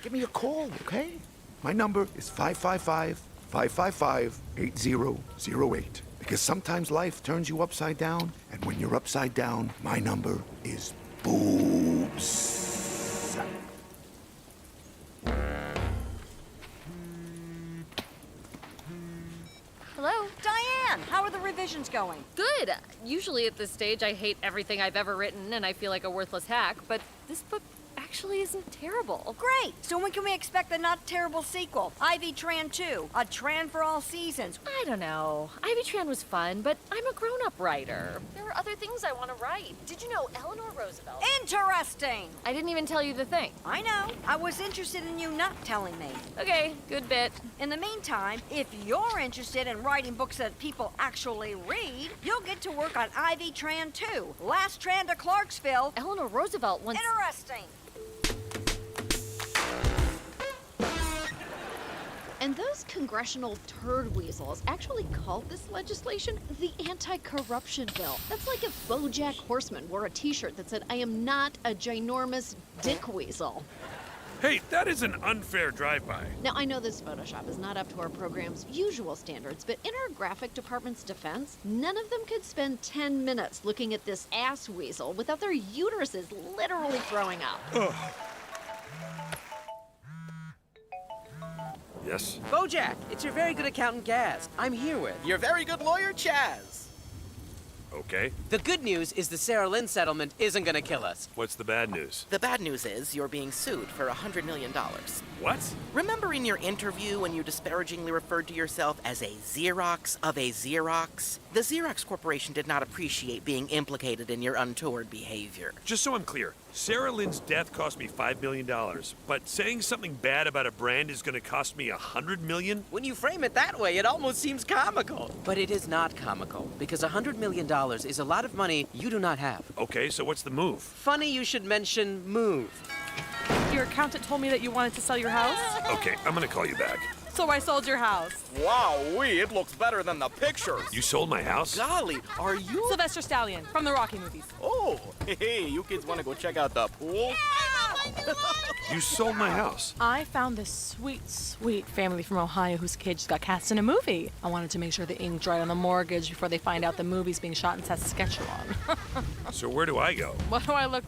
give me a call, okay? My number is 555-555-8008. Because sometimes life turns you upside down, and when you're upside down, my number is boobs. Hello? Diane, how are the revisions going? Good. Usually at this stage, I hate everything I've ever written and I feel like a worthless hack, but this book actually isn't terrible. Great. So when can we expect the not terrible sequel? Ivy Tran 2, a Tran for all seasons. I don't know. Ivy Tran was fun, but I'm a grown-up writer. There are other things I want to write. Did you know Eleanor Roosevelt? Interesting. I didn't even tell you the thing. I know. I was interested in you not telling me. Okay, good bit. In the meantime, if you're interested in writing books that people actually read, you'll get to work on Ivy Tran 2, Last Tran to Clarksville. Eleanor Roosevelt once... Interesting. And those congressional turd weasels actually called this legislation the Anti-Corruption Bill. That's like if BoJack Horseman wore a t-shirt that said, I am not a ginormous dick weasel. Hey, that is an unfair drive-by. Now, I know this Photoshop is not up to our program's usual standards, but in our graphic department's defense, none of them could spend 10 minutes looking at this ass weasel without their uteruses literally throwing up. Ugh. Yes? BoJack, it's your very good accountant Gaz. I'm here with your very good lawyer Chaz. Okay. The good news is the Sarah Lynn settlement isn't gonna kill us. What's the bad news? The bad news is you're being sued for $100 million. What? Remember in your interview when you disparagingly referred to yourself as a Xerox of a Xerox? The Xerox Corporation did not appreciate being implicated in your untoward behavior. Just so I'm clear, Sarah Lynn's death cost me $5 million, but saying something bad about a brand is gonna cost me $100 million? When you frame it that way, it almost seems comical. But it is not comical, because $100 million is a lot of money you do not have. Okay, so what's the move? Funny you should mention move. You're Your accountant told me that you wanted to sell your house. Okay, I'm gonna call you back. So I sold your house. Wowee, it looks better than the pictures. You sold my house? Golly, are you? Sylvester Stallion from the Rocky movies. Oh, hey, you kids want to go check out the pool? You sold my house. I found this sweet, sweet family from Ohio whose kid just got cast in a movie. I wanted to make sure the ink dried on the mortgage before they find out the movie's being shot in Saskatchewan. So where do I go? What do I look